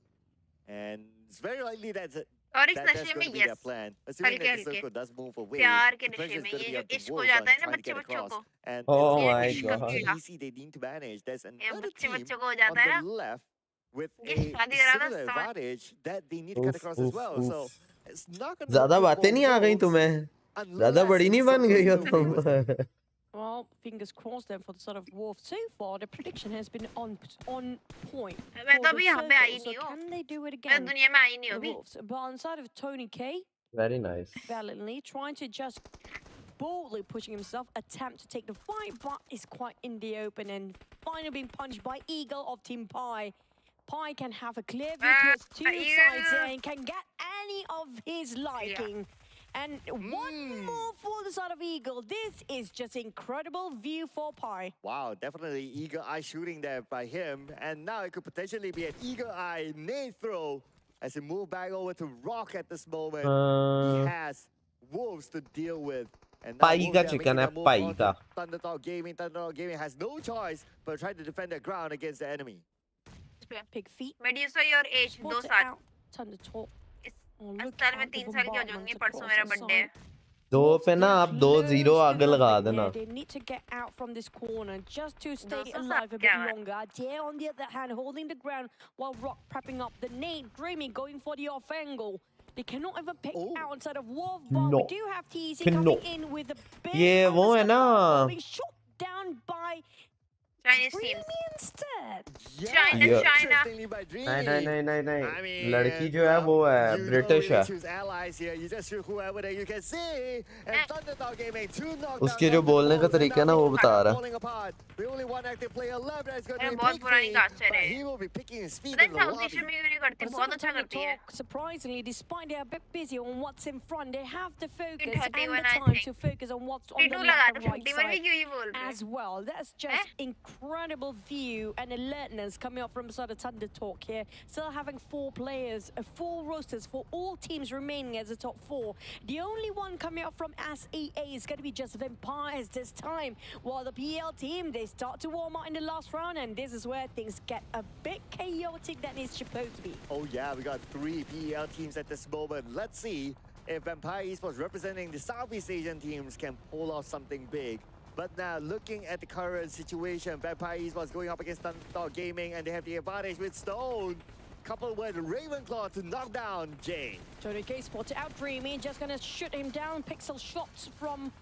And it's very likely that's और इस that's नशे going में to be their yes plan. Assuming हल्के that the हल्के circle does move away, प्यार के the pressure नशे is में going to ये be जो up to इश्क हो Wolves जाता on है ना trying to बच्चे get बच्चों across. को, And Oh ये my इश्क का god. कीड़ा, TEC, they need to manage. There's ये another बच्चे team बच्चों को हो on जाता है the ना, left with ये a शादी करा था similar समझ। advantage that they need to cut उफ across as उफ well. So उफ, it's not going to ज्यादा look good बातें for नहीं आ गई Wolves तुम्हें? ज्यादा unless बड़ी नहीं बन circle गई हो still favors them. तुम? Well, fingers crossed then for the sort of Wolf. So far, the prediction has been on point. मैं for तो the अभी यहाँ पे आई circle. So नहीं हूँ, can they do it मैं again? दुनिया में आई नहीं हूँ The अभी। Wolves. But on the side of Tony K, Very nice. valiantly trying to just boldly pushing himself, attempt to take the fight, but is quite in the open and finally being punched by Eagle of TeamPAI. PEI can have a clear view towards two sides here and can get any of his liking. And one more for the side of Eagle. This is just incredible view for PEI. Wow, definitely eagle eye shooting there by him. And now it could potentially be an eagle eye nade throw as he move back over to Rock at this moment. He has Wolves to deal with. And now pi Wolves का are chicken making है, a move pi onto का। Thundertalk Gaming. Thundertalk Gaming has no choice but try to defend their ground against the enemy. Pig feet. Medusa your age 2 Spotted साल, out. Thundertalk. इस Oh, इस look साल में at the 3 साल की हो bombardment जाऊंगी, परसों across मेरा the बर्थडे है। side. दो Wolves पे ना get आप 2-0 close to आगे लगा nothing देना। here. They need to get out from this corner just to stay 200 alive a क्या bit है? longer. Jay, on the other hand, holding the ground while Rock prepping up the nade. Dreamy going for the off angle. They cannot even pick out inside of Wolf, but No. we do have TEC Cannot. coming in with a bit ये of वो a है step ना, forward, being shot down by Chinese teams. Dreamy instead. China, Yeah. China. Interestingly by Dreamy. नहीं I mean, लड़की जो है वो है you don't ब्रिटिश really है choose allies here. You just choose whoever that you can see. And Thunderdog Gaming, 2 knockdowns. उसके जो बोलने का तरीका है ना वो बता रहा है falling apart. The only one active player left is going to अरे be बहुत पुरानी Piggy, कास्ट है but रे। he will be picking his feet पता in है the साउथ lobby. एशियन में क्यों नहीं करती, But बहुत अच्छा sometimes करती है। talk, surprisingly, despite they're a bit busy on what's in front, they have the focus 31, and the I time think. to focus on what's on the 52 लगा left तो and right 51 भी side क्यों ही बोल रहे as well. That's just incredible view and alertness coming up from the side of Thunder Talk here. Still having 4 players, 4 rosters for all teams remaining as the top 4. The only one coming up from SEA is going to be just Vampires this time. While the PL team, they start to warm up in the last round, and this is where things get a bit chaotic than it's supposed to be. Oh yeah, we got 3 PEL teams at this moment. Let's see if Vampire Esports representing the Southeast Asian teams can pull off something big. But now, looking at the current situation, Vampire Esports going up against Thunderdog Gaming, and they have the advantage with Stone, coupled with Ravenclaw to knock down Jay. Tony K spotted out Dreamy, just gonna shoot him down. Pixel shots from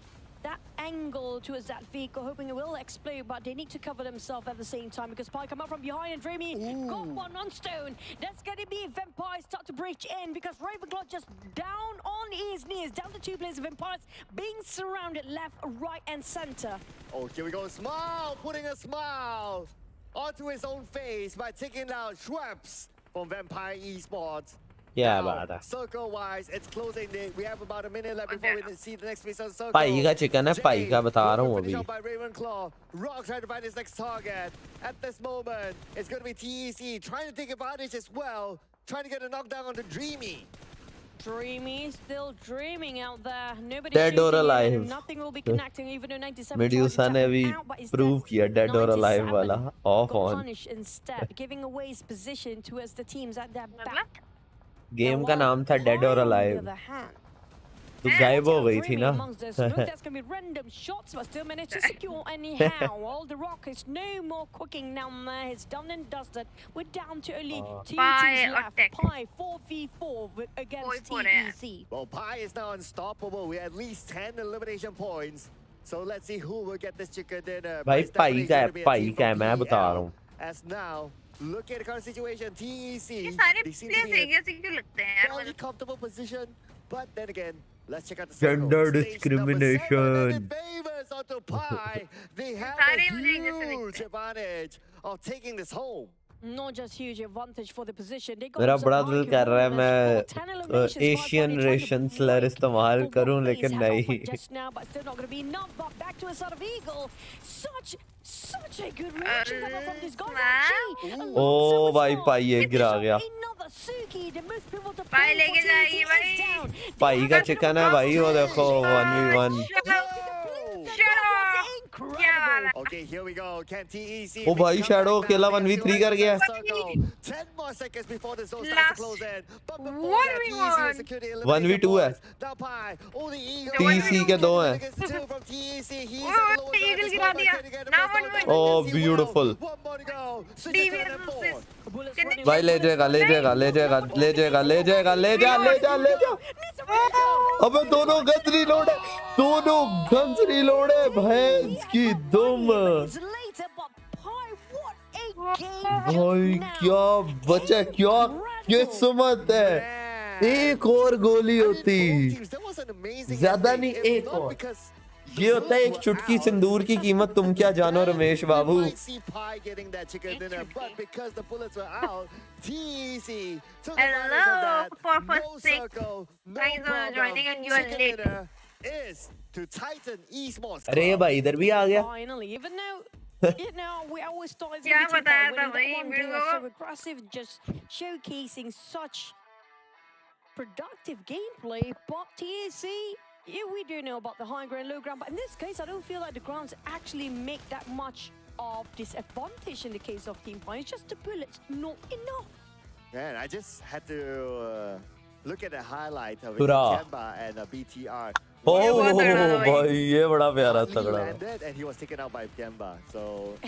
that angle towards that vehicle, hoping it will explode, but they need to cover themselves at the same time because PEL come up from behind and Dreamy got one on Stone. That's gonna be Vampires start to breach in because Ravenclaw just down on his knees, down to 2 players of Vampires being surrounded left, right, and center. Oh, here we go. Smile, putting a smile onto his own face by taking out Schweppes from Vampire Esports. क्या Now, बात है circle-wise, it's closing. We have about a minute left before we see the next phase of the circle. पाई का chicken है पाई का बता रहा हूँ अभी Finish off by Ravenclaw. Rock trying to find his next target. At this moment, it's going to be TEC trying to take advantage as well, trying to get a knockdown onto Dreamy. Dreamy still dreaming out there. Nobody Dead or shooting alive. him. Nothing will be connecting, even though 97 Medusa tried to ने tap भी him out, but he's prove dead. किया dead or alive 97 वाला off got on punished instead, giving away his position towards the teams at their back. Game का नाम था dead or alive तो गायब हो गई थी ना That's gonna be random shots, but still managed to secure anyhow. All the rock is no more cooking now. It's done and dusted. We're down to only 2 Pi teams left. attack. Pi 4v4 against Oi, pure. TEC. Well, Pi is now unstoppable with at least 10 elimination points. So let's see who will get this chicken dinner. भाई But it's pi definitely का है gonna be a pi team का है from मैं बता रहा PEL. हूँ As now, look at the current situation. TEC, ये सारे they seem to players be एक in जैसे क्यों लगते हैं a यार fairly मतलब comfortable position. But then again, let's check out the circle. Gender Stage discrimination. number 7, and it favors onto Pi. They have a सारे मुझे एक जैसे huge दिखते हैं। advantage of taking this home. Not just huge advantage for the position. They got मेरा some बड़ा high दिल कर रहा है performance for 10 मैं eliminations, Asian 5 ration trying to Slur break इस्तेमाल for करूं what लेकिन FaZe have नहीं offered just now, but still not going to be enough. But back to a sort of eagle. Such a good reaction coming from this guy. ओ भाई पाई एक गिरा गया Another Suki, the most pivotal भाई player लेके for जाएगी TEC is भाई। down. पाई का chicken है भाई वो देखो 1v1 क्या वाला Okay, here we go. Can TEC? ओ भाई शैडो अकेला 1v3 कर गया 10 more seconds before the zone starts to close in. But before that, 1v1. TEC will secure the elimination 1v2 है points. Now Pi, only Eagle. TEC के दो हैं Two from TEC. He's Oh, at the lowest Eagle at this गिरा moment. दिया। Can he get the Now first 1v1. knockdown? Oh, Yes, he will. beautiful. One more to go. Switch to Devious 7 and 4. versus- Bullets running भाई ले जाएगा ले जाएगा ले जाएगा ले जाएगा ले जाएगा ले जा ले जा ले जा अबे दोनों गन्स रीलोड है दोनों गन्स रीलोड है भैंस की दुम भाई क्या बचा क्या किस्मत है एक और गोली होती ज्यादा नहीं एक और ये होता है एक चुटकी सिंदूर की कीमत तुम क्या जानो रमेश बाबू Hello, for first six. Thank you so much for joining and you are late. अरे ये भाई इधर भी आ गया Finally, even though you know we always thought it's क्या gonna be बताया TeamPAI था winning भाई that one मेरे game was को so aggressive, just showcasing such productive gameplay. But TEC, yeah, we do know about the high ground, low ground, but in this case, I don't feel like the grounds actually make that much of disadvantage in the case of TeamPAI. It's just the bullets not enough. Man, I just had to look at the highlight of Hurrah. Tianba and BTR. ओ भाई ये बड़ा प्यारा He तगड़ा landed and he was taken out by Tianba, so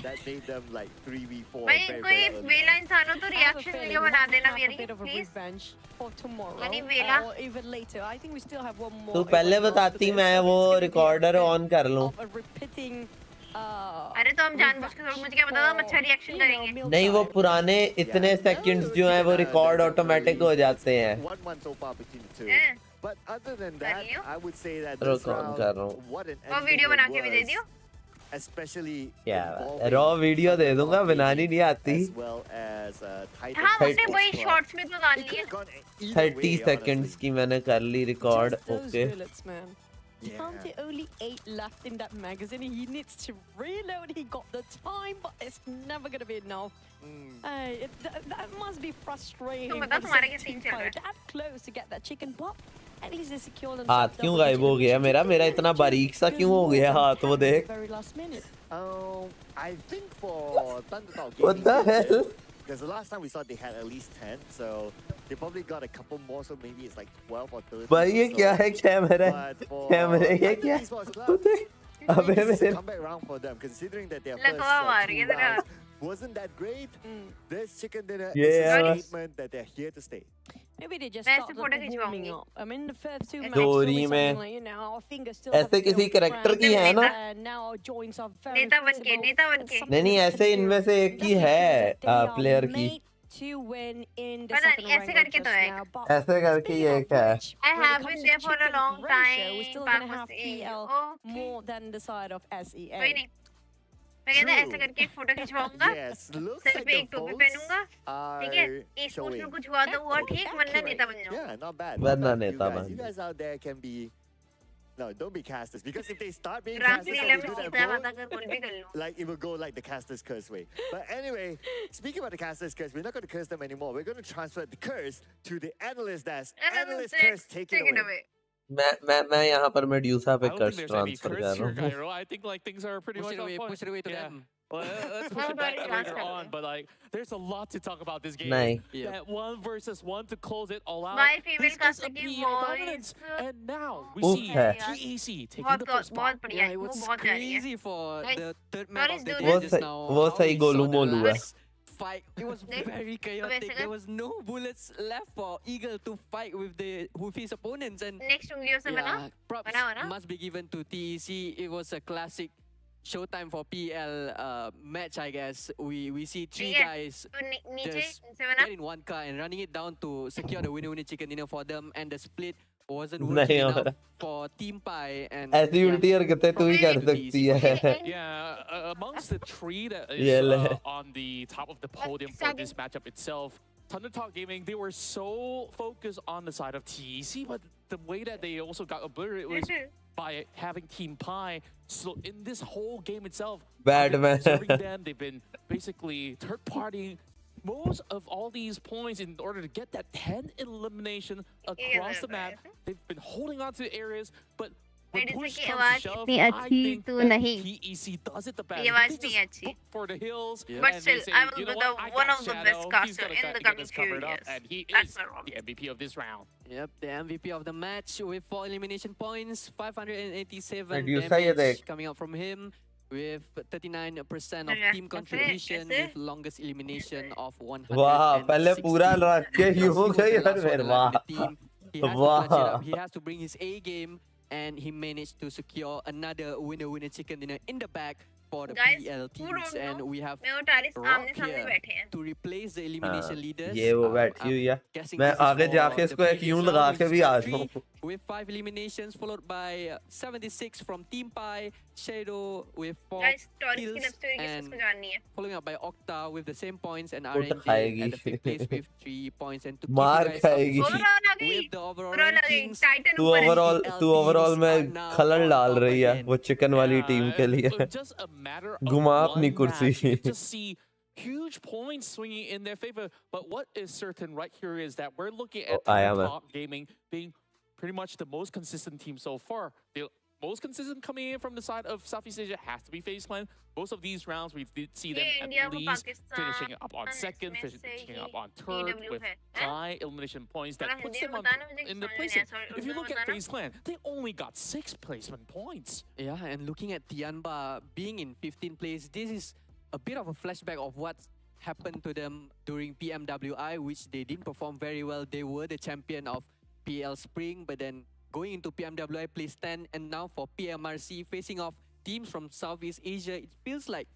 that made them like 3v4. भाई very, कोई very early. वेला इंसान हो तो I have a reaction feeling video we बना might देना have a मेरी bit of a please revenge for tomorrow यानी वेला or even later. I think we still have one more. तू पहले episode बताती after मैं this, so वो it's gonna be a recorder bit on कर लूं of a repeating अरे तो हम जानबूझ के मुझे क्या पता था हम अच्छा रिएक्शन करेंगे। नहीं, वो पुराने इतने सेकंड्स जो हैं वो रिकॉर्ड ऑटोमेटिक हो जाते हैं। 1-1 so far between the two. हैं? But other than that, Are you? I would say that रुको, this round, कर रहा हूँ। what an वो ending वीडियो it बना के भी दे was, दियो। especially क्या involving रॉ वीडियो दे दूंगा, Monkey बनानी नहीं आती। as well as Titan हाँ उसने Esports वही Club. शॉर्ट्स में तो डाल It could लिया। have gone either 30 way, seconds honestly. की मैंने कर ली record. Just those okay bullets, man. Yeah. Counted only 8 left in that magazine. He needs to reload. He got the time, but it's never going to be enough. Hey, that must be frustrating. तुम बताओ तुम्हारा क्या for scene चल रहा है? that close to get that chicken pop. At least they secure themselves. हाथ क्यों गायब हो गया मेरा? मेरा इतना बारीक सा क्यों हो गया हाथ? वो देख। Very last minute. I think for Thundertalk What the hell? because the last time we saw they had at least 10, so they probably got a couple more, so maybe it's like 12 or 13. भाई ये or क्या so. है? Camera But for कैमरे ये Titan क्या? Esports तू Club, देख, अबे this is a मेरे comeback round for them, considering that their लकवा first मार two गया तेरा। rounds wasn't that great. This chicken dinner Yeah. is a statement that they're here to stay. Maybe they just मैं ऐसे started photo warming खिंचवाऊंगी। up. I mean, the first two ऐसे matches will be story में something like, you know, our fingers still ऐसे have a bit किसी of character cramp. की है ना? Now our joints are very नेता बन के, flexible. नेता बन It's के। something नहीं नहीं, that ऐसे they do. इनमें से एक ही Definitely है shows that they are player की। made to win in the पता second नहीं, ऐसे wrangle करके just तो है। now. But ऐसे करके speaking ये of क्या है? which, I when it have comes been to there for a chicken long ratio, we're time. still Back gonna have was PL okay। more than the side of कोई SEA. नहीं। मैं कहता ऐसे True. करके एक photo खिंचवाऊंगा। Yes, looks सिर like पे the एक टोपी votes पहनूंगा। ठीक है? are Esports में showing. कुछ हुआ तो हुआ ठीक, वरना नेता बन जाऊँ। Yeah, not bad. वरना Not bad for नेता you guys. बन You जाओ। guys out there can be. No, don't be casters, because if they start being Ram casters Leela and में they do that सीधा vote, पता कर कुछ भी कर लूँ। like it will go like the casters curse way. But anyway, speaking about the casters curse, we're not going to curse them anymore. We're going to transfer the curse to the analyst. That's analyst curse. Take it away. मैं यहाँ पर medusa पे I don't curse think there's any transfer curse कर here, रहा हूँ। Cairo. I think like things are pretty Push much it on away, point. push it away to Yeah. them. Well, let's push Oh, it back sorry, later last on, time. but like, there's a lot to talk about this game. नहीं। Yeah. That 1v1 to close it all out. My female This is caster a की PL dominance, voice and now we Oof see है। TAC taking बहुत the first spot. बहुत बढ़िया Yeah, है, it वो was बहुत जा रही है। crazy for Guys, the third map let's of the do day वो just सही- now. वो How सही we saw Golu the Molu है। last fight. It was Next. very chaotic. There was no bullets left for Eagle to fight with his opponents, and next उंगलियों से बना। yeah, props बना। must be given to TEC. It was a classic showtime for PL match, I guess. We see three ठीक है, guys तो नीचे just से बना। get in one car and running it down to secure the winner chicken dinner for them, and the split wasn't नहीं working हो enough रहा। for TeamPAI, and ऐसी yeah, उल्टी हरकतें तू ही कर सकती है। Yeah, amongst the three that Yeah, is le- on the top of the podium for this matchup itself, Thundertalk Gaming, they were so focused on the side of TEC, but the way that they also got obliterated was by having TeamPAI. So in this whole game itself, Bad they've been man. observing them, they've been basically third party most of all these points in order to get that 10 elimination across the map. They've been holding on to the areas, but when मेरे से push की comes आवाज to shove, इतनी I अच्छी think तो that नहीं। TEC does it the best. ये आवाज They नहीं just अच्छी। look for the hills, Yeah. But and still, they say, I will you be know the what? I one got of the Shadow. best He's caster gonna in get the get coming this few covered up, years. and he That's is my wrong. the MVP of this round. Yep, the MVP of the match with 4 elimination points, 587 Medusa ये damage देख। coming out from him, with 39% of Yeah, team ऐसे- contribution, ऐसे। with longest elimination of 100. वाह, पहले पूरा रख के यूं हो गई यार मेरे, वाह। He has to clutch it up. He has to bring his A game, and he managed to secure another winner chicken dinner in the back for the Guys, PL who teams, don't and know? we have मैं और टारिस Rock आमने सामने here बैठे हैं। to replace the elimination leaders. ये वो I'm बैठी हुई है। guessing मैं this is आगे for जाके the इसको एक previous यूं round, लगा which के is भी आ top three, जाऊं। with 5 eliminations, followed by 76 from TeamPAI, Shadow with 4 Guys, Taurus की kills, लव स्टोरी किसी and को जाननी है? following up by Octa with the same points, and वो तो Erangel खाएगी। at the 5th place with 3 points. And to keep मार you guys up to खाएगी। speed ओवरऑल आ गई। with the overall ओवरऑल आ गई। rankings, टाइटन तू ऊपर है। ओवरऑल में now खलल on डाल top रही है again. वो चिकन वाली टीम के लिए। Just a matter of घुमा one अपनी match, कुर्सी। you can just see huge points swinging in their favor. But what is certain right here is that we're looking at Thundertalk Gaming being pretty much the most consistent team so far. The most consistent coming in from the side of Southeast Asia has to be FaZe Clan. Most of these rounds, we did see them ये India at को least Pakistan finishing up on second, इसमें से finishing he up on third EW with है, हैं? high elimination points that थोड़ा puts Hindi them में on बताना मुझे in the समझ नहीं place. आया, sorry, If you Urdu look में at बताना। FaZe Clan, they only got 6 placement points. Yeah, and looking at Tianba being in 15th place, this is a bit of a flashback of what happened to them during PMWI, which they didn't perform very well. They were the champion of PL Spring, but then going into PMWI, placed 10, and now for PMRC, facing off teams from Southeast Asia, it feels like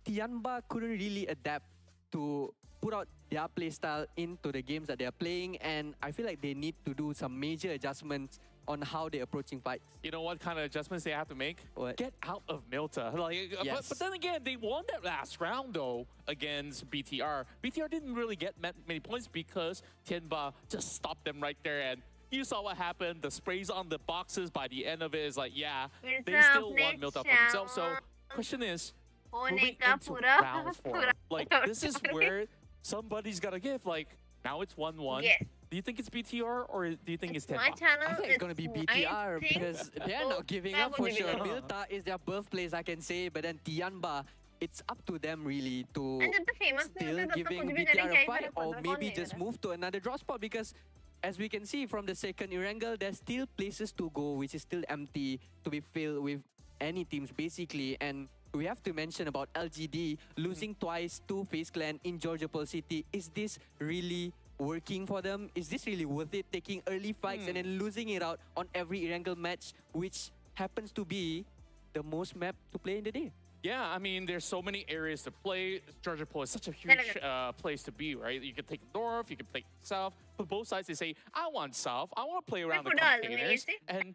Tianba couldn't really adapt to put out their play style into the games that they are playing, and I feel like they need to do some major adjustments on how they're approaching fights. You know what kind of adjustments they have to make? What? Get out of Milta. Like, Yes. but then again, they won that last round though against BTR. BTR didn't really get many points because Tianba just stopped them right there, and you saw what happened. The sprays on the boxes by the end of it is like, yeah, they still won Milta for themselves. So question is, moving into round 4, like this is where somebody's gotta give. Like now it's 1-1. Yes. Do you think it's BTR or do you think it's My Tianba? channel. I think it's gonna be BTR because they're not giving up for sure. Uh-huh. Milta is their birthplace, I can say, but then Tianba, it's up to them really to And जब तक famous नहीं still होते तब तक giving कुछ भी BTR करें, क्या a ही fight, फर्क or पड़ता है, कौन maybe नहीं just देना? move to another draw spot, because as we can see from the second Erangel, there's still places to go which is still empty to be filled with any teams basically. And we have to mention about LGD losing twice to FaZe Clan in Georgia Pearl City. Is this really working for them? Is this really worth it, taking early fights and then losing it out on every Erangel match, which happens to be the most map to play in the day? Yeah, I mean, there's so many areas to play. Georgia Pool is such a huge place to be, right? You can take north, you can play south. But both sides, they say, I want south. I want to play around the containers. And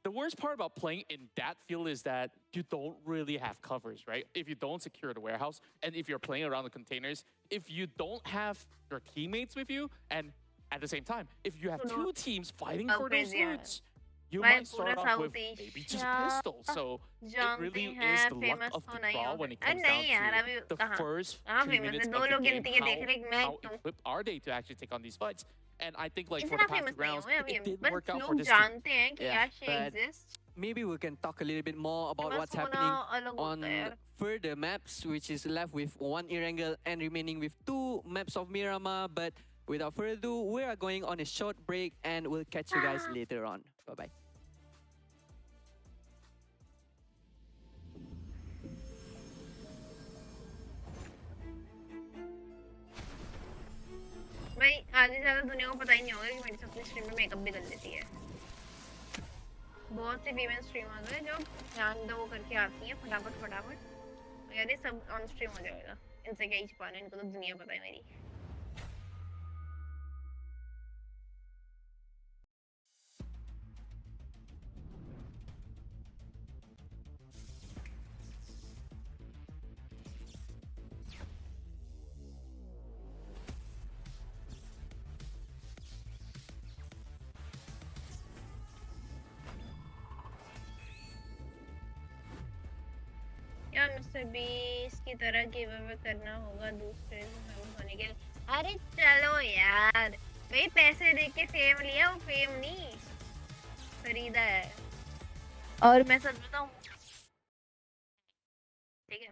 the worst part about playing in that field is that you don't really have covers, right? If you don't secure the warehouse, and if you're playing around the containers, if you don't have your teammates with you, and at the same time, if you have two teams fighting for those loots, you might start off with maybe just pistols. So it really is the luck of the draw when it comes down to the first 2 minutes of the game. How equipped are they to actually take on these fights? And I think like for the past 2 rounds, it didn't work out for this team. But maybe we can talk a little bit more about what's happening on further maps, which is left with 1 Erangel and remaining with 2 maps of Miramar. But without further ado, we are going on a short break and we'll catch you guys later on. Bye-bye. भाई आधी ज्यादा दुनिया को पता ही नहीं होगा कि मेरी अपनी स्ट्रीम में मेकअप भी कर लेती है। बहुत सी फीमेल स्ट्रीमर्स हैं जो ध्यान दो वो करके आती हैं फटाफट यार ये सब ऑन स्ट्रीम हो जाएगा। इनसे क्या ही छुपाना, इनको तो दुनिया पता है मेरी। या मिस्टर बीस की तरह गिव अवे करना होगा दूसरे से होने के लिए। अरे चलो यार भाई, पैसे दे के फेम लिया, वो फेम नहीं खरीदा है। और मैं सच बताऊं, ठीक है,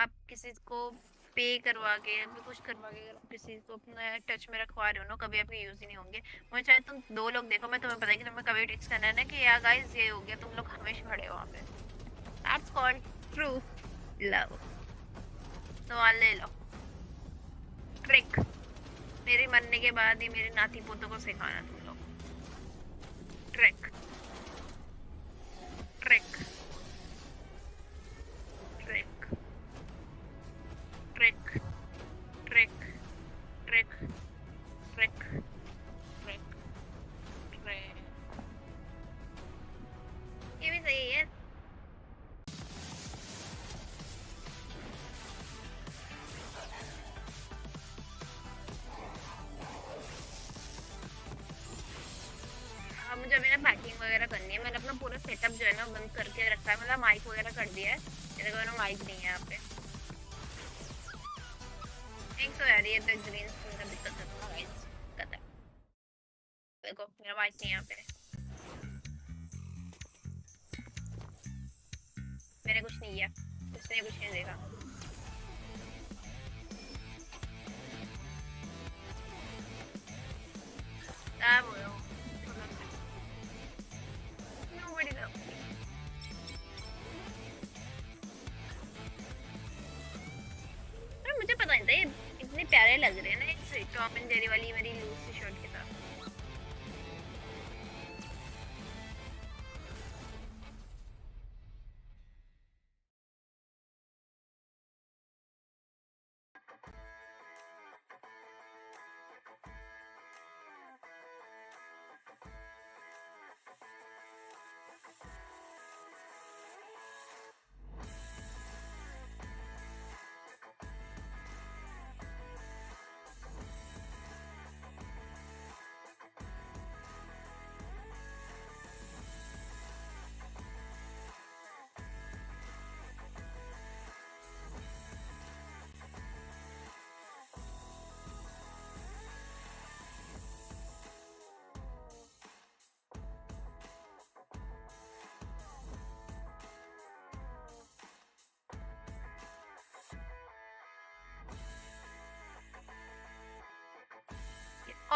आप किसी को पे करवा के कुछ करवा के किसी को अपना टच में रखवा रहे हो ना, कभी आपके यूज ही नहीं होंगे। मुझे चाहे तुम 2 लोग देखो, मैं तुम्हें पता है कि तुम्हें कभी टेक्स्ट करना है ना कि यार गाइस ये हो गया, तुम लोग हमेशा खड़े हो वहाँ पे। That's called true love. सवाल ले लो। ट्रिक मेरे मरने के बाद ही मेरे नाती पोतों को सिखाना तुम लोग। Trick trick trick trick trick trick trick trick trick. ये भी सही है। मुझे मेरा पैकिंग वगैरह करनी है। मैंने अपना पूरा सेटअप जो है ना बंद करके रखा है, मतलब माइक वगैरह कर दिया है। मेरे को ना माइक नहीं है यहाँ पे। एक तो यार ये तो ग्रीन स्क्रीन का दिक्कत है ना गाइस, दिक्कत है। देखो मेरा माइक नहीं है यहाँ पे। मैंने कुछ नहीं किया, उसने कुछ नहीं देखा। क्या बोल रहा हूँ? मुझे पता नहीं था ये इतने प्यारे लग रहे हैं ना, एक टॉम एंड जेरी वाली मेरी लूज सी शर्ट के साथ।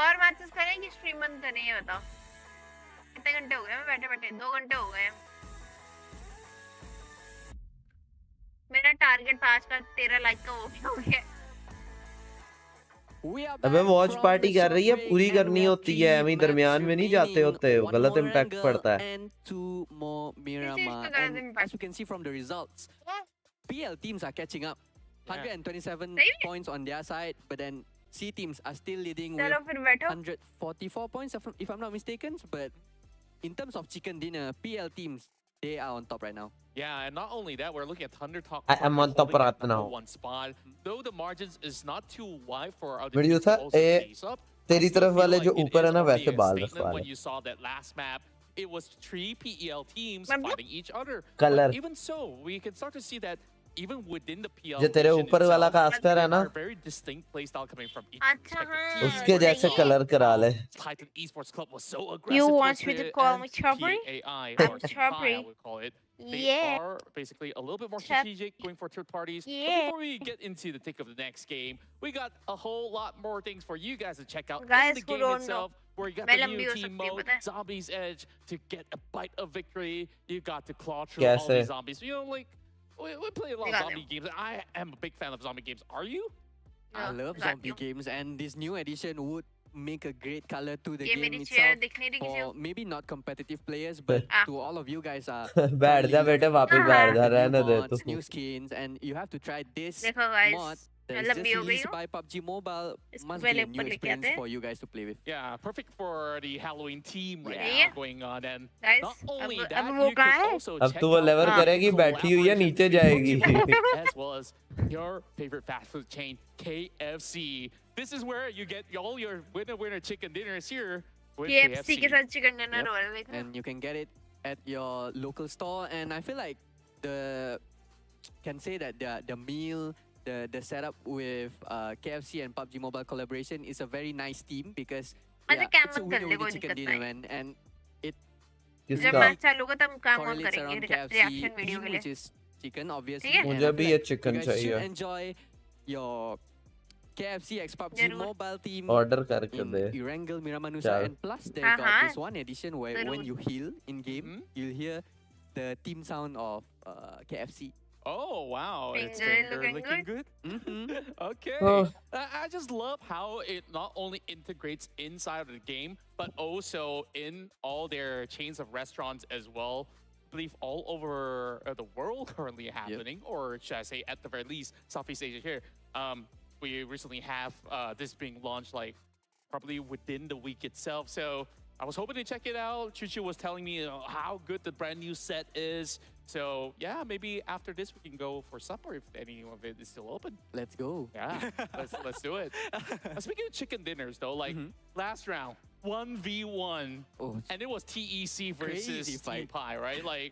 और मैचेस करें कि स्ट्रीम बंद करें ये बताओ कितने घंटे हो गए मैं बैठे बैठे 2 घंटे हो गए मेरा टारगेट था आज का 13 लाइक का हो गया अबे वॉच पार्टी कर रही है पूरी करनी होती है हम ही दरमियान में नहीं जाते होते वो गलत इम्पैक्ट पड़ता है as you can see from the results PL teams are catching up 127 points on their side but then C teams are still leading with 144 points if I'm not mistaken but in terms of chicken dinner PL teams they are on top right now. Yeah, and not only that, we're looking at Thunder Talk. I am on top right now. One spot, though the margins is not too wide for other video teams था to also face up. तेरी तरफ वाले जो ऊपर है ना वैसे बाल Statement रखवा when ले you saw that last map, it was 3 PEL teams fighting each other. Color. But even so, we can start to see that even within the PL जो तेरे division ऊपर वाला itself, कास्टर है ना there are very distinct playstyle coming from each respective team. उसके जैसे colour करा ले Titan Esports Club was so aggressive. You want me to towards call it, me and Choppery? PAI, I'm or TeamPAI, Choppery. I would call it. They Yeah. are basically a little bit more strategic, going for third parties. But Yeah. before we get into the thick of the next game, we got a whole lot more things for you guys to check out Guys in the who game don't know, itself. Where you got मैं the लंबी new हो team सकती हूँ, mode, पता है? Zombies Edge, to get a bite of victory. You got to claw through all कैसे? these zombies. You know, like, we play a lot of zombie games. I am a big fan of zombie games. Are you? I love got zombie you. games and this new edition would make a great color to the ये game मेरी chair itself दिखने दी किसी for को maybe not competitive players but to all of you guys are बैठ जा बेटे वापस बैठ जा रहने दे तू new skins and you have to try this देखो mod guys that मैं is just लंबी हो गई released हूँ by PUBG Mobile इसको must be पहले a new ऊपर लेके experience आते हैं for you guys to play with. Yeah, perfect for the Halloween team right Yeah. now going on. And Guys, not only अब that, वो you कहाँ could है? also अब check तो वो out level the करेगी, बैठी हुई है, collaboration नीचे between जाएगी। PUBG Mobile as well as your favorite fast food chain, KFC. This is where you get all your winner chicken dinners here with KFC के KFC. साथ चिकन डिनर हो रहा है देखो And you can get it at your local store and I feel like the can say that the meal the setup with KFC and PUBG Mobile collaboration is a very nice team because अच्छा काम it's a मत कर winner ले winner कोई chicken दिक्कत dinner नहीं man and it जब किसका मैच चालू होगा तब काम और correlates करेंगे around reaction KFC video team के which लिए is chicken obviously ठीक है? and मुझे I भी feel ये like chicken you guys should चाहिए। enjoy your KFC x PUBG जरूर। Mobile team ऑर्डर करके in दे Erangel Miramanusa चल। and plus they हाँ, got हाँ। this one edition where when जरूर। you heal in game you'll hear the team sound of KFC. Oh, wow. It's Finger finger looking looking good. Mhm. Okay. Oh. I just love how it not only integrates inside of the game, but also in all their chains of restaurants as well. I believe all over the world currently happening, or should I say, at the very least, Southeast Asia here. We recently have this being launched like probably within the week itself. So I was hoping to check it out. Chuchu was telling me how good the brand new set is. So yeah, maybe after this we can go for supper if any of it is still open. Let's go. Yeah, let's do it. Speaking of chicken dinners though, like last round, 1v1, Oh, and it was TEC versus Crazy fight. TeamPAI, right? Like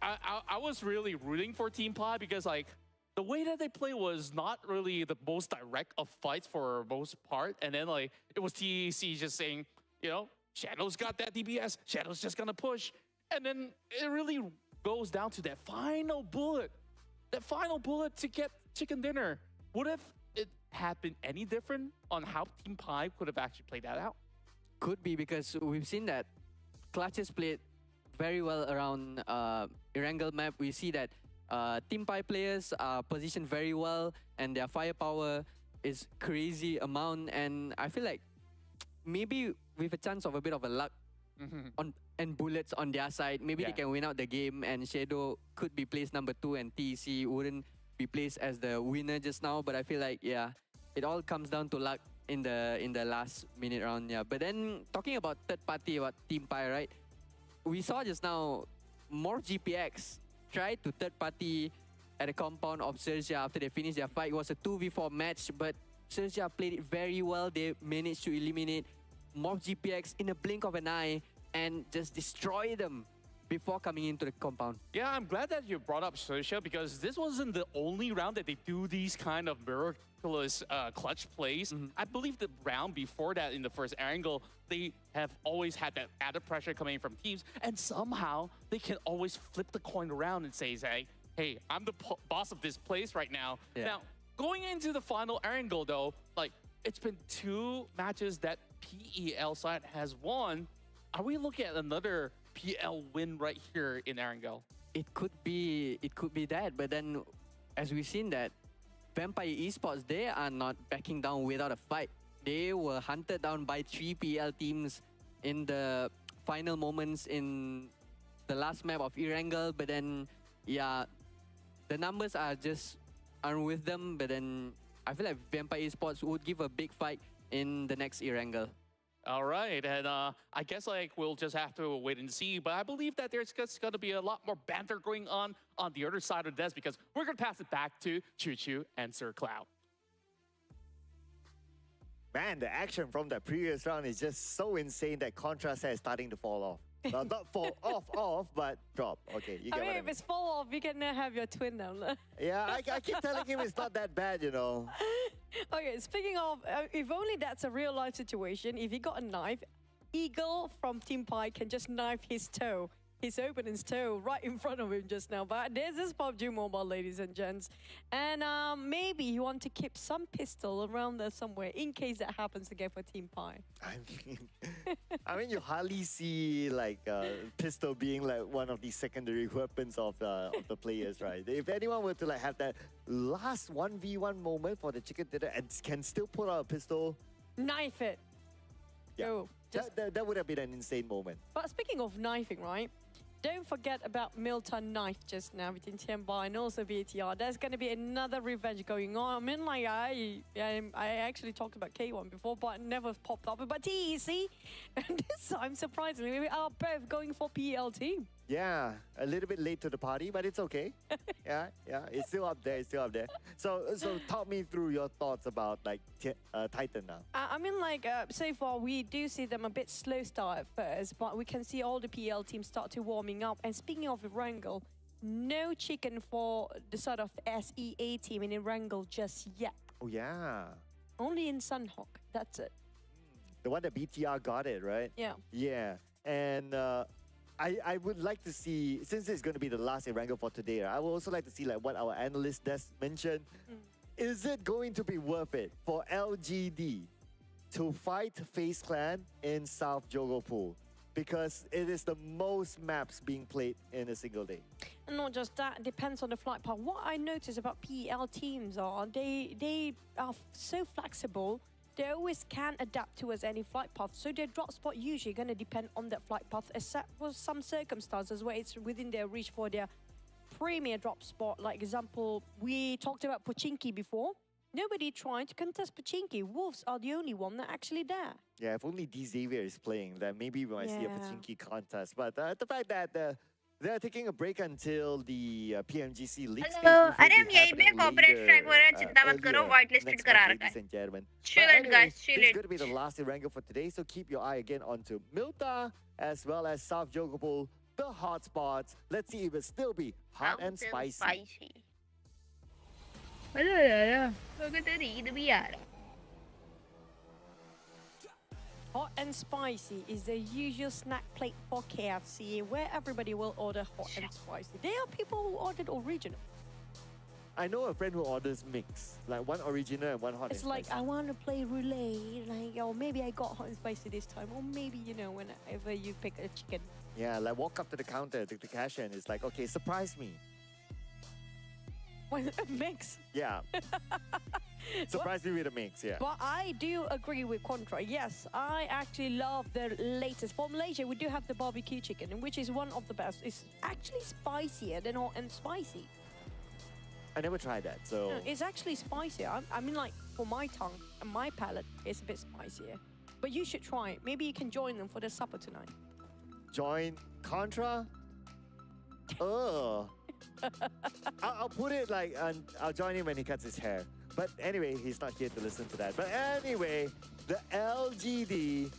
I was really rooting for TeamPAI because like the way that they play was not really the most direct of fights for most part, and then like it was TEC just saying, you know, Shadow's got that DBS, Shadow's just gonna push, and then it really goes down to that final bullet to get chicken dinner. What if it had been any different on how TeamPAI could have actually played that out? could be because we've seen that clutches played very well around Erangel map. We see that TeamPAI players are positioned very well and their firepower is crazy amount. And I feel like maybe with a chance of a bit of a luck on and bullets on their side, maybe they Yeah. can win out the game. And Shadow could be placed number 2 and TEC wouldn't be placed as the winner just now. But I feel like it all comes down to luck in the last minute round. Yeah. But then talking about third party, about TeamPAI, right? We saw just now GPX tried to third party at a compound of XERXIA after they finished their fight. It was a 2v4 match, but XERXIA played it very well. They managed to eliminate GPX in a blink of an eye and just destroy them before coming into the compound. Yeah, I'm glad that you brought up XERXIA because this wasn't the only round that they do these kind of miraculous clutch plays. I believe the round before that in the first Erangel, they have always had that added pressure coming from teams, and somehow they can always flip the coin around and say, hey, I'm the boss of this place right now. Yeah. Now, going into the final Erangel though, like, it's been 2 matches that PEL side has won. Are we looking at another PL win right here in Erangel? It could be that, but then as we've seen that Vampire Esports, they are not backing down without a fight. They were hunted down by 3 PL teams in the final moments in the last map of Erangel, but then yeah, the numbers aren't with them, but then I feel like Vampire Esports would give a big fight in the next Erangel. All right, and I guess like we'll just have to wait and see, but I believe that there's just going to be a lot more banter going on the other side of the desk, because we're going to pass it back to Choo Choo and Sir Cloud. Man, the action from that previous round is just so insane that Contrast is starting to fall off. Well, not fall off, but drop. Okay, you get I mean, what I if mean. it's fall off, you can have your twin down there. Yeah, I keep telling him it's not that bad, you know. Okay, speaking of, if only that's a real life situation, if he got a knife, Eagle from TeamPAI can just knife his toe, his opponent's toe right in front of him just now. But there's this PUBG Mobile, ladies and gents. And maybe you want to keep some pistol around there somewhere in case that happens again for TeamPAI. I mean, you hardly see like pistol being like one of the secondary weapons of the players, right? If anyone were to like have that last 1v1 moment for the chicken dinner and can still pull out a pistol, Knife it. yeah, Go. that would have been an insane moment. But speaking of knifing, right? Don't forget about Milton knife just now between TeamPAI and also BTR. There's going to be another revenge going on. I mean, like, I actually talked about K1 before, but it never popped up. But TEC, and this time, surprisingly, we are both going for PL team. Yeah, a little bit late to the party, but it's okay. yeah, it's still up there, So talk me through your thoughts about like Titan now. I mean, like, so far, we do see them a bit slow start at first, but we can see all the PL teams start to warming up. And speaking of Erangel, no chicken for the sort of SEA team in Erangel just yet. Oh yeah. Only in Sanhok, that's it. The one that BTR got it, right? Yeah. Yeah, and I would like to see, since it's going to be the last Erangel for today, I would also like to see like what our analyst desk mentioned. Is it going to be worth it for LGD to fight FaZe Clan in South Jogopul? Because it is the most maps being played in a single day. And not just that, it depends on the flight path. What I notice about PEL teams are they are so flexible. They always can adapt towards any flight path. So their drop spot usually going to depend on that flight path, except for some circumstances where it's within their reach for their premier drop spot. Like example, we talked about Pochinki before. Nobody trying to contest Pochinki. Wolves are the only one that actually there. Yeah, if only D Xavier is playing, then maybe we might see a Pochinki contest. But the fact that they're taking a break until the PMGC league stage. Hello, अरे हम यहीं पे corporate strike हो रहा है, चिंता मत करो, whitelisted करा रखा है. Ladies and gentlemen. Chill But it, anyway, guys, chill this is it. going to be the last Erangel for today, so keep your eye again onto Milta as well as South Jogopul, the hot spots. Let's see if it still be hot and spicy. Hello यार, लोग तो read भी आ रहा. Hot and spicy is the usual snack plate for KFC, where everybody will order hot and spicy. There are people who ordered original. I know a friend who orders mix, like one original and one hot It's and like, spicy. I want to play roulette, like, or maybe I got hot and spicy this time, or maybe, you know, whenever you pick a chicken. Yeah, like walk up to the counter, to the cashier, and it's like, okay, surprise me. A mix. Yeah. Surprise me with a mix, yeah. But I do agree with Contra. Yes, I actually love the latest. For Malaysia, we do have the barbecue chicken, which is one of the best. It's actually spicier than hot and spicy. I never tried that, so... No, it's actually spicier. I mean, like, for my tongue and my palate, it's a bit spicier. But you should try it. Maybe you can join them for the supper tonight. Join Contra? Ugh. I'll put it like, I'll join him when he cuts his hair. But anyway, he's not here to listen to that. But anyway, the LGD...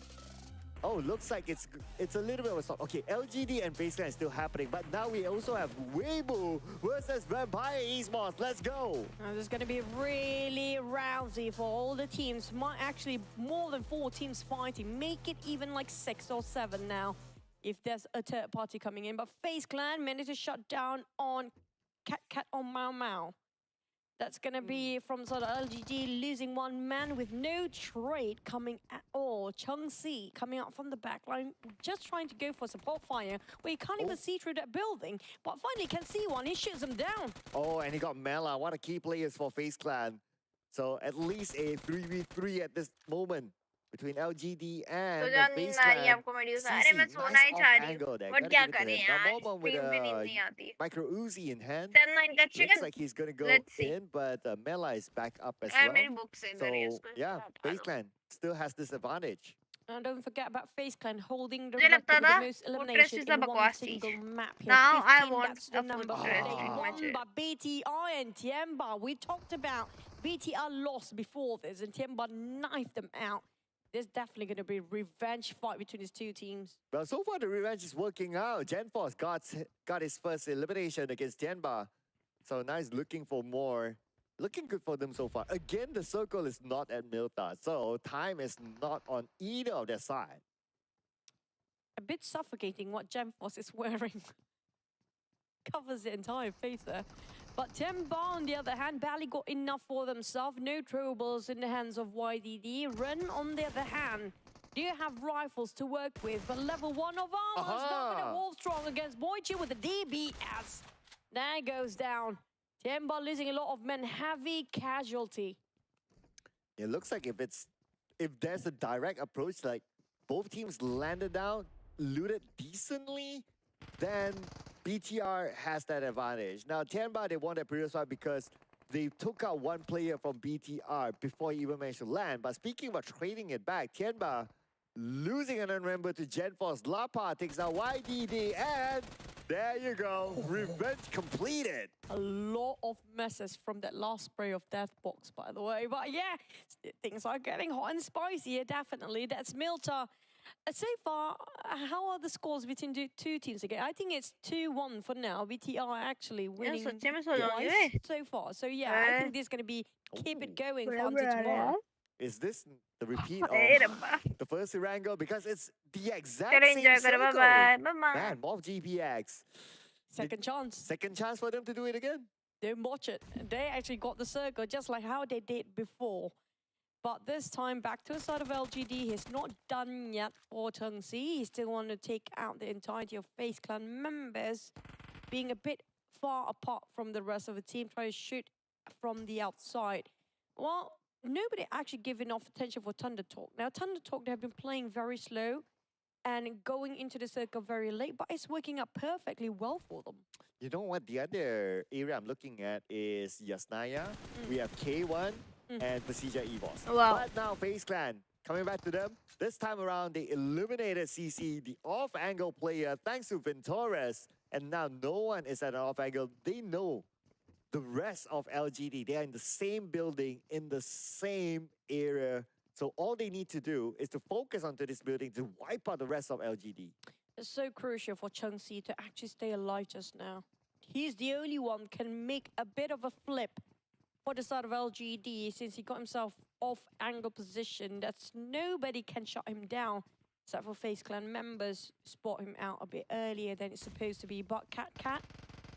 Oh, looks like it's a little bit of a stop. Okay, LGD and FaZe Clan is still happening, but now we also have Weibo versus Vampire Esports. Let's go! Now, this is going to be really rousy for all the teams. Might actually more than 4 teams fighting. Make it even like 6 or 7 now, if there's a third party coming in. But FaZe Clan managed to shut down on Cat on Mau Mau. That's going to be from sort of LGD losing one man with no trade coming at all. Chengxi coming out from the back line, just trying to go for support fire, where you can't even see through that building, but finally can see one. He shoots him down. Oh, and he got Mela, one of the key players for FaZe Clan. So at least a 3v3 at this moment between LGD and तो the जान FaZe नींद आ रही है Clan. आपको मेरी CC, अरे मैं सोना ही nice चाह off रही angle हूँ there. बट Gotta क्या give it to करें him. Now यार Momon with स्ट्रीम पे नींद a नहीं आती micro Uzi in hand. 10-9 का Looks chicken like he's gonna go Let's see. in, but Mela is back up as है well. मेरी बुक से इधर ही So इसको yeah, हटा FaZe दो Clan still has this advantage. And don't forget about FaZe Clan holding the मुझे record लगता with the था most fortress elimination is a in one बकवास चीज single map here. Now I 15, want that's the a number. fortress They to match won it. by BTI and Tianba. We talked about BTR lost before this, and Tianba knifed them out. There's definitely going to be a revenge fight between these two teams. Well, so far the revenge is working out. GenForce got his first elimination against Tianba. So nice looking for more. Looking good for them so far. Again, the circle is not at Milta, so time is not on either of their side. A bit suffocating what GenForce is wearing. Covers the entire face there. But Tianba, on the other hand, barely got enough for themselves. No throwables in the hands of YDD. Ren, on the other hand, do have rifles to work with, but level 1 of armor is not going to hold strong against Boichi with the DBS. There goes down. Tianba losing a lot of men. Heavy casualty. It looks like if there's a direct approach, like both teams landed down, looted decently, then BTR has that advantage. Now, Tianba, they won that previous fight because they took out one player from BTR before he even managed to land. But speaking about trading it back, Tianba losing an unremember to GenForce. Lapa takes out YDD, and there you go. Revenge completed. A lot of messes from that last spray of Death Box, by the way. But yeah, things are getting hot and spicy here, definitely. That's Milta. So far, how are the scores between the two teams again? I think it's 2-1 for now. BTR actually winning twice so far. So yeah, I think this is going to be keep it going for until tomorrow. Is this the repeat of the first Erangel? Because it's the exact same circle. Man, Morph GPX. Second chance. Second chance for them to do it again. Don't watch it. They actually got the circle just like how they did before. But this time back to the side of LGD, he's not done yet for Chengxi. He still want to take out the entirety of FaZe Clan members, being a bit far apart from the rest of the team, trying to shoot from the outside. Well, nobody actually giving enough attention for Thunder Talk. Now, Thunder Talk, they have been playing very slow and going into the circle very late, but it's working out perfectly well for them. You know what? The other area I'm looking at is Yasnaya. We have K1 and PERSIJA EVOS. Wow. But now FaZe Clan, coming back to them, this time around they eliminated CC, the off-angle player, thanks to Ventores. And now no one is at an off-angle. They know the rest of LGD. They are in the same building, in the same area. So all they need to do is to focus onto this building to wipe out the rest of LGD. It's so crucial for Chengxi to actually stay alive just now. He's the only one can make a bit of a flip for the side of LGD since he got himself off angle position. That's nobody can shut him down except for FaZe Clan members spot him out a bit earlier than it's supposed to be. But Cat,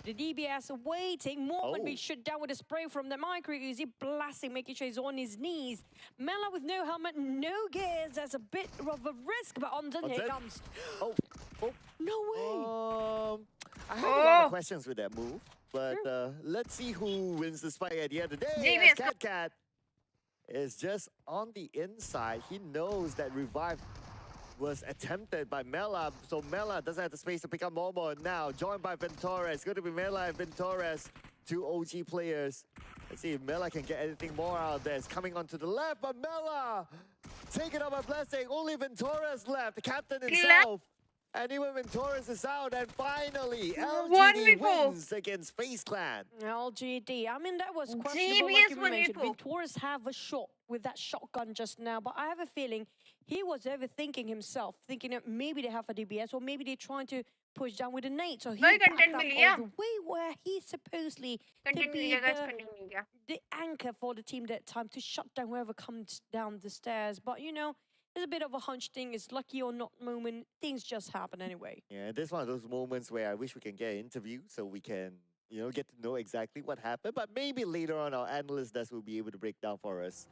the DBS are waiting. Morgan being shut down with a spray from the micro Uzi, blasting, making sure he's on his knees. Mela with no helmet, no gears. That's a bit of a risk, but on here comes. No way. I have a lot of questions with that move, but let's see who wins this fight at the end of the day. Cat is just on the inside. He knows that revive was attempted by Mela, so Mela doesn't have the space to pick up Momo now. Joined by Ventores. It's going to be Mela and Ventores, two OG players. Let's see if Mela can get anything more out of this. Coming onto the left, but Mela taken up by Blessing. Only Ventores left, the captain himself. And even Ventores is out, and finally, LGD wins against FaZe Clan. LGD, I mean, that was questionable, like you mentioned. Ventores have a shot with that shotgun just now, but I have a feeling he was overthinking himself, thinking that maybe they have a DBS, or maybe they're trying to push down with a nade. So he backed up all the way where he supposedly could be the anchor for the team that time to shut down whoever comes down the stairs. But, you know, it's a bit of a hunch thing. It's lucky or not moment. Things just happen anyway. Yeah, this is one of those moments where I wish we can get an interview so we can get to know exactly what happened. But maybe later on, our analyst desk will be able to break down for us.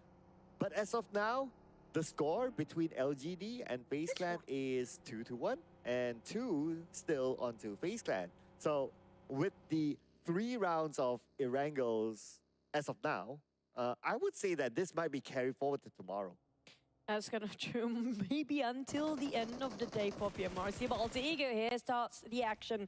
But as of now, the score between LGD and FaZe Clan is 2-1, and 2 still onto FaZe Clan. So with the 3 rounds of Erangels as of now, I would say that this might be carried forward to tomorrow. That's kind of true, maybe until the end of the day for PMRC. But Alter Ego here starts the action.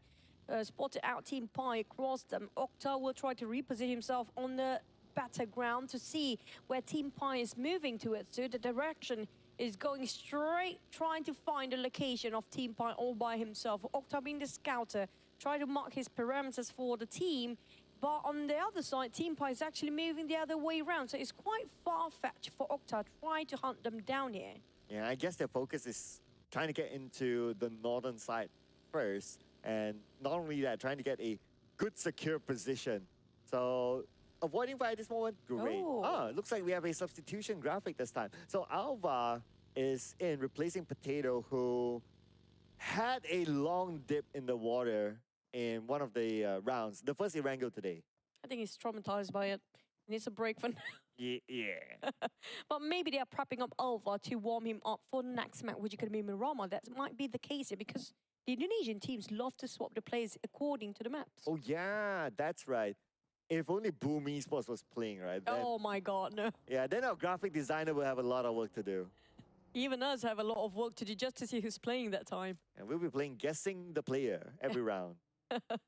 Spotted out TeamPAI across them. Octa will try to reposition himself on the battleground to see where TeamPAI is moving towards. So the direction is going straight, trying to find the location of TeamPAI all by himself. Octa being the scouter, try to mark his parameters for the team. But on the other side, TeamPAI is actually moving the other way around. So it's quite far-fetched for Octa trying to hunt them down here. Yeah, I guess their focus is trying to get into the northern side first. And not only that, trying to get a good, secure position. So avoiding fire at this moment, great. Oh. Looks like we have a substitution graphic this time. So Alva is in, replacing Potato, who had a long dip in the water in one of the rounds. The first Erangel today. I think he's traumatized by it. He needs a break for now. Yeah. But maybe they are prepping up Alva to warm him up for the next match, which could be Mirama. That might be the case here, because the Indonesian teams love to swap the players according to the maps. Oh yeah, that's right. If only Boom Esports was playing, right? Then, Oh my god, no. yeah, then our graphic designer will have a lot of work to do. Even us have a lot of work to do just to see who's playing that time. And we'll be playing guessing the player every round.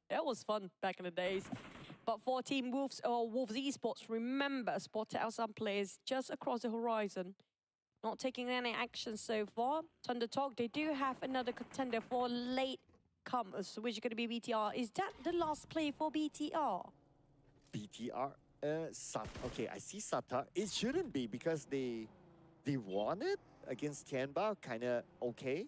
That was fun back in the days. But for Team Wolves or Wolves Esports, remember, spotted out some players just across the horizon. Not taking any action so far. Thunder Talk, they do have another contender for late comers, which is going to be BTR. Is that the last play for BTR? BTR? Okay, I see Sata. It shouldn't be, because they won it against Tianba, kind of okay.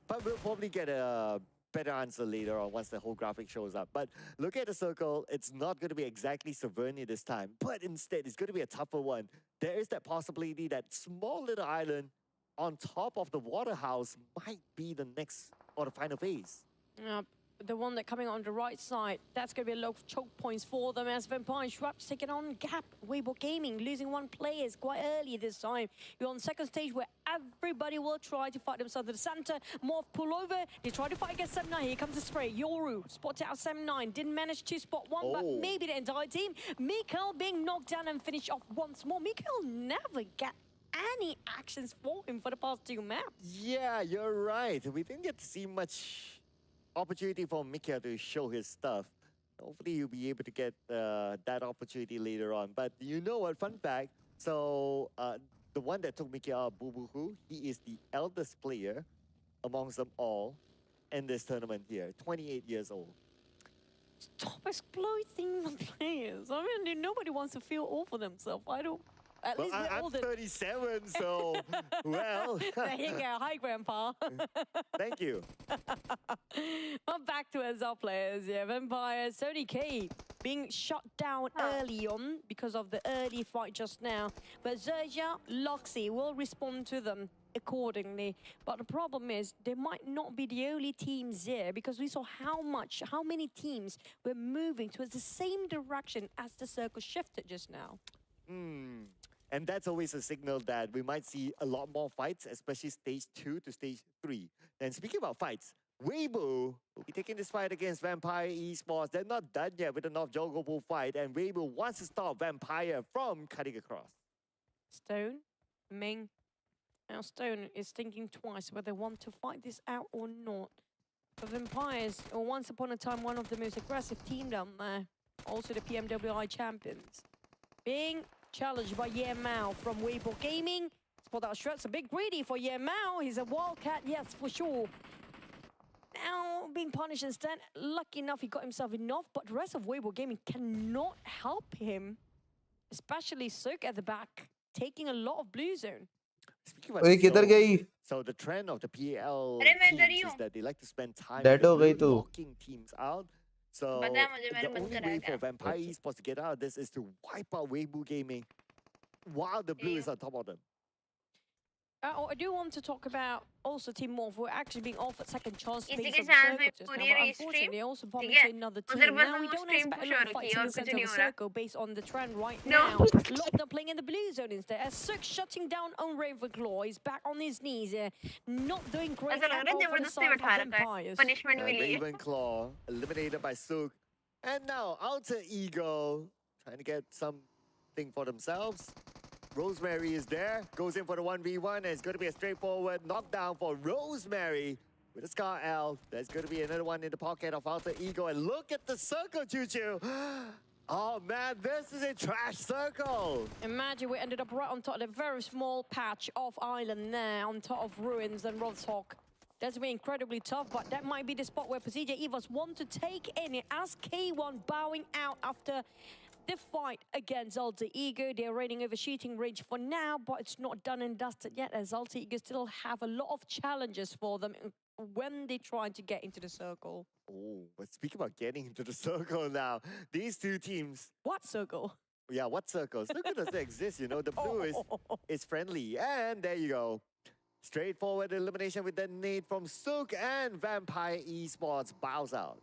But we'll probably get a better answer later on once the whole graphic shows up. But look at the circle. It's not going to be exactly Severny this time, but instead it's going to be a tougher one. There is that possibility that small little island on top of the water house might be the next or the final phase. The one that coming on the right side, that's going to be a lot of choke points for them as Vampire Shrubs taking on Gap. Weibo Gaming losing 1 player quite early this time. You're on the second stage where everybody will try to fight themselves to the center. Morph pull over. They try to fight against 7-9. Here comes the spray. Yoru spotted out 7-9. Didn't manage to spot one, but maybe the entire team. Mikael being knocked down and finished off once more. Mikael never got any actions for him for the past 2 maps. Yeah, you're right. We didn't get to see much opportunity for Mikael to show his stuff. Hopefully he'll be able to get that opportunity later on. But you know what, fun fact, so the one that took Mikael out, Bubuhu, he is the eldest player amongst them all in this tournament here, 28 years old. Stop exploiting the players. I mean, nobody wants to feel all for themselves. I don't. At least we're I'm older. 37, so, well. There you go. Hi, Grandpa. Thank you. Well, back to our players. Yeah, Vampire, Sony K being shut down early on because of the early fight just now. But XERXIA, Loxy will respond to them accordingly. But the problem is they might not be the only teams there, because we saw how many teams were moving towards the same direction as the circle shifted just now. And that's always a signal that we might see a lot more fights, especially stage 2 to stage 3. And speaking about fights, Weibo will be taking this fight against Vampire Esports. They're not done yet with the North Jogo fight, and Weibo wants to stop Vampire from cutting across. Stone, Ming. Now Stone is thinking twice whether they want to fight this out or not. The Vampires were once upon a time one of the most aggressive team down there. Also the PMWI champions. Being challenged by Ye Mao from Weibo Gaming. Spot out Shreds, a bit greedy for Ye Mao. He's a wildcat, yes, for sure. Now being punished instead. Lucky enough, he got himself enough, but the rest of Weibo Gaming cannot help him. Especially Soak at the back, taking a lot of blue zone. ओए किधर गई? So the trend of the PEL अरे मैं इधर ही teams is हूँ। that they like to spend time Dead हो गई तू। knocking teams out. So पता है मुझे, मैंने the बंद only कराया way for था। Vampire Esports to get out of this is to wipe out Weibo Gaming while the blue is on top of them. I do want to talk about also Team Morph. We're actually being offered second chance इसी based के on chance में circle just now, पूरी but restream, unfortunately also bumped ठीक है? into another उधर team. बस Now we वो don't stream expect a push lot हो of रखी fights है in और the कुछ center नहीं of हो the रहा. circle based on the trend right No. now. Locked up playing in the blue zone instead. As Suk shutting down on Ravenclaw. He's back on his knees here. Not doing great ऐसा लग at रहा है all for the जबरदस्ती side of बैठा रखा है. Vampires. Punishment मिली है. Ravenclaw eliminated by Sook. And now Alter Ego trying to get something for themselves. Rosemary is there, goes in for the 1v1, and it's going to be a straightforward knockdown for Rosemary with a Scar L. There's going to be another one in the pocket of Alter Ego, and look at the circle, Choo-Choo. Oh man, this is a trash circle. Imagine we ended up right on top of a very small patch of island there, on top of ruins and Rothhawk. That's been incredibly tough, but that might be the spot where PERSIJA EVOS want to take in as K1 bowing out after the fight against Alter Ego. They're reigning over shooting range for now, but it's not done and dusted yet, as Alter Ego still have a lot of challenges for them when they try to get into the circle. Oh, but speaking about getting into the circle now, these two teams. What circle? Yeah, what circle? Circle doesn't exist, you know. The blue is friendly, and there you go. Straightforward elimination with the nade from Sook, and Vampire Esports bows out.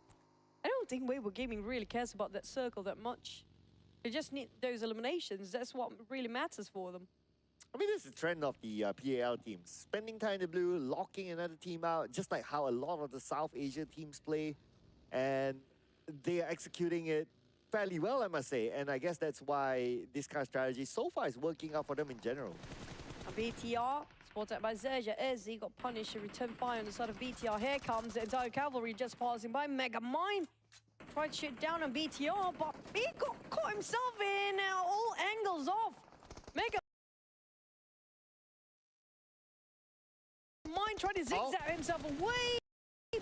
I don't think Weibo Gaming really cares about that circle that much. They just need those eliminations. That's what really matters for them. I mean, this is the trend of the PAL teams. Spending time in the blue, locking another team out, just like how a lot of the South Asia teams play. And they are executing it fairly well, I must say. And I guess that's why this kind of strategy so far is working out for them in general. A BTR, spotted by XERXIA, as he got punished and return fire on the side of BTR. Here comes the entire cavalry just passing by. Mega Mine tried to shoot down on BTR, but he got caught himself in all angles off. Mega Mine tried to zigzag himself away,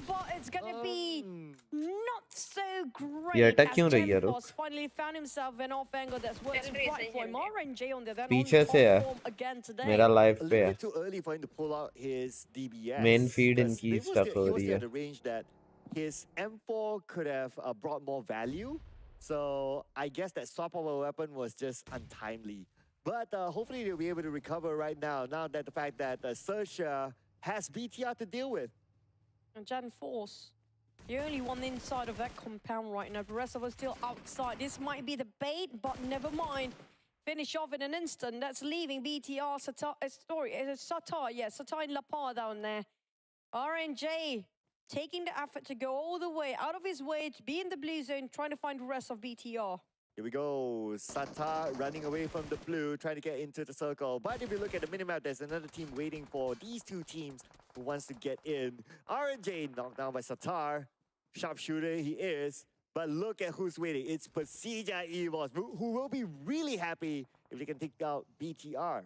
but it's gonna be not so great. ये अटक क्यों रही है रुक? Boss finally found himself an off angle that's working right for him. RNJ on the other पीछे से है. again today. मेरा लाइव A पे little है. bit too early for him to pull out his DBS. Main feed because इनकी he was stuck still- हो he was रही still है. at the range that his M4 could have brought more value. So I guess that swap of a weapon was just untimely. But hopefully they'll be able to recover right now that the fact that SERXIA has BTR to deal with. And Jan Force, the only one inside of that compound right now. The rest of us still outside. This might be the bait, but never mind. Finish off in an instant. That's leaving BTR Satar. Satar, yeah, Satar and Lapar down there. RNJ taking the effort to go all the way out of his way to be in the blue zone, trying to find the rest of BTR. Here we go. Satar running away from the blue, trying to get into the circle. But if you look at the minimap, there's another team waiting for these two teams who wants to get in. RNJ knocked down by Satar. Sharpshooter he is. But look at who's waiting. It's PERSIJA EVOS, who will be really happy if they can take out BTR.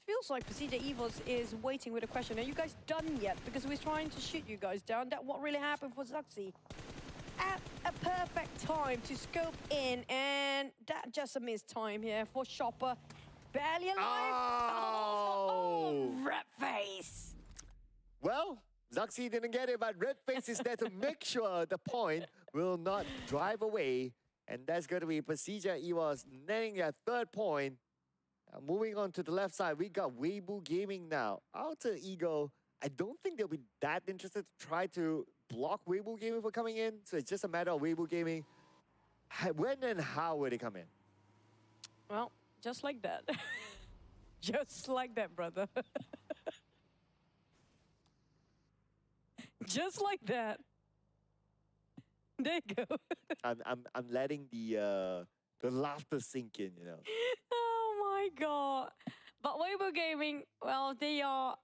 Feels like PERSIJA EVOS is waiting with a question. Are you guys done yet? Because we're trying to shoot you guys down. That what really happened for Zuxi. At a perfect time to scope in, and that just a missed time here for Chopper. Barely alive. Oh! Red face. Well, Zuxi didn't get it, but Redface is there to make sure the point will not drive away. And that's going to be PERSIJA EVOS netting their third point. Moving on to the left side, we got Weibo Gaming now. Alter Ego, I don't think they'll be that interested to try to block Weibo Gaming for coming in. So it's just a matter of Weibo Gaming. When and how will they come in? Well, just like that. Just like that, brother. Just like that. There you go. I'm letting the laughter sink in, you know. Oh my god. But Weibo Gaming, well, they are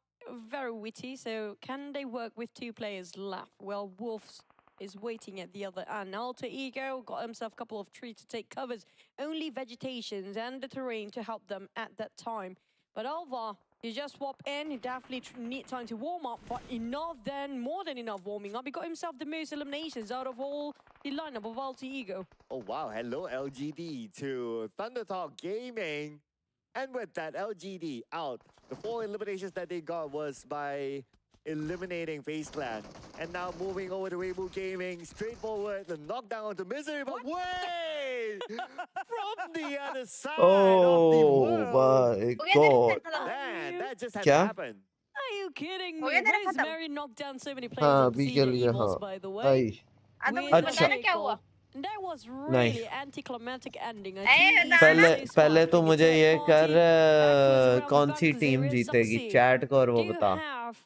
very witty, so can they work with two players left? Well, Wolves is waiting at the other end. Alter Ego got himself a couple of trees to take covers, only vegetations and the terrain to help them at that time. But Alva, you just swap in, he definitely need time to warm up, but enough then, more than enough warming up. He got himself the most eliminations out of all the lineup of Alter Ego. Oh wow, hello LGD to Thundertalk Gaming. And with that, LGD out. The 4 eliminations that they got was by eliminating FaZe Clan. And now moving over to Weibo Gaming, straightforward, the knockdown onto Misery, but wait! From the other side of the Oh world! my हो गया तेरा god. set खत्म? Man, that just had to क्या? happen. Are you kidding हो me? गया तेरा FaZe खत्म? Mary knocked down so many players हाँ on अभी के PERSIJA लिए हाँ. EVOS, by the way. आई. तो With मुझे a अच्छा. बताना क्या हुआ? vehicle. And that was Nice. really anticlimactic ending. A Hey, TEC पहले Space पहले तो being a मुझे third ये कर party back towards the ground कौन back सी because टीम they will जीतेगी succeed. चैट को और वो Do बता. have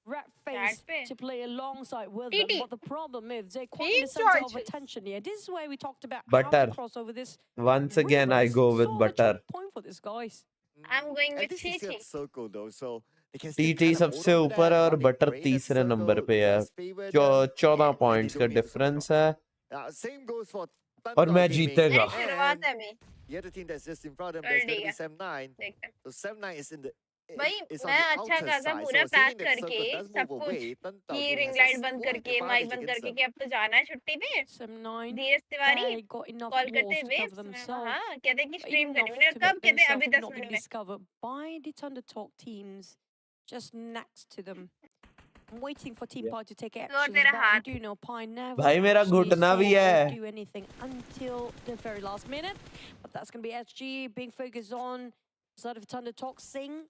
Rat Chat Face पे? to play alongside with TT. them, but the problem is they're quite in Team the center of choices. attention here. This is where we talked about Butter. how to cross over this Once again I rivers. go with Sort of a butter. choke point for this, guys. I'm going At with least they still TT. have Circle though, so they can still TT kind of hold सबसे on to ऊपर that, है or और they butter pray that तीसरे number Circle पे है. does favor them, 14 and they points का don't need to difference cross. है Same goes for और Thunderdog मैं Gaming. जीतेगा. मेरी शुरुआत है अभी. The other team that's just in front of them, कर that's going to be देगा. Sem9. देखते हैं. So Sem9 is in the भाई is on मैं the अच्छा outer खासा side. पूरा So पैक assuming that करके Circle does सब move कुछ away, Thunderdog की Gaming ring has light a बंद slight करके माइक advantage बंद against करके them. कि अब तो जाना है छुट्टी पे. Sem9. Dheeraj Tiwari They got enough call करते walls to हुए cover themselves. हाँ कहते हैं कि But स्ट्रीम enough करेंगे. मैंने to कहा, कब make कहते हैं themselves अभी 10 not be मिनट में. discovered by the Thunder Talk teams just next to them. I'm waiting for TeamPAI to take action, तेरा but हाथ. we do know PAI never भाई मेरा actually घुटना भी say or है. do anything until the very last minute. But that's going to be SG being focused on side of Thunder Talk. Sing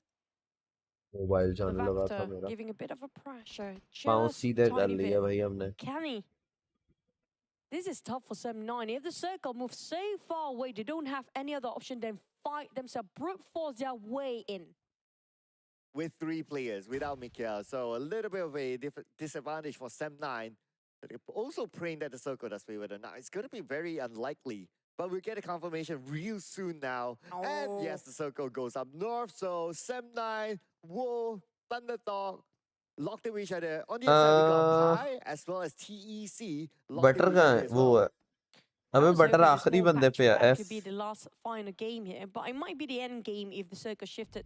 mobile the जाने लगा था Vector मेरा. giving a bit of a pressure, पाँव just सीधे कर tiny लिया bit. भाई हमने. Can he? This is tough for Sem9. If the circle moves so far away, they don't have any other option than fight themselves, brute force their way in. With 3 players without Mikael, so a little bit of a disadvantage for Sem9. But they're also praying that the Circle does favor them. Now, it's going to be very unlikely, but we'll get a confirmation real soon now. And yes, the Circle goes up north, so Sem9, Wolf, Thunderdog, locked in with each other. On the other side, we got PEI as well as TEC locked in butter with each कहाँ other है as वो well. है. अबे butter आखिरी बंदे पे है. That F. could be the last final game here, but it might be the end game if the circle shifted.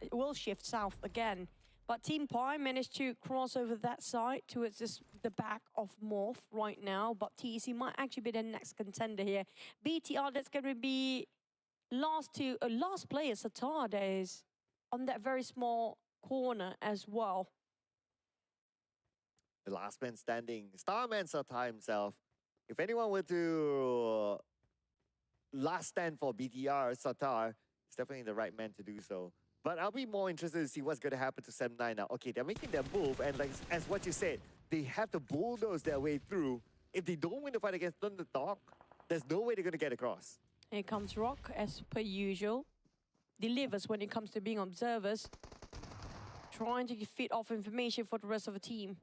It will shift south again. But TeamPAI managed to cross over that side towards the back of Morph right now. But TEC might actually be the next contender here. BTR, that's going to be last player, Satar, that is on that very small corner as well. The last man standing, Starman Satar himself. If anyone were to last stand for BTR, Satar is definitely the right man to do so. But I'll be more interested to see what's going to happen to Sem9 now. Okay, they're making their move, and like as what you said, they have to bulldoze their way through. If they don't win the fight against Thunderdog, there's no way they're going to get across. Here comes Rock, as per usual. Delivers when it comes to being observers. Trying to feed off information for the rest of the team.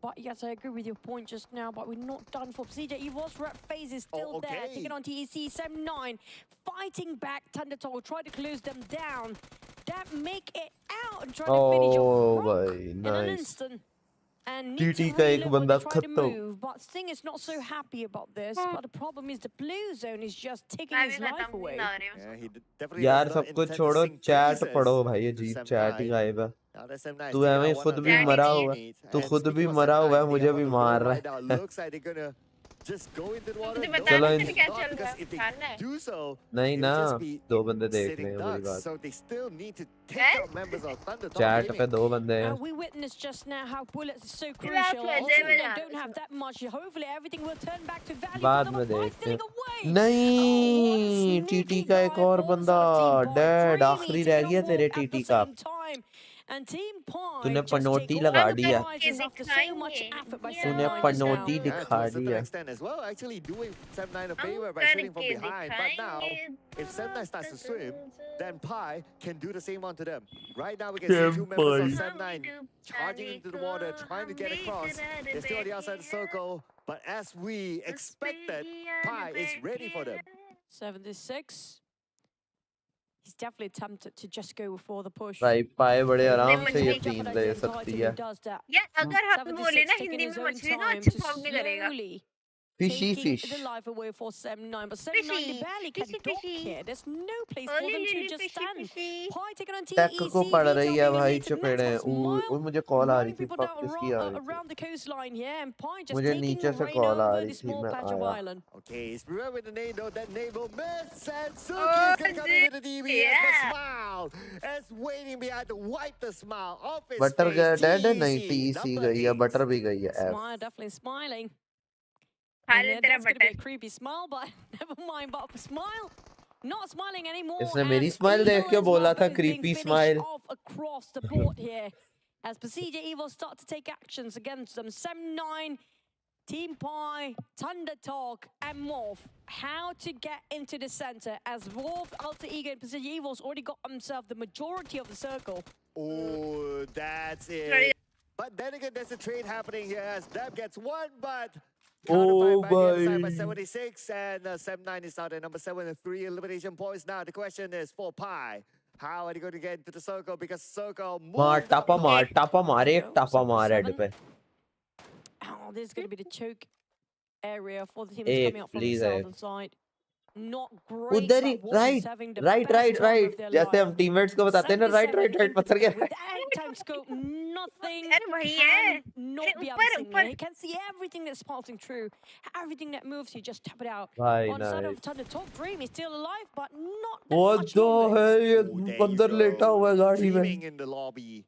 But yes, I agree with your point just now, but we're not done for PERSIJA. EVOS Rat FaZe is still there, taking on TEC. Sem9 fighting back. Thundertalk try to close them down. That make it out and try to finish off Rock in an instant. And need to reload when they try to move, but Sting is not so happy about this. But the problem is the blue zone is just taking his life away. Yeah, he definitely यार सब कुछ छोड़ो chat पढ़ो भाई अजीब chat ही गायब है. तू ऐਵੇਂ खुद भी मरा हुआ है. तू खुद भी मरा हुआ है मुझे भी मार रहा है. Just go into the water. चलो नहीं ना 2 बंदे देख लें बड़ी बात. So they still need to take out members of Thunderdog chat Gaming. पे 2 बंदे हैं. We witnessed just now how bullets are so crucial. They don't have that much. Hopefully everything will turn back to value. बाद में देखते हैं. नहीं TT का एक और बंदा डेड आखिरी रह गया तेरे टीटी का. तूने पनोटी लगा दिया. तूने पनोटी दिखा दिया. As well, actually doing Sem9 a favor by shooting from behind. But now, if Sem9 starts to swim, then PEI can do the same onto them. Right now, we can see 2 members of Sem9 charging into the water, trying to get across. They're still on the outside of the circle. But as we expected, PEI is ready for them. 76. He's definitely tempted to just go for the push. भाई पाए बड़े आराम से ये team ले सकती है. यार अगर हम बोले ना हिंदी में मछली ना अच्छी फॉर्म नहीं करेगा. Fishy taking fish. the life away for 7-9, but 7-9 Fishy, they barely can fishy, dock fishy. here. There's no place Oh, for them to lily, just fishy, stand. fishy. PEI taking on tech को TEC, पढ़ रही है PTL भाई being चुप eliminated. रहे Next was Smile मुझे call आ रही running थी people फक down किसकी आ रही थी around the coastline here, and PEI just मुझे taking नीचे से reign कॉल आ over रही this थी small मैं patch of आया island. Okay, he's with the name though. That name will miss. And Suki Oh, is going to come in with the DBS. The yeah. smile is waiting behind to wipe the smile off his butter face. Dead है नहीं TEC, TC number गई है 8. Butter भी गई है Smile definitely smiling. खा And ले then तेरा that's going to be a butter creepy smile, but never mind. But Smile, not smiling anymore. इसने मेरी as स्माइल देख Eagle के as बोला well, था both being creepy finished smile off across the board here. As PERSIJA EVOS start to take actions against them. 7-9, TeamPAI, Thunder Talk, and Morph. How to get into the center as Morph, Alter Ego, and PERSIJA EVOS already got themselves the majority of the circle. Oh, that's Sorry. it. But then again, there's a trade happening here as Deb gets one, but Oh, counterfired by the other side by boy. 76, and 7-9 is out at number 7 and 3 elimination points. Now the question is for PEI. How are they going to get into the circle? Because circle मार moved up टापा मार north. टापा मार एक टापा मार head पे Oh, this is going to be the choke area for the team that's Hey, coming up from the please, southern side. Not great, उधर ही but Wolf is having the best time of their जैसे हम life. Teammates को बताते हैं ना right 77 पत्थर के without time scope, nothing अरे वही है can not अरे be ऊपर unseen. ऊपर He can see everything that's passing through, everything that moves. You just tap it out. भाई On the side nice of Thunder Talk, Dream is still alive, but not that वो much तो longer. है ये Oh, there you अंदर लेटा go. हुआ है गाड़ी में Dreaming in the lobby.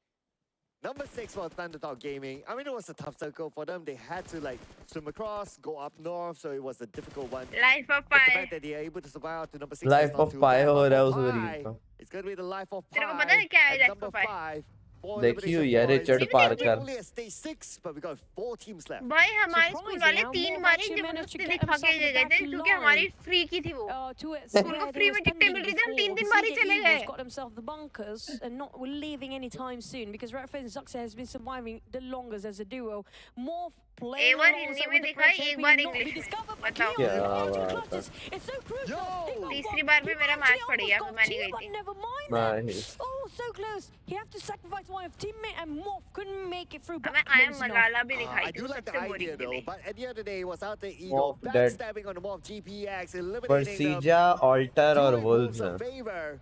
Number 6 for Thunderdog Gaming. I mean, it was a tough circle for them. They had to like swim across, go up north, so it was a difficult one. Life of But the पाए fact that they are able to survive to number 6 life is not of too पाए bad. हो But रहा है for उस PEI, reel का it's going to be the life of तेरे को पता है PEI क्या है at लाइफ number ऑफ पाए 5. 4 देखी हुई है elimination Richard points. Parker Only at stage 6, but we got 4 teams left. भाई हमारे स्कूल वाले Surprising how 3 Wolf मारे actually managed to जबरदस्ती get दिखा के himself गए थे back क्योंकि alive. हमारी फ्री की थी वो To it, स्कूल को where फ्री they में were टिकटें standing मिल रही थी हम before. 3 मारे PERSIJA चले EVOS गए got themselves the bunkers and not leaving anytime soon because Redfern and XERXIA has been surviving the longest as a duo. Morph playing एक बार alongside Hindi with में the दिखा pressure एक being bar not be English में discovered by बताओ Cleo. क्या The बात है clutches. It's so crucial. Yo! He got तीसरी one. बार He भी मेरा actually मैच पड़ गया almost फिर मैं got नहीं two, गई but थी never mind that. Nice Oh, so close. He had to sacrifice one of teammate and Morph couldn't make it through. But हमें आया close enough. मलाला भी दिखाई I थी do वो like the सबसे idea बोरिंग though, थी but at the end of the day, it was out the ego Morph dead. backstabbing on the Morph GPX, eliminating them. पर्सिजा alter और Doing wolves Wolves a हैं favor.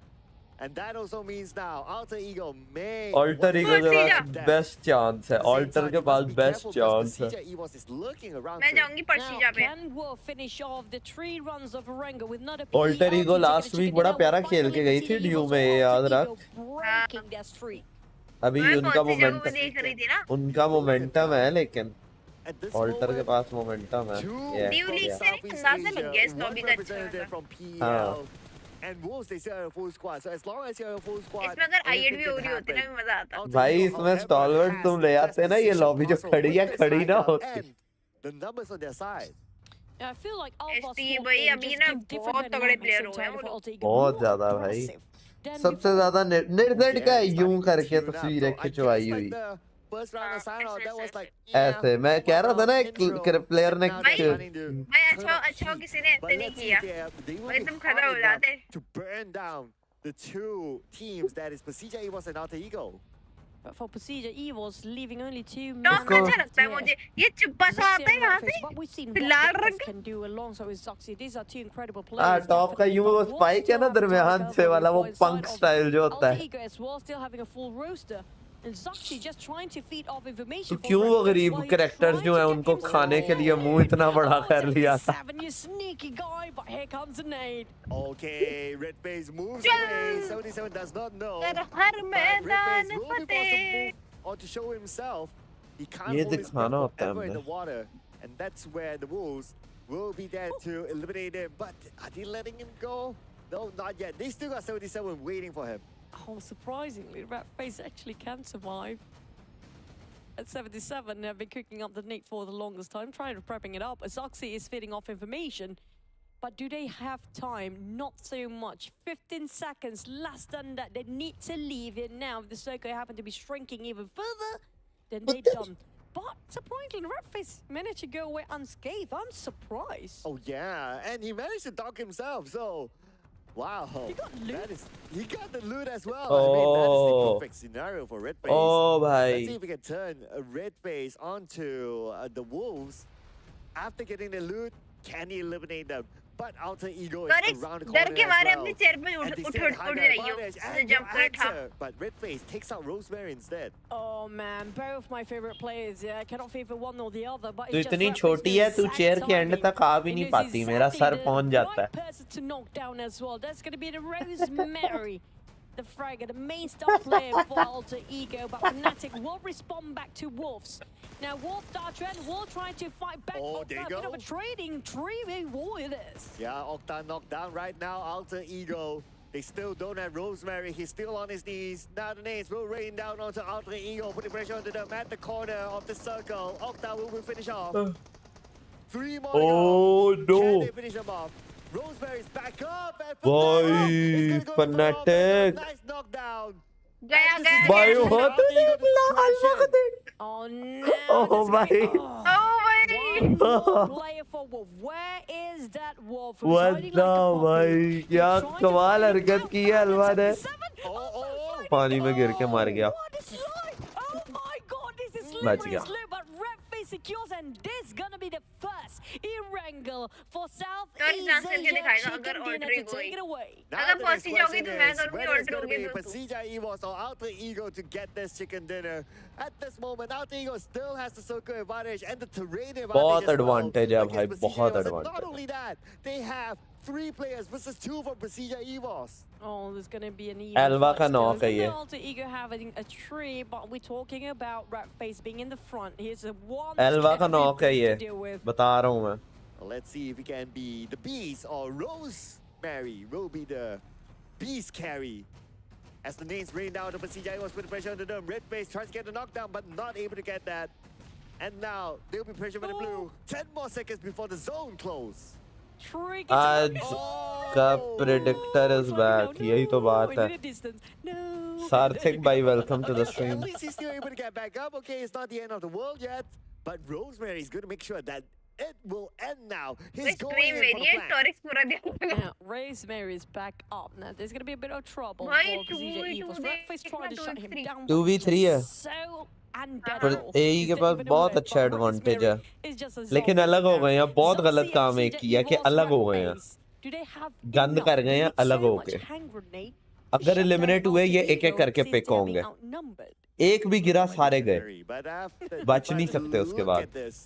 And that also means now Alter Ego may Alter Ego के Persija. पास best chance है Alter के पास best chance है EVOS is looking around मैं too. जाऊंगी पर्सिजा Now, पे can Wolf finish off the 3 runs of Erangel with another Alter Ego last week बड़ा प्यारा खेल के गई थी ड्यू में ये याद रख breaking their streak. अभी मैं उनका कौन सी जगह पे मोमेंटम देख रही थी ना उनका मोमेंटम है लेकिन At this ऑल्टर के moment, पास मोमेंटम है two Yeah, due league yeah. से नहीं Southeast अंदाजा लग Asia, गया इस one लॉबी का अच्छा representative था from PEL. हाँ. And Wolves, they still have a full squad. So as long as you have a full squad, इसमें अगर आईएड भी anything हो can रही होती ना happen. भी मजा आता Alter भाई Ego, इसमें however, स्टॉलवर्ड has तुम ले the आते best ना ये position लॉबी जो also खड़ी है with this खड़ी ना lineup होती and the numbers on their side. Yeah, I feel like Alpha ST Swap भाई in अभी just ना give different बहुत तगड़े dynamics प्लेयर हो entirely गए वो for लोग Alter Ego. बहुत More ज्यादा भाई aggressive than सबसे before. ज्यादा निर्दट का Yeah, it's यूं starting to करके tune up. तस्वीरें So I खिंचवाई guess हुई like the first round of sign-off, that was like ऐसे मैं कह रहा था ना एक प्लेयर ने now they're planning to भाई turn अच्छा up अच्छा heat. किसी ने But ऐसे नहीं let's see किया if they will भाई be तुम hard खड़ा हो enough जाते to burn down the two teams that is PERSIJA EVOS and Alter Ego. But for PERSIJA EVOS leaving only 2 top men अच्छा left लगता है here. मुझे ये चुप्पा सा आता है यहाँ से But we've seen फिर what लाल Victors रंग can do alongside with XERXIA. These are 2 incredible हाँ players. टॉप का यूं वो स्पाइक है ना दरमियान से वाला वो पंक स्टाइल जो होता Alter है Ego as well, still having a full roster. And XERXIA just trying to feed off तो information. for क्यों वो Redfern गरीब while he's कैरेक्टर्स trying जो to है get उनको himself खाने के लिए मुंह इतना बड़ा कर लिया था 77, you sneaky guy, but here comes a nade. Okay, Red Face moves away. 77 does not know. तेरा हर But Red मैदान Face will be forced to Fateh move or to show himself. He can't ये hold his breath दिखाना होता है forever in the हमें water. And that's where the Wolves will be there to eliminate him. But are they letting him go? No, not yet. They still got 77 waiting for him. Oh, surprisingly, Ratface actually can survive. At 77, they've been cooking up the nick for the longest time, trying to prepping it up. XERXIA is feeding off information. But do they have time? Not so much. 15 seconds less than that. They need to leave it now. If the circle happen to be shrinking even further, then they're done. But surprisingly, Ratface managed to go away unscathed. I'm surprised. Oh, yeah. And he managed to dunk himself. So, wow. He got loot. He got the loot as well. I mean, that is the Oh. perfect scenario for Red Face. Oh Let's see भाई if we can turn a Red Face onto the Wolves. after getting the loot, can he eliminate them? But Alter Ego is Correct. around the डर corner के as मारे well. अपनी chair पे And they उठ said high जाइयो advantage तो and jump no कर था answer. But Redface takes out Rosemary instead. Oh man, both my favorite players. Yeah, I cannot favor one or the other. But तू it's just इतनी Redface छोटी है तू exact chair के and timing. तक आ भी He नहीं knows पाती मेरा exactly सर the पहुंच जाता right है person to knock down as well. That's going to be the Rosemary. The Fragger, the main star player for Alter Ego, but Fnatic will respond back to Wolves. Now, Wolf Dartrend will try to fight back. Oh, there you A bit go. of a trading 3v war it is. Yeah, Octa knocked down right now. Alter Ego. They still don't have Rosemary. He's still on his knees. Now the nades will rain down onto Alter Ego, putting pressure onto them at the corner of the circle. Octa will finish off. 3 more to Oh, go. Can no. they finish them off? Rosemary's back up. And Boy, Fnatic is gonna go for the Fnatic. nice knockdown. गया And this is गया the भाई opportunity वो for तो Alter Ego देख to La crash अलवा को in. देख Oh no! Oh, this is gonna be- भाई ओ भाई One more player for Wolf. Where is that Wolf? Who's hiding like a वरना puppy? भाई क्या He's trying to कमाल find हरकत out. की है अलवा ने 77. Oh. पानी में गिर के मर गया What is life? Oh my God, this is बच slippery गया slope, but Redface secures, and this gonna be the first Erangel for South और East ट्रांसफर के Asia दिखाएगा chicken अगर dinner Alter to take it away. Now अगर the पर्सी next जाओगी question तो मैं is, करूंगी whether it's ऑल्टर gonna होगी be तो तू PERSIJA EVOS or Alter Ego to get this chicken dinner. At this moment, Alter Ego still has the circle advantage and the terrain advantage बहुत as well advantage है against भाई, PERSIJA बहुत EVOS. And advantage not only that, they have 3 players versus 2 for PERSIJA EVOS. Oh, there's gonna be an even Elva fight का still. knock है Isn't ये। there Alter Ego having a tree, but we're talking about Redface being in the front. He's the one एल्वा का knock है ये to deal with. बता रहा हूँ मैं Let's see if he can be the beast or Rosemary will be the beast carry. As the names rain down, the PERSIJA EVOS with pressure on the dome. Redface tries to get the knockdown, but not able to get that. And now they'll be pressured by the blue. 10 more seconds before the zone close. Tricky आज का predictor is back यही तो बात है सार्थक भाई welcome to the At stream least he's still able to get back up. Okay, it's not the end of the world yet. But Rosemary is going to make sure that it will end now. He's going stream in for मेरी the है flank. टॉरिक्स पूरा दिया Now, Rosemary is back up. Now, there's going to be a bit of trouble Why for two PERSIJA v EVOS. two Redface trying to shut him 2v3? down. 2v3 है So पर unbeatable. एई के पास बहुत अच्छा advantage है लेकिन अलग हो गए हैं बहुत गलत काम एक किया कि अलग हो गए हैं गंद कर गए हैं अलग हो गए अगर एलिमिनेट हुए ये एक एक करके पिक होंगे एक भी गिरा सारे गए But after बच नहीं सकते उसके look बाद at this,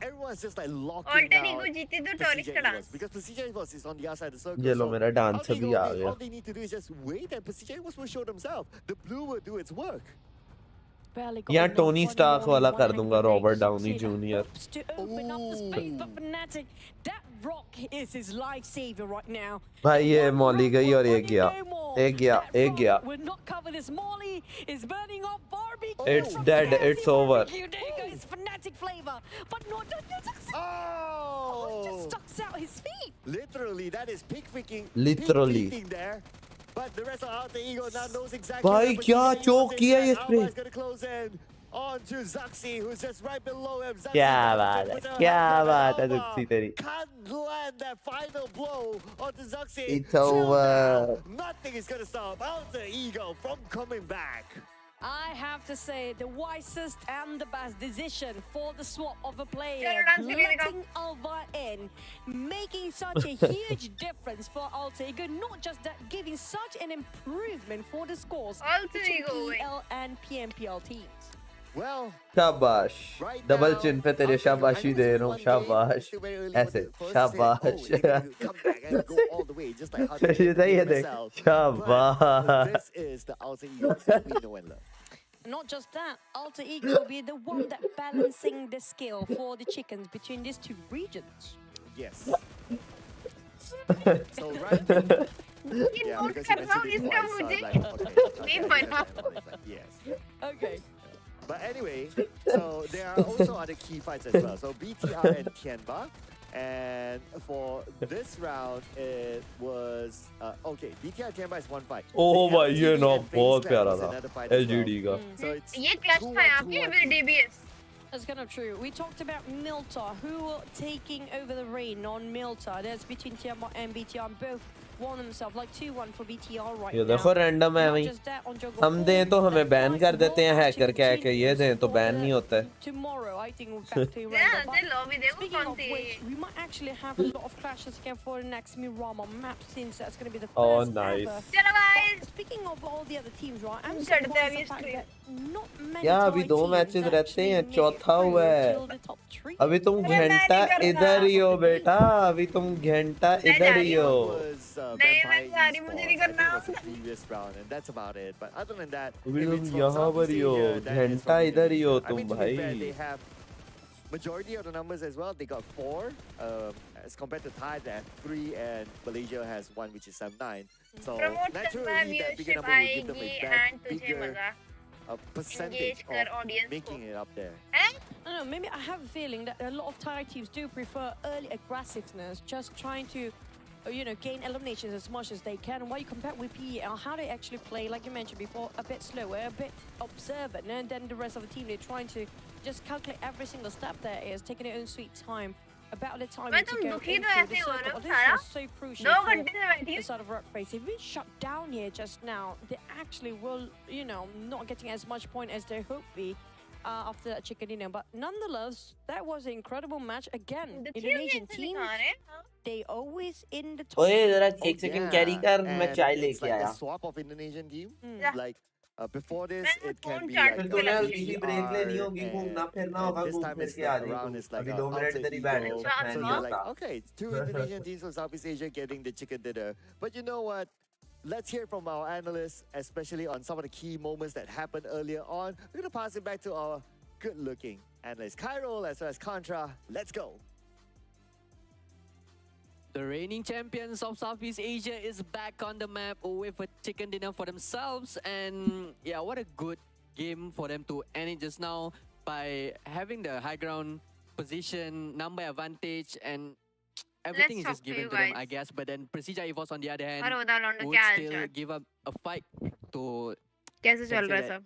everyone's just like locking Alter down Ego जीते तो टॉरिक्स PERSIJA का EVOS, dance because PERSIJA EVOS is on the outside of the circle. ये लो so मेरा डांस Alter भी Ego, आ all गया they need to do is just wait and PERSIJA EVOS will show themselves. The blue will do its work. यहाँ Tony Stark वाला कर दूंगा Robert Downey junior भाई ये मौली गई और एक गया एक गया एक गया It's dead, it's over. Oh! Literally, that is Literally. peek there. But the rest of Alter Ego now knows exactly. भाई where क्या PERSIJA चोक EVOS is, किया and ये Alba spray. is gonna close in on to Zaxi, who's just right below him. Zaxi क्या now बात puts है her क्या hand on बात है Alba. दुखी तेरी Can't land that final blow onto Zaxi. It's Till over. now, nothing is gonna stop Alter Ego from coming back. I have to say, the wisest and the best decision for the swap of a player, Chalo, dance ke liye letting Alva in, making such a huge difference for Alter Ego, not just that, giving such an improvement for the scores Alter between Ego, wait. PEL and PMPL teams. Well, शाबाश right double now, चिन पे तेरे Alter Ego, I शाबाशी know they it's रहा हूँ one game, शाबाश it's still very early ऐसे for us to say, शाबाश oh, they're gonna come back and go all the way, just like how they ये did सही है देख themselves. शाबाश But this is the Alter Ego that we know and love. Not just that, Alter Ego will be the one that balancing the skill for the chickens between these two regions. Yes. So right. ये Yeah, note because कर you रहा हूँ mentioned it इसका twice, so मुझे I'm like, okay. नहीं बना Yes. Okay. But anyway, so there are also other key fights as well. So BTR and Tianba. And for this round, it was okay. BTR Tianba is one fight. Oh The भाई ये LGD ना and FaZe बहुत Clan प्यारा was था another fight as well. LGD का So it's ये clutch था यहाँ पे फिर DBS That's kind of true. We talked about Milta, who taking over the reign on Milta. That's between Tianba and BTR, both won themselves like 2-1 for BTR right ये now. देखो random है Not भाई just that, on Jungle हम दें तो Four, हमें that ban fight कर देते हैं will हैकर actually कह के ये दें तो continue बैन for नहीं होता है tomorrow. I think we're back to Yeah, random. the lobby देखो Speaking कौन of C which, we might actually have a lot of clashes again for the next Mirama map, since that's going to be the Oh, first nice. ever. चलो guys But speaking of all the other teams, right? I'm चढ़ते हैं surprised अभी the fact stream. that not many यार अभी Thai 2 teams matches रहते actually हैं made it चौथा through हुआ है till the top 3. अभी तुम अरे मैं घंटा नहीं कर इधर रहा। ही हो बेटा अभी तुम घंटा मैं इधर जा ही रही हो Was नहीं, मैं Vampire जा रही, मुझे नहीं Esports. I think करना। it was the previous round, and that's about it. But other than that, अभी if तुम it's from यहाँ पर Southeast ही हो Asia, then it's घंटा from इधर ही हो Indonesia. I तुम mean, to be fair, भाई they have majority of the numbers as well. They got 4, as compared to Thai that have 3, and Malaysia has 1, which is 7-9. So promote करना naturally, that bigger viewership number will give them आएगी a and big, तुझे bigger मजा percentage engage कर of audience को making it up there. हैं I don't know, maybe I have a feeling that a lot of Thai teams do prefer early aggressiveness, just trying to, gain eliminations as much as they can. And while you compare with PEL, how they actually play, like you mentioned before, a bit slower, a bit observant, and then the rest of the team, they're trying to just calculate every single step there is, taking their own sweet time. About the time मैं to तुम go दुखी into तो the ऐसे ही हो रहे circle. हो This सारा is so crucial 2 for घंटे से बैठी the हूँ side of rock face. If we shut down here just now, they actually will, not getting as much point as they hope be after that chicken dinner. But nonetheless, that was an incredible match. Again, दुखी हो Indonesian कैसे teams, दिखा रहे हैं they always in the top. ओए जरा Oh, 1 second yeah, carry कर मैं and चाय it's लेके like आया a swap of Indonesian team. Mm. Like before this, मैं it can phone be charge like फिर पे तूने लगी इसी थी ब्रेक लेनी BGR, होगी घूमना फिरना and होगा this घूम time फिर it's के आ like जाइए around तू is like अभी a 2 मिनट alter इधर ही बैठ ego. जा मैं So नहीं you're like, आता okay, it's 2 Indonesian teams from Southeast Asia getting the chicken dinner. But you know what? Let's hear from our analysts, especially on some of the key moments that happened earlier on. We're going to pass it back to our good-looking analyst, Cairo, as well as Contra. Let's go. The reigning champions of Southeast Asia is back on the map with a chicken dinner for themselves. And yeah, what a good game for them to end it just now by having the high ground position, number advantage, and everything is Let's just talk to given you to them, I guys. guess. But then PERSIJA EVOS on the other hand और बता लौंडा would क्या हाल still चाल give up a fight to कैसे चल रहा है that सब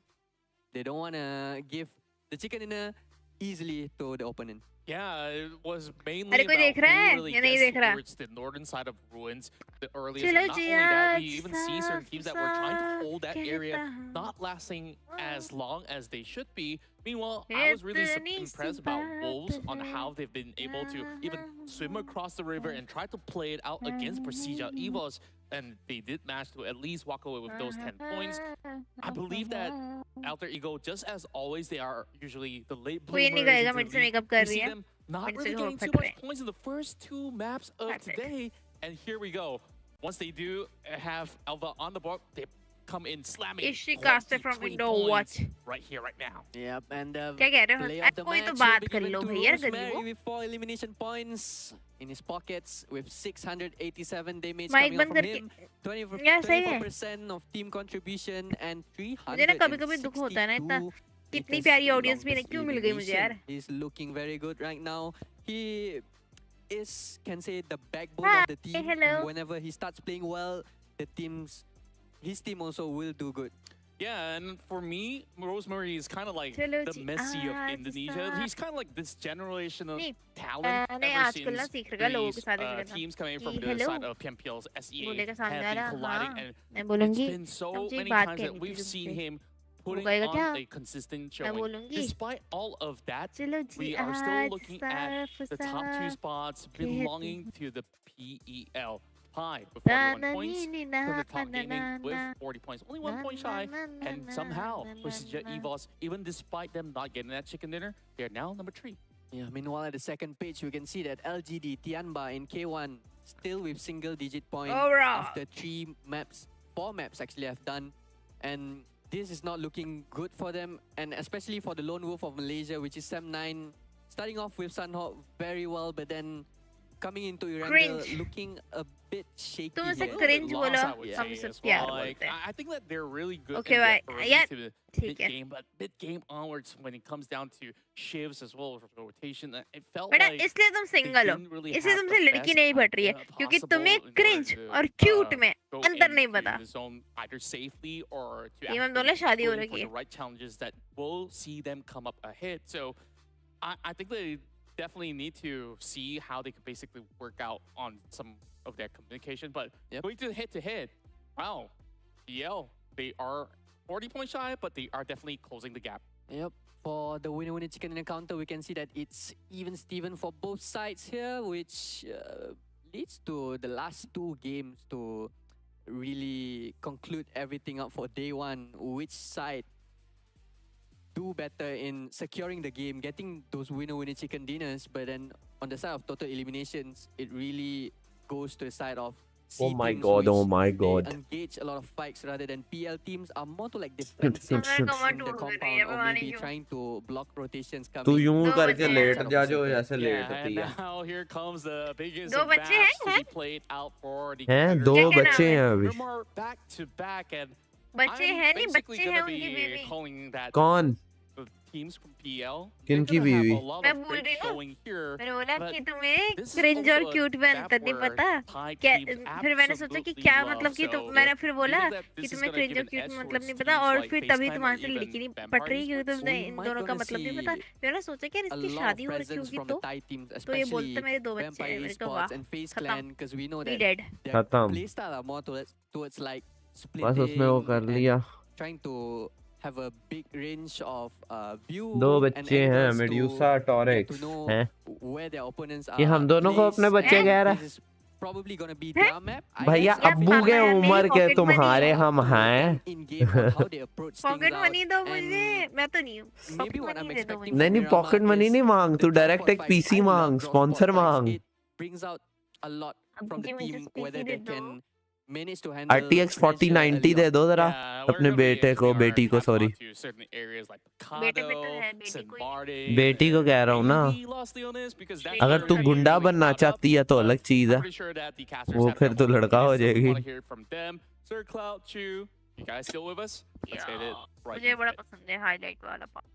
they don't want to give the chicken dinner easily to the opponent. Yeah, it was mainly अरे कोई देख about रहा है who really या नहीं gets देख रहा towards the northern side of ruins the earliest. चलो And not ji only that, we आज even see certain teams that were trying to hold that area, कहता हूँ not lasting as long as they should be. Meanwhile, I was really इतनी impressed C about बात Wolves on है how they've been able to even swim across the river and try to play it out against PERSIJA EVOS. And they did manage to at least walk away with those 10 points. I believe that Alter Ego, just as always, they are usually the late कोई नहीं bloomers. कहेगा into mid the से league. Makeup We कर रही see है them not mid से really हो getting too फट much रहे points in the first 2 maps of That's it. today. And here we go. Once they do have Elva on the board, they come in slamming Is she casted from 23 window? points What? right here, right now. Yep, and क्या कह रहे हो play अरे of the कोई तो match बात will be कर given low to भैया Rosemary गरीबों with 4 elimination points in his pockets with 687 damage mic coming out बंद from करके him. 20, यार सही है 24% of team contribution and मुझे ना कभी-कभी दुख होता है ना इतना 362 कितनी meters प्यारी along ऑडियंस भी this क्यों मिल गई मुझे यार elimination. He's looking very good right now. He is, can say, the backbone Hi, of the team. hello. Whenever he starts playing well, his team also will do good. Yeah, and for me, Rosemary is kind of like चलो the ji Messi of आज Indonesia. सा- He's kind of like this generation of नहीं, talent नहीं, ever आजकल ना since सीख रहेगा लोगों के these साथ ही करना। teams coming from कि the hello, side of PMPL's SEA बोलेगा have सामने been वाला colliding, हाँ and मैं it's बोलूंगी been so मुझे एक many बात times कहनी that थी we've seen तुमसे him putting कहेगा on क्या? a consistent मैं showing. बोलूंगी Despite all of that, चलो जी we are still आज looking at the top 2 साफ spots कहती belonging to the PEL. High with 41 points to the top gaming with 40 points. Only 1 point shy. And somehow, PERSIJA EVOS, even despite them not getting that chicken dinner, they're now number 3. Yeah, meanwhile, at the second page, we can see that LGD-GAMING in K1 still with single-digit point Overall. after 4 maps actually have done. And this is not looking good for them. And especially for the Lone Wolf of Malaysia, which is SEM9, starting off with Sanhok very well, but then coming into Erangel Cringe. looking a bit shaky तुम उसे here. cringe Loss, बोलो I would हम say, उसे as प्यार well. Like, बोलते हैं I think that they're really good Okay, in bye. the early Yeah, to the ठीक है mid-game, but mid-game onwards, when it comes down to shifts as well as rotation, it felt बेटा like इसलिए तुम they single हो didn't really इसलिए have तुमसे the लड़की best नहीं पट रही है idea क्योंकि possible तुम्हें in order क्रिंज to, और क्यूट में go अंतर नहीं into पता the zone either safely or to ये हम actually दोनों शादी हो going for रखी the है right challenges that will see them come up ahead. So I think that definitely need to see how they could basically work out on some of their communication. But going to head-to-head, wow, PL, they are 40 points shy, but they are definitely closing the gap. Yep. For the winner chicken encounter, we can see that it's even-steven for both sides here, which leads to the last two games to really conclude everything up for day one. Which side do better in securing the game, getting those winner chicken dinners, but then on the side of total eliminations, it really goes to the side of Oh C my teams, god, oh which my they god. engage a lot of fights rather than PL teams are more to like defensive in the compound or maybe trying to block rotations coming. तू यूं करके late outside of जा the जो circle. ऐसे late Yeah, and होती है now here comes the biggest दो match बच्चे हैं, to हैं? be played out for the हैं competitors. दो क्या नाम बच्चे है? हैं अभी Remar back to back, and बच्चे I'm हैं नहीं basically बच्चे हैं gonna उनकी be बीवी calling that कौन the teams from PL. किनकी they're gonna have बीवी? a lot मैं of बोल great रही हूँ। showing here. मैंने बोला but कि तुम्हें this is क्रिंज और also a क्यूट map बनता नहीं where पता Thai क्या teams फिर मैंने सोचा कि absolutely क्या love. मतलब कि So तुम मैंने फिर बोला either that कि this is तुम्हें gonna क्रिंज give और an क्यूट edge मतलब towards नहीं पता teams और like फिर FaZe तभी Clan तुम्हारे or से even लिखी नहीं Vampire पट रही क्योंकि Esports. तुमने we इन might दोनों का gonna मतलब नहीं see पता मैंने सोचा कि यार a इसकी lot शादी of हो रखी presence होगी from the तो Thai teams, तो ये especially बोलते मेरे दो बच्चे Vampire हैं मैंने कहा Esports वाह and FaZe खत्म Clan, because we know we that dead their खत्म playstyle are more towards like बस उसमें वो splitting कर and लिया trying to have a big range of view दो and बच्चे हैं angles to medusa get to Torex know हैं where their opponents ये are हम दोनों को अपने placed, बच्चे and कह रहा this is probably gonna be हैं? their map. I भैया guess यार अब्बू पापा के यार मेरी उम्र के पॉकेट मनी तुम्हारे up हम to हैं them in game on how they approach things pocket out, money दो मुझे and मैं तो नहीं हूँ maybe pocket what I'm money दे दो expecting मुझे नहीं from नहीं Miramar पॉकेट मनी is नहीं मांग the तू draw डायरेक्ट spot एक fights. पीसी I love मांग draw स्पॉन्सर spot fights. मांग It brings out a lot अब from the मुझे team, PC whether they they दो can manage to handle RTX pressure 4090 early they on. दो जरा Yeah, we're अपने gonna be बेटे को moving our बेटी को capital sorry to certain areas like बेटे पे तो Picado, है बेटी San को ही Martin, बेटी को कह रहा हूँ ना maybe Los Leones, because that's बेटी अगर where तू को they गुंडा really बनना caught up. चाहती है तो But अलग चीज I'm है pretty sure that the casters वो have फिर their तो own लड़का हो opinions, so we जाएगी want to hear it from them. Sir Cloud, Chu, you guys still with us? Let's hit it right. मुझे बड़ा पसंद है हाईलाइट वाला part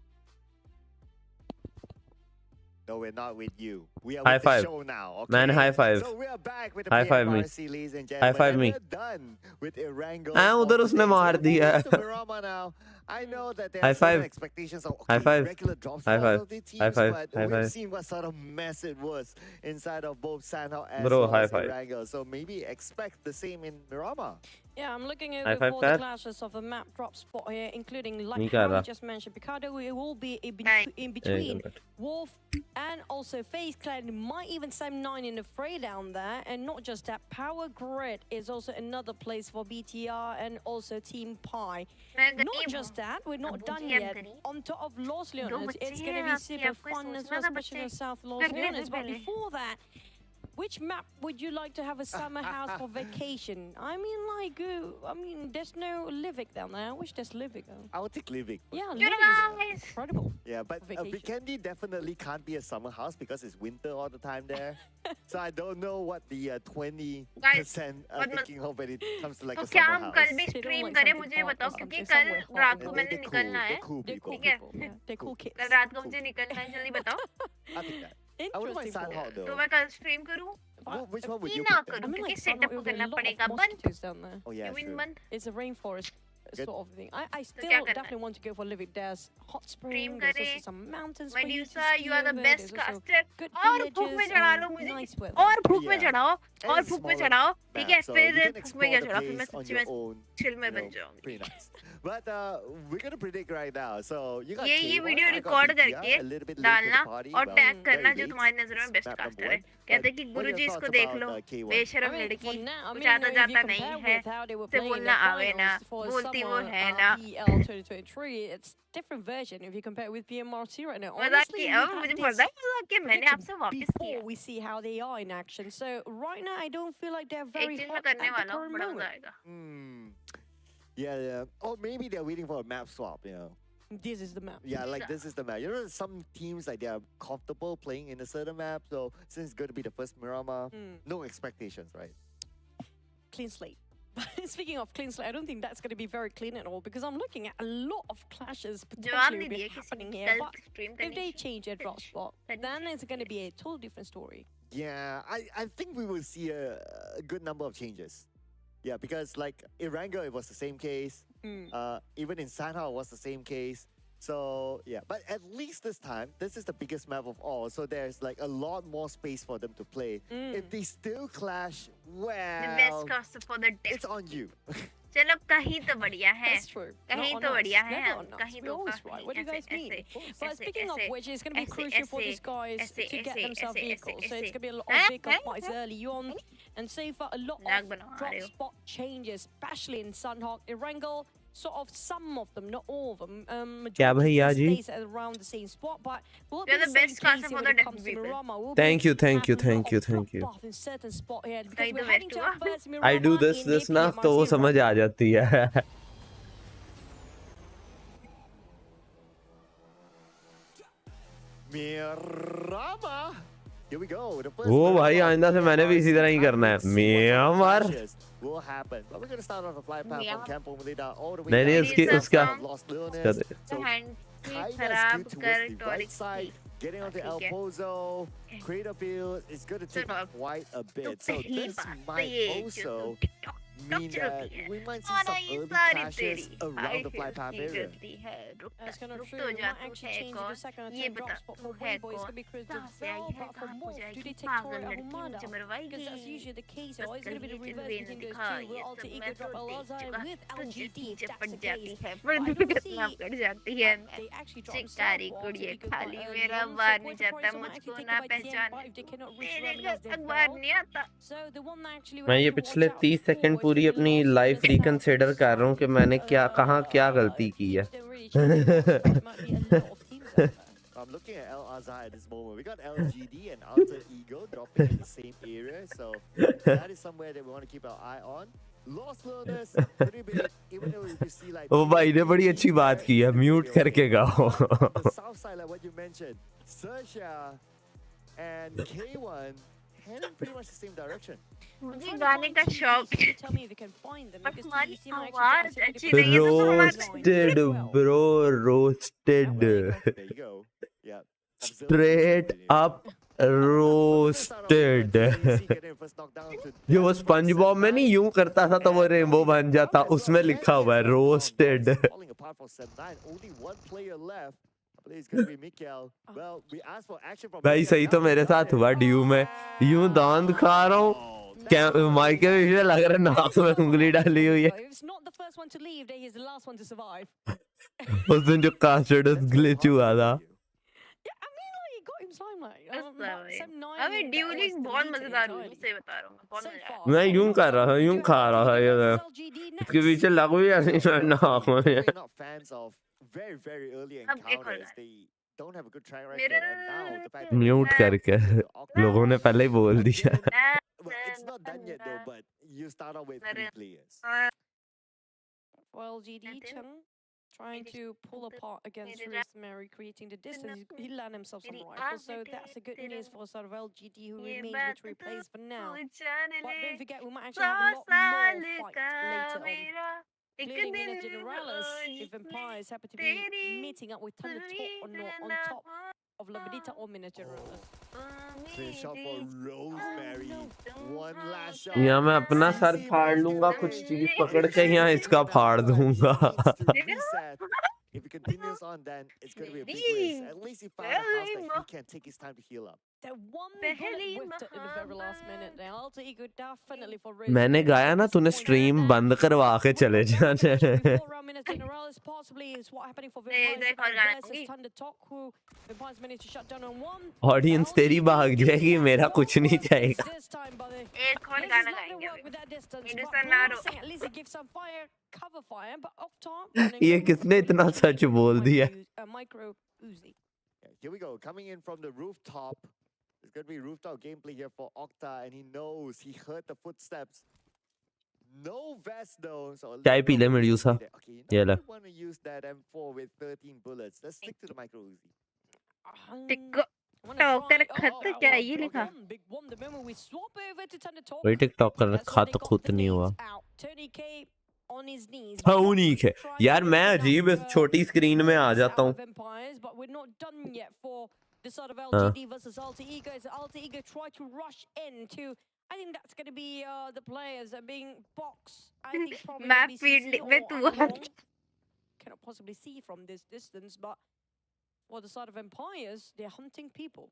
No, we're not with you. We are High with the five. show now. Okay? Man, high five. So we are back with the High five me. PMRC, ladies and High gentlemen. five and me. We're done with Erangel. हाँ, उधर उसने मार दिया. Miramar now. I know that there High are certain five. expectations of High five. regular drop High spots five. of the teams, High five. but High we've five. seen what sort of mess it was inside of both Sanhok as Bro, well high as five. Erangel. So maybe expect the same in Miramar. Yeah, I'm looking High over five, for the Kat. clashes of the map drop spot here, including like नहीं how कर you रहा. just mentioned, Picado, it will be in एक between minute. Wolf and also FaZe Clan. Might even send 9 in the fray down there. And not just that, Power Grid is also another place for BTR and also TeamPAI. Not just that, we're not done yet. On top of Los Leones, it's going to be super fun as well, especially in South Los Leones. But before that, which map would you like to have a summer house for vacation? I mean, like, there's no Livik down there. I wish there's Livik. I would take Livik. Yeah, Livik is incredible. Yeah, but Vikendi definitely can't be a summer house because it's winter all the time there. So I don't know what the 20% are thinking of when it comes to like तो a क्या summer हम house. कल भी stream करें मुझे ये बताओ क्योंकि कल रात को मैंने निकलना है They're cool They're people. cool ठीक है people. Yeah, they're cool kids. कल रात को मुझे निकलना है जल्दी बताओ I think that. I wouldn't mind Interesting. Sanhok तो though. मैं कल स्ट्रीम करूं Which one would कि you ना pick then? करूं I mean, क्योंकि like, सेटअप Sanhok, करना there's a lot पड़ेगा of बंद mosquitoes down there. Oh yeah, win true. बंद It's a rainforest Good. sort of thing. I still क्या करना definitely want to go for Livik. There's hot spring, stream there's करें also some mountains for you to Medusa ski you are the over. Best There's also caster good और भूख में villages चढ़ा लो and मुझे nice weather. और भूख में Yeah. चढ़ाओ And और it's a भूख में smaller चढ़ाओ ठीक है map, so फिर you can भूख में explore क्या the चढ़ा फिर मैं place on सच्ची your में own. चिल में you बन know, जाऊंगी pretty nice. But we're gonna predict right now. So you got ये K1, video I got record BTR, करके a little bit late to the डालना party, और but tag करना very जो late. तुम्हारी नजर में बेस्ट Snap number कास्टर है one. कहते हैं कि What are गुरुजी your इसको thoughts देख about, लो K1? बेशरम I mean, लड़की for now, कुछ आता if you जाता compare नहीं है with how they were से playing in बोलना the आवे ना finals for बोलती वो summer है ना PL 2023, it's different version if you compare it with PMRC right now. मजाक Honestly, की we अब had मुझे this पता है मजाक कि मैंने आपसे वापस before किया we see how they are in action. So right now, I don't feel like they're एक very चीज मैं hot करने at the वाला हूँ current बड़ा मजा moment. आएगा Yeah, yeah. Or maybe they're waiting for a map swap, you know. This is the map. Yeah, like this is the map. You know, some teams like they are comfortable playing in a certain map. So since it's going to be the first Miramar, no expectations, right? Clean slate. Speaking of clean slate, I don't think that's going to be very clean at all because I'm looking at a lot of clashes जवाब potentially नहीं will be दिए किसी happening ने here. कल But stream if करनी they थी change their drop spot, then it's going to be a totally different story. Yeah, I think we will see a good number of changes. Yeah, because like Erangel, it was the same case. Even in Sanhok, it was the same case. So yeah, but at least this time, this is the biggest map of all. So there's like a lot more space for them to play. If they still clash, The well, best cost for the it's death. on you. चलो कहीं तो बढ़िया है. That's true. कहीं Not तो on us. बढ़िया है. Never on us. कहीं We तो always काफी right. What do you guys mean? ऐसे But speaking of which, it's going to be ऐसे, crucial for ऐसे, these guys ऐसे, to get ऐसे, themselves ऐसे, vehicles. So ऐसे, it's going to be a lot हैं? of vehicle हैं? fights early on. And so far, a lot Lag of बनवा drop रहे हो. spot changes, especially in Sanhok. Erangel, sort of some of them, not all of them. क्या भैया जी? Stays at around the same spot, but will You're be the the same best caster case for when the it comes to death people. Mirama. We'll Thank be you, thank you, having a lot thank you, of thank you. bloodbath in certain spot here because कहीं we're तो heading best to हुआ. our first I do Mirama this in the ना तो वो PMRC समझ आ जाती है. Mirama. Here we go. The first वो भाई Mirama आइंदा से मैंने भी इसी तरह ही PMRC. करना है. Let's see what sort of Myanmar. clashes will happen. But we're gonna start off a fly path from Campo Melida all the way नहीं नहीं down उसकी to उसका Los उसका Leones. दे. So हैंड Kaida's खराब good कर towards the right टॉरिक्स side, की. getting onto El ठीक है. Pozo, Crater Field is going to take चलो, quite a तो bit. So पहली this बात तो might ये जो also तुम टिकटॉक mean that चलती है. we might see और some ये early सारी clashes तेरी around the fly path की area. गलती है. रुक That's kind of रुक true. तो We जा might तू actually है change it कौन. to second ये attempt drop बता spot तू for है Weibo. It's कौन. going to be Chris कहाँ से आई Bell, है but for कहाँ को Morph, do जाएगी they take पागल Tori or लड़की Humada? मुझे मरवाएगी. Because that's usually the case. बस Always going to be the कहीं reverse चल between those दिखा two. Will ये Alter सब Ego मैं drop तो देख Alazar चुका. with तुझे LGD? सींचे That's पड़ the जाती case. है. But पर I तू don't कितना see पड़ जाती है. they actually dropped चिकारी south for कुड़िए Alter Ego खाली quite मेरा early on. बार So नहीं Quota जाता Proiso might मुझको actually ना take by पहचान. TeamPAI if they cannot reach तेरे Remy as का their अखबार bell. नहीं आता. So the one that actually we मैं have ये to watch पिछले out 30 for सेकंड is पूरी gonna be अपनी lost life in the reconsider कर रहा हूँ कि मैंने क्या कहाँ क्या गलती की है. teams don't really choose the box, but it might be a lot of teams out there. I'm looking at El Azhar at this moment. We got LGD and Alter Ego dropping in the same area. So that is somewhere that we want to keep our eye on. Lost Learners, pretty big. Even though if you see like... ओ भाई ने बड़ी अच्छी बात की है. Mute करके गाओ. The south side, like what you mentioned, SERXIA and K1 heading pretty much the same direction. मुझे गाने का शौक है. Tell me if you can find them पर because हमारी TBC might आवाज actually अच्छी नहीं है तो हमारा roasted bro roasted. There you go. Yeah. Straight up roasted. जो वो स्पंज बॉब में नहीं यूं करता था तो वो रेनबो बन जाता. उसमें लिखा हुआ है रोस्टेड. भाई सही तो मेरे साथ हुआ ड्यू में. यूं दांत खा रहा हूँ. माइक के पीछे लग रहा है नाक में उंगली डाली हुई है. It's not the first one to leave, he is the last one to survive. उस दिन जो कास्टर्ड ग्लिच हुआ था. Yeah, I mean, like, he got him limelight. अबे ड्यूलिंग बहुत मजेदार हुई. सही बता रहा हूँ मैं. बहुत मजा आया. मैं यूं कर रहा था यूं खा रहा था ये. इसके पीछे लग हुई है नाक में. Not fans of very early अब एक और encounters. They don't have a good track record, and now the fact mute करके लोगों ने पहले ही बोल दिया. well, it's not done yet though, but you start out with 3 players. Well, GD Chen trying to pull apart against Rosemary, creating the distance. He landed himself some rifles, so that's a good news for sort of LGD, who remains victory plays for now. But don't forget, we might actually have a lot more fight later on. Including Minas Generalis, if Empires happen to be meeting up with Thunder Top or not on top of Labadita or Minas Generalis. Clear shot for Rosemary. One last shot. या मैं अपना sir फाड़ लूंगा. कुछ चीज पकड़ के यहाँ इसका फाड़ दूंगा. If he continues on, then it's going to be a big risk. At least he found a house that he can take his time to heal up. That one bullet whipped it in the very last minute. The Alter Ego definitely for मैंने गाया ना तूने stream बंद करवा के चले जाने. Audience तेरी भाग जाएगी. मेरा कुछ नहीं जाएगा. एक और गाना गाएंगे. ये किसने इतना सच बोल दिया. Here we go. Coming in from the rooftop. It's going to be rooftop gameplay here for Octa, and he knows. He heard the footsteps. No vest though. So चाय पी ले मेड्यूसा. okay, ये ले. want to use that M4 with 13 bullets. Let's stick to the micro Uzi. TikTok कर खत क्या ये लिखा. वही टिकटॉक कर रखा तो खुद नहीं हुआ. यूनिक है यार. मैं अजीब इस छोटी स्क्रीन में आ जाता हूँ. The sort of LGD versus Alter Ego as Alter Ego try to rush into. I think that's going to be the players are being boxed. I think probably Map feed में तू cannot possibly see from this distance, but for the side of Empires, they're hunting people.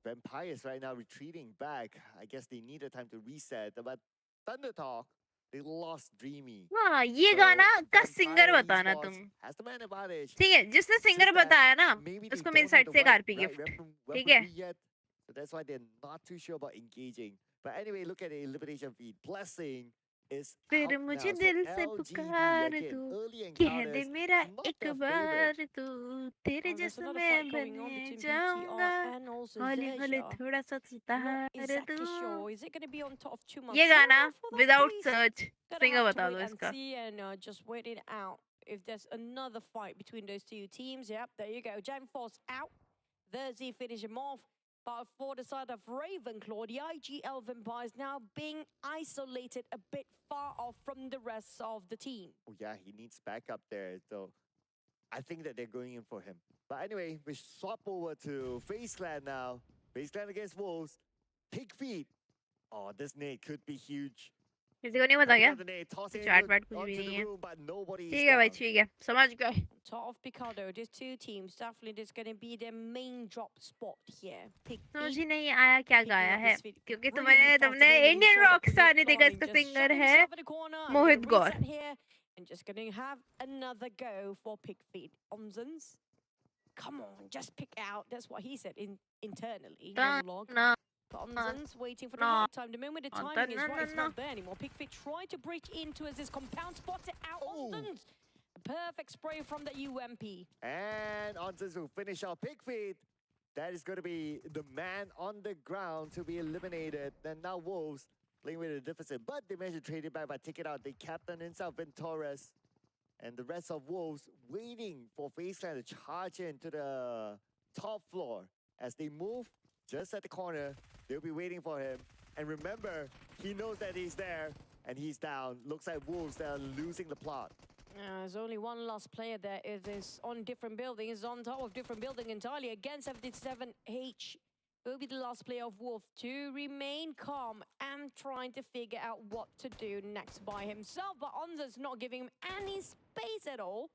Vampires right now retreating back. I guess they needed time to reset. But Thunder Talk, they lost Dreamy. हाँ ये So, गाना का singer Vampire बताना Esports तुम. has the man advantage. ठीक है, जिसने singer Just that बताया ना maybe they उसको मेरी don't have साइड the से एक right- RP right gift. weapon- ठीक है. weaponry yet. So that's why they're not too sure about engaging. But anyway, look at the elimination feed. Blessing is फिर out now. मुझे So दिल से LGD पुकार again, तू, early कह दे encounters, मेरा not एक their बार favorite. तू, तेरे There's जैसा another मैं fight going on बन between जाऊंगा, PTR and also हौले हौले XERXIA. थोड़ा सा Not सितार exactly दूं. sure. Is it going to be on top of 2 ये months? गाना For that without case, search gonna singer have to बता wait दो and इसका. see and just wait it out. If there's another fight between those two teams, yep, there you go. Jamforce out. Verzi finish him off. But for the side of Ravenclaw, the IGL Vampires now being isolated a bit far off from the rest of the team. Oh yeah, he needs backup there. So I think that they're going in for him. But anyway, we swap over to FaZe Clan now. FaZe Clan against Wolves. Take feet. Oh, this nade could be huge. किसी को नहीं पता क्या? Another nade, tossing Chat it bat कुछ भी onto नहीं the है. room, but nobody is ठीक है भाई, down. ठीक है, समझ गए. On top of Picardo, these two teams, definitely there's going to be their main drop spot here. Pick समझ feet. ही नहीं आया क्या Picking गाया up है, his feet. क्योंकि Brilliant तुमने start to the Indian shot rock with star नहीं देखा. Flying, इसका just सिंगर shot है himself in the corner, and Mohit gonna Gaur. reset here, and just going to have another go for pick feet. Onzens, come on, just pick out. That's what he said internally. No, Monologue. no, Onzens waiting for the no. right time. The moment the No, timing is no, right, no, it's no. not there anymore. Pickfit trying to break into as this compound spotted out. Oh. Onzens, a perfect spray from the UMP. And Onzens will finish off Pigfeet. That is going to be the man on the ground to be eliminated. Then now Wolves playing with a deficit, but they managed to trade it back by taking out the captain himself, Ventorez. And the rest of Wolves waiting for FaZe Clan to charge into the top floor. As they move just at the corner, they'll be waiting for him. And remember, he knows that he's there and he's down. Looks like Wolves, they're losing the plot. There's only one last player there. It is on different building. It's on top of different building entirely. Again, 77H will be the last player of Wolf to remain calm and trying to figure out what to do next by himself. But Onza's not giving him any space at all.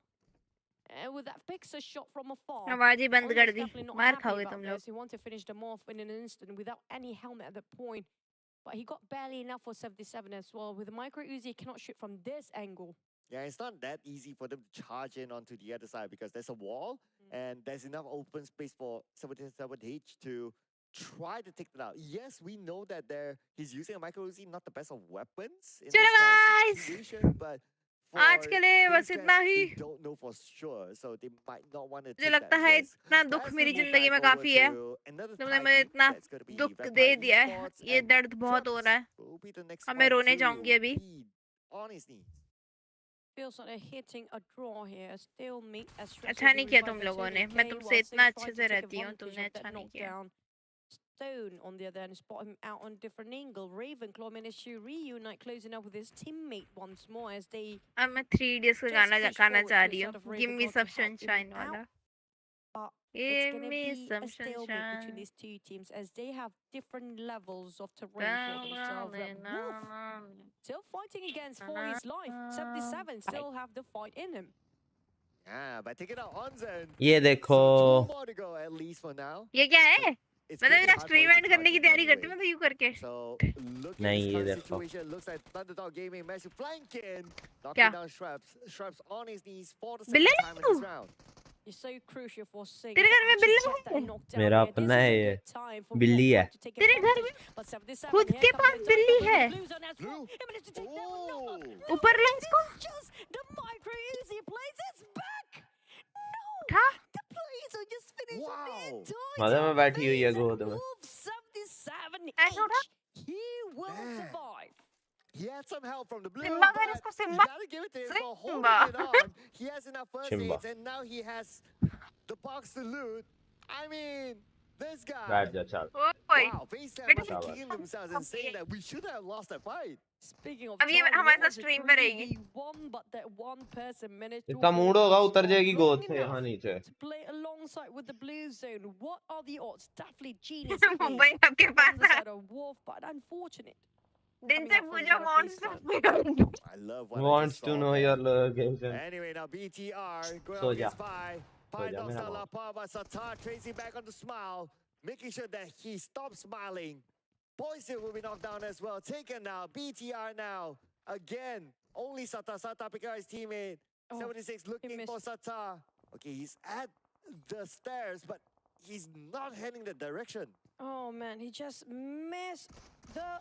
And with that fixer shot from afar, आवाज ही बंद Onza's कर दी. definitely not मार happy खाओगे about तुम लोग. this. He wanted to finish them off in an instant without any helmet at that point. But he got barely enough for 77 as well. With the micro Uzi, he cannot shoot from this angle. Yeah, it's not that easy for them to charge in onto the other side because there's a wall and there's enough open space for 77H to try to take it out. Yes, we know that he's using a micro Uzi, not the best of weapons in this चलो kind of guys, situation, but आज के लिए FaZe बस Clan, इतना ही. they don't know for sure, so they might not want to मुझे take लगता that है risk. इतना दुख As we मेरी move जिंदगी में back over काफी है. to another तुमने tie मुझे feud, इतना that's gonna be दुख Vampire दे दिया है. Esports, ये and दर्द बहुत हो रहा है. Traps will be the next अब मैं one रोने to जाऊंगी अभी. be on his knees. Feels like they're hitting a draw here. Still meet as अच्छा नहीं किया तुम लोगों ने. मैं तुमसे इतना अच्छे से रहती हूँ. तुमने अच्छा नहीं किया. Stone on the other end, spot him out on a different angle. Ravenclaw managed to reunite, closing up with his teammate once more as they अब मैं 3 days का गाना गाना चाह रही हूँ. Give me some sunshine वाला. But Give it's going to me be some a stalemate between sunshine. these two teams as they have different levels of terrain for themselves. Wolf still fighting against for his life. 77 still have the fight in him. Yeah, by taking out Onzen. ये So देखो. 2 more to go at least for now. ये क्या है? It's मतलब gonna be मेरा hard for stream him to and करने की target तैयारी करती हूँ anyway. तो यूं करके. So look at नहीं, this ये current देखो. situation. Looks like Thunderdog Gaming managed to flank in, क्या? knocking down Shrubs. Shrubs on his knees for the बिल्ली second time in this तू? round. It's so crucial for Singh. तेरे घर में बिल्ली है? मेरा अपना है ये. बिल्ली है. तेरे घर में खुद के पास बिल्ली है? Blue. Oh. ऊपर ले इसको. The micro Uzi plays its back. उठा. The plays are just finished Wow. the entire मजा में बैठी हुई है गोद में. Wolf 77 ऐसे उठा. He will Man. survive. He had some help from the blue, Simba but कर इसको, you Simba. gotta give it to him for holding Simba. it on. He has enough first Simba. aids, and now he has the box to loot. I mean, this guy. बैठ जा चल. ओए. Wow, FaZe Clan Better must be be- kicking themselves and saying that we should have lost that fight. Speaking of अब ये time, हमारे it साथ was a stream पे रहेगी. 3v1, but that one person managed to इसका mood होगा hold उतर जाएगी strong गोद से enough यहाँ नीचे. to play alongside with the blue zone. What are the odds? Definitely genius Mumbai play आपके on पास the है. side of Wolf, but unfortunate. दिन coming से up from पूछो Zara wants FaZe to Clan. be I love what I Wants just to saw know there. your location. Anyway, now BTR going So up ja. against Pi. So Pi ja, knocks mera down La mouse. Pa, but Satar tracing back on the smile, making sure that he stops smiling. Poison will be knocked down as well. Taken now. BTR now. Again, only Satar. Satar picking up his teammate. Oh, 76 looking for missed. Satar. Okay, he's at the stairs, but he's not heading the direction. Oh man, he just missed.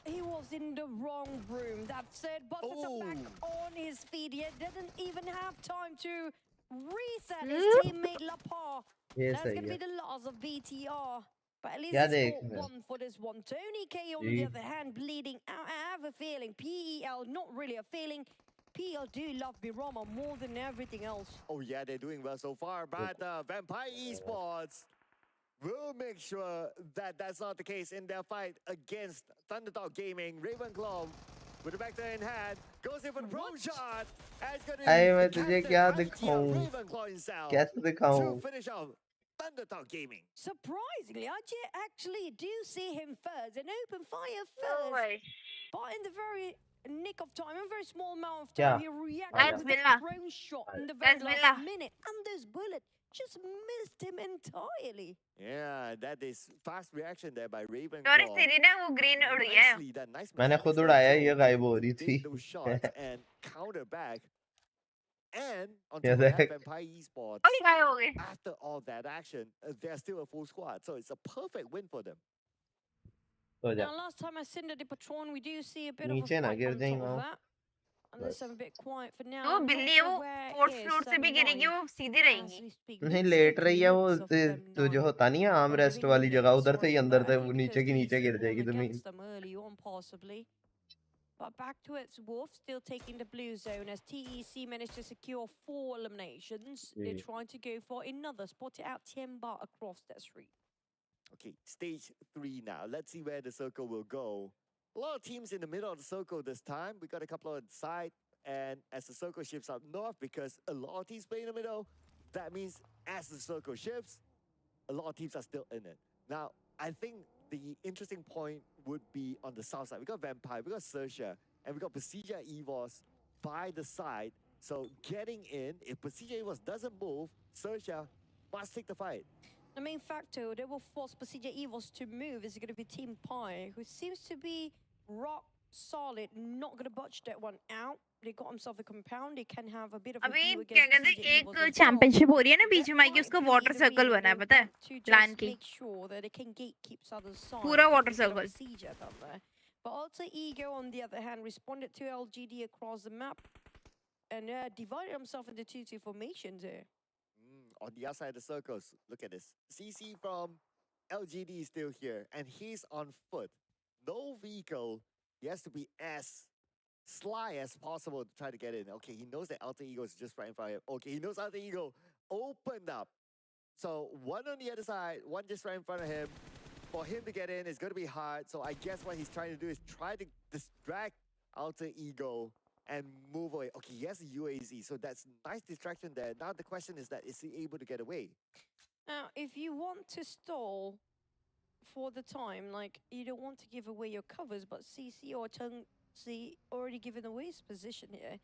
He was in the wrong room. That's it. But back on his feet. He didn't even have time to reset his teammate Lapa. ये That's सही gonna be है. the loss of BTR. But at least क्या he देख scored रहे हो? one for this one. Tony K on ji. the other hand bleeding out. I have a feeling PEL, not really a feeling. PEL do love Birama more than everything else. Oh yeah, they're doing well so far, but Vampire Esports will make sure that that's not the case in their fight against Thunderdog Gaming. Ravenclaw with the back there in hand goes in for the pro shot. And it's gonna अरे मैं be तुझे Captain क्या ITL दिखाऊं? Ravenclaw himself कैसे to दिखाऊं? finish off Thunderdog Gaming. Surprisingly, I actually do see him first, an open fire Oh first. But in the very nick of time, in a very small amount of Yeah. time, he reacted Guys, with Bismillah. a drone shot in the Guys, very last Bismillah. minute. And this bullet just missed him entirely. Yeah, that is fast reaction there by Doris Ravenclaw. तेरी ना वो green उड़ गई है. Nicely done, nice मैंने mechanics खुद there, उड़ाया, so ये गायब हो able to रही bait थी. those shots and counter back. And on Yeah, top of that, that- Vampire Esports, okay गायब हो गई. after all that action, they're still a full squad, so it's a perfect win for them. हो जा. Now, last time I seen the Patron, we do see a bit of a नीचे ना fight गिर on जाएं top of वहाँ. that. And this I'm a bit quiet for now. वो I'm not बिल्ली है sure वो where it 4th is, floor से भी 79. गिरेगी वो सीधी As रहेगी. we speak, नहीं we लेट see रही है वो glimpse of them तो जो now. होता नहीं है आर्म Or रेस्ट giving वाली them जगह the उधर से ही sorry अंदर से birdie वो because नीचे की they नीचे गिर won जाएगी जमीन. against them early on possibly. But back to its Wolf, still taking the blue zone as TEC managed to secure 4 eliminations. They're Yeah. trying to go for another, spot it out Tianba across that street. Okay, stage 3 now. Let's see where the circle will go. A lot of teams in the middle of the circle this time. We got a couple on the side, and as the circle shifts up north, because a lot of teams play in the middle, that means as the circle shifts, a lot of teams are still in it. Now, I think the interesting point would be on the south side. We got Vampire, we got SERXIA, and we got PERSIJA EVOS by the side. So getting in, if PERSIJA EVOS doesn't move, SERXIA must take the fight. The main factor that will force PERSIJA EVOS to move is going to be TeamPAI, who seems to be rock solid, not going to budge that one out. They got himself a compound. They can have a bit of a अभी view क्या against कहते हैं PERSIJA एक EVOS as well. Championship हो रही है ना बीच That में कि might उसका be water the circle reason बना है they पता है want to प्लान just की make sure that they can gatekeep other side. पूरा water Instead of circle. PERSIJA down there. But Alter Ego, on the other hand, responded to LGD across the map and divided himself into 2-2 formations here. On the outside of the circles, look at this. CC from LGD is still here, and he's on foot. No vehicle. He has to be as sly as possible to try to get in. Okay, he knows that Alter Ego is just right in front of him. Okay, he knows Alter Ego opened up. So one on the other side, one just right in front of him. For him to get in is going to be hard. So I guess what he's trying to do is try to distract Alter Ego and move away. Okay, he has a UAZ, so that's nice distraction there. Now the question is that is he able to get away? Now, if you want to stall for the time, like you don't want to give away your covers, but CC or Tung C already given away his position here,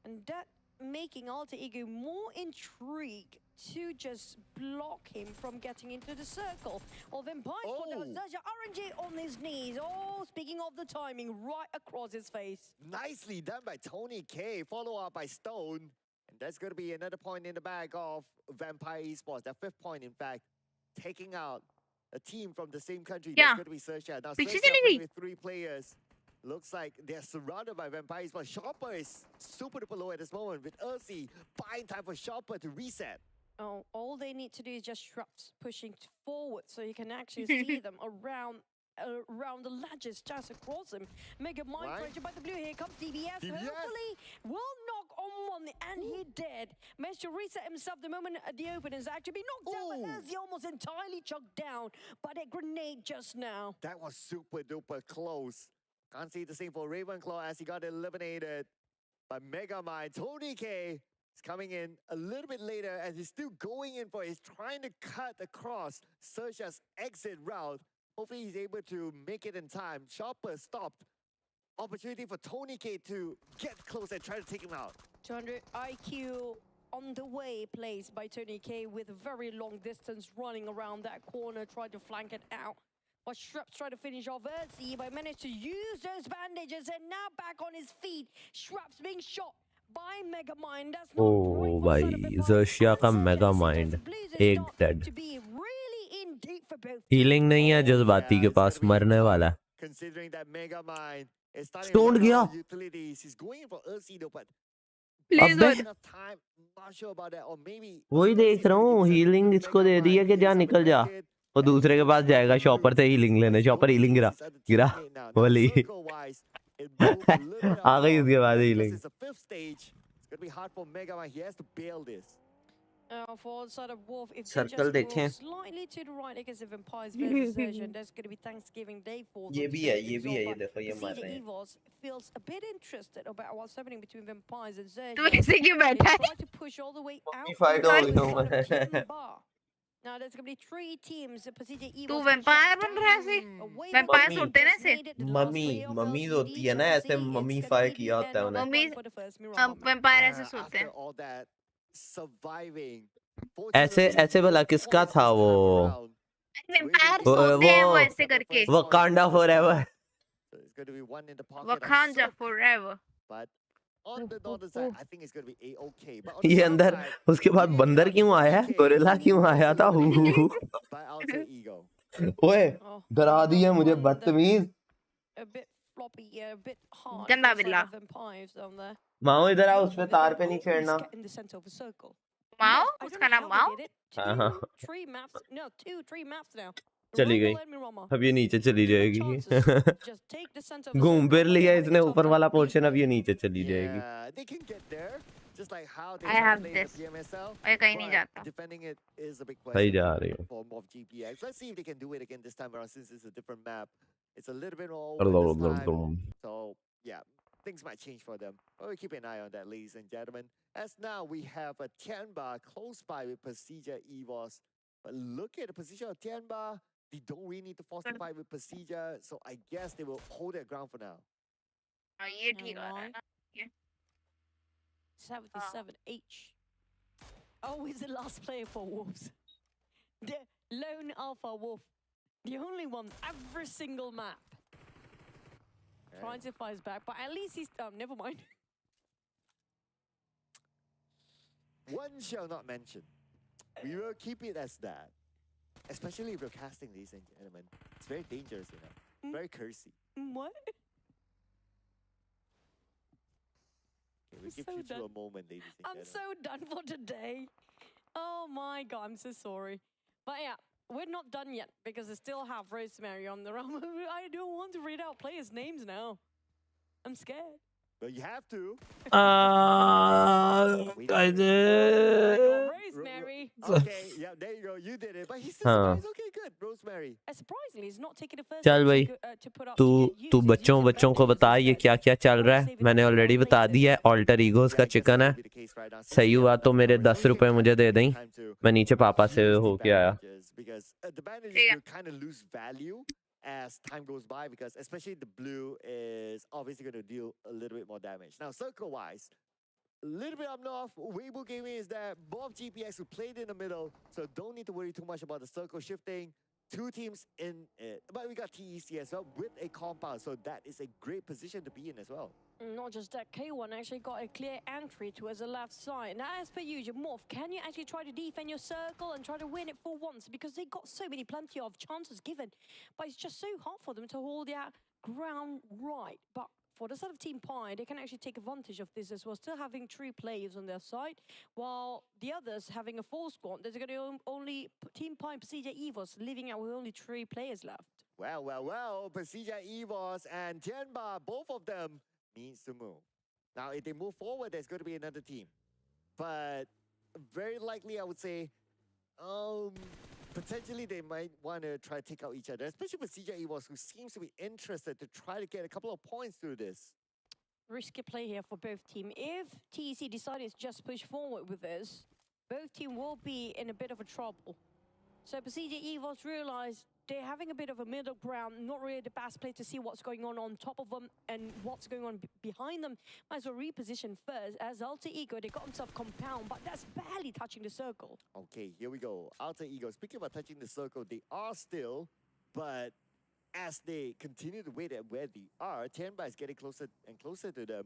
and that making Alter Ego more intrigued to just block him from getting into the circle. Or then by Erangel on his knees. Oh, speaking of the timing, right across his face. Nicely done by Tony K, follow up by Stone. And that's going to be another point in the bag of Vampire Esports. That 5th point, in fact, taking out a team from the same country. Yeah. That's going to be SERXIA. Now, Picture SERXIA चली playing गई. with 3 players. Looks like they're surrounded by Vampire Esports. Shopper is super duper low at this moment with Ursi buying time for Shopper to reset. Oh, all they need to do is just shrubs pushing forward so you can actually see them around the ledges just across him. Mega mind pressure by the blue. Here comes DBS. Hopefully will knock on one, and he did. Managed to reset himself the moment the openers actually be knocked down, but as he almost entirely chucked down by that grenade just now. That was super duper close. Can't see the same for Ravenclaw as he got eliminated by Megamind. Tony K is coming in a little bit later as he's still going in for it. He's trying to cut across SERXIA's exit route. Hopefully he's able to make it in time. Chopper stopped opportunity for Tony K to get close and try to take him out. 200 IQ on the way, placed by Tony K with a very long distance running around that corner, tried to flank it out. But Shrap's trying to finish off SEA, but managed to use those bandages and now back on his feet. Shrap's being shot by Megamind. That's not Oh, great for भाई, Son of Xerxia का Empire. Megamind, Blizzard एक start dead. to be really in deep for both Healing नहीं है Oh, जज्बाती के it's pass, gonna be मरने tough, वाला है. Considering that Megamind is starting Stoned to run out गया. of utilities. He's going in for Ursi though, but Please अबे don't. enough time. Not sure about that. Or maybe वही देख रहा हूँ, healing इसको दे दी है कि जा निकल जा. वो दूसरे के पास जाएगा शॉपर से हीलिंग लेने. शॉपर हीलिंग गिरा गिरा वली आ गई उसके बाद healing. It's the fifth stage. It's gonna be hard for Megamind. He has to bail this. For the side of Wolf, if they Circle just देखें. move slightly to the right against the Vampires versus Surgeon, there's going to be Thanksgiving Day for them. ये to भी set है, ये things भी है, off, ये but देखो ये मर PERSIJA रहे हैं. EVOS feels a bit interested about what's happening between Vampires and Surgeon. तू ऐसे क्यों They बैठा है? try to push all the way out. fight on हो the गया हूँ side of मैं. Tianba. Now there's going to be 3 teams. The PERSIJA EVOS. तू can vampire shut बन रहा है ऐसे? down. Weibo Vampires Gaming होते हैं ना just ऐसे? made it the last mummy player of mummies LGD होती है ना ऐसे Champions League. It's मम्मीफाई gonna be किया the होता है end of उन्हें. Mummy one for the first Mirror moment. vampire ऐसे सोते After हैं. all that surviving. ऐसे ऐसे भला किसका था वो? vampire वो सोते हैं वो ऐसे करके. Wakanda forever. So it's going to be one in the pocket. Wakanda forever. But on the northern side, I think it's going to be A-OK. But on ये the south अंदर side, उसके बाद बंदर क्यों आया? गोरिल्ला क्यों आया था? by Alter Ego. ओए Oh, डरा दिया मुझे on the- बदतमीज. A bit floppy, yeah, a bit hard. Ganda for the side बिल्ला. of Vampires down there. माओ इधर आ, उस पे They're तार gonna पे नहीं always छेड़ना. get in the center of a circle. Mao? I don't उसका know नाम how Mao? they did it. हाँ. 3 maps, no, 3 maps now. चली Erangel गई. and Mirama. अब ये नीचे चली Given जाएगी. chances, just take the center of the घूम circle, फिर but लिया they're having इसने a tough ऊपर time वाला to पोर्शन, अब defend. ये नीचे चली जाएगी. Yeah, they can get there. Just like how they I try to have play this. the PMSL. मैं कहीं नहीं but जाता. defending it is a big सही question जा रही हूँ. for MORPY GPX. Let's see if they can do it again this time around since it's a different map. It's a little bit more open this time. So, yeah, things might change for them. But we'll keep an eye on that, ladies and gentlemen. As now we have a Tianba close by with PERSIJA EVOS. But look at the position of Tianba. They don't really need to force the fight with PERSIJA. So I guess they will hold their ground for now. हाँ, ये ठीक आ रहा है ना. 77H. Always the last player for Wolves. The lone alpha wolf. The only one every single map. Trying to fight his back, but at least he's never mind. One shall not mention. We will keep it as that. Especially if you're casting, ladies and gentlemen. It's very dangerous, you know. Very cursy. What? Okay, we'll I'm give so you done. a moment, ladies and I'm gentlemen. so done for today. Oh my god, I'm so sorry. But yeah, we're not done yet because I still have Rosemary on the run. I don't want to read out players' names now. I'm scared. But you have to. I got Rosemary. Okay, yeah, there you go. You did it. But he's still हाँ. surprised. Okay, good. Rosemary. Surprisingly, he's not taking the first चल step भाई, to put up तू to get तू used. He's बच्चों using बच्चों को bandages बता ये instead. क्या क्या चल रहा है. मैंने ऑलरेडी बता दिया है. ऑल्टर ईगोस का चिकन है. सही हुआ तो मेरे 10 रुपए मुझे दे दें. मैं नीचे पापा से होके आया. Because the bandages Yeah. will kind of lose value as time goes by, because especially the blue is obviously going to deal a little bit more damage. Now, circle-wise, a little bit up north, Weibo Gaming is there. Both GPX who played in the middle, so don't need to worry too much about the circle shifting. 2 teams in it. But we got TEC as well with a compound, so that is a great position to be in as well. Not just that, K1 actually got a clear entry towards the left side. Now, as per usual, Morph, can you actually try to defend your circle and try to win it for once? Because they got so many plenty of chances given, but it's just so hard for them to hold their ground right. But for the side of TeamPAI, they can actually take advantage of this as well, still having 3 players on their side, while the others having a full squad. There's going to only TeamPAI and PERSIJA EVOS living out with only 3 players left. Well, PERSIJA EVOS and Tianba, both of them needs to move. Now, if they move forward, there's going to be another team. But very likely, I would say, potentially they might want to try to take out each other, especially PERSIJA EVOS, who seems to be interested to try to get a couple of points through this. Risky play here for both teams. If TEC decided to just push forward with this, both teams will be in a bit of a trouble. So PERSIJA EVOS realized they're having a bit of a middle ground, not really the best play to see what's going on top of them and what's going on behind them. Might as well reposition first. As Alter Ego, they got themselves compound, but that's barely touching the circle. Okay, here we go. Alter Ego. Speaking about touching the circle, they are still, but as they continue to wait at where they are, TeamPAI is getting closer and closer to them.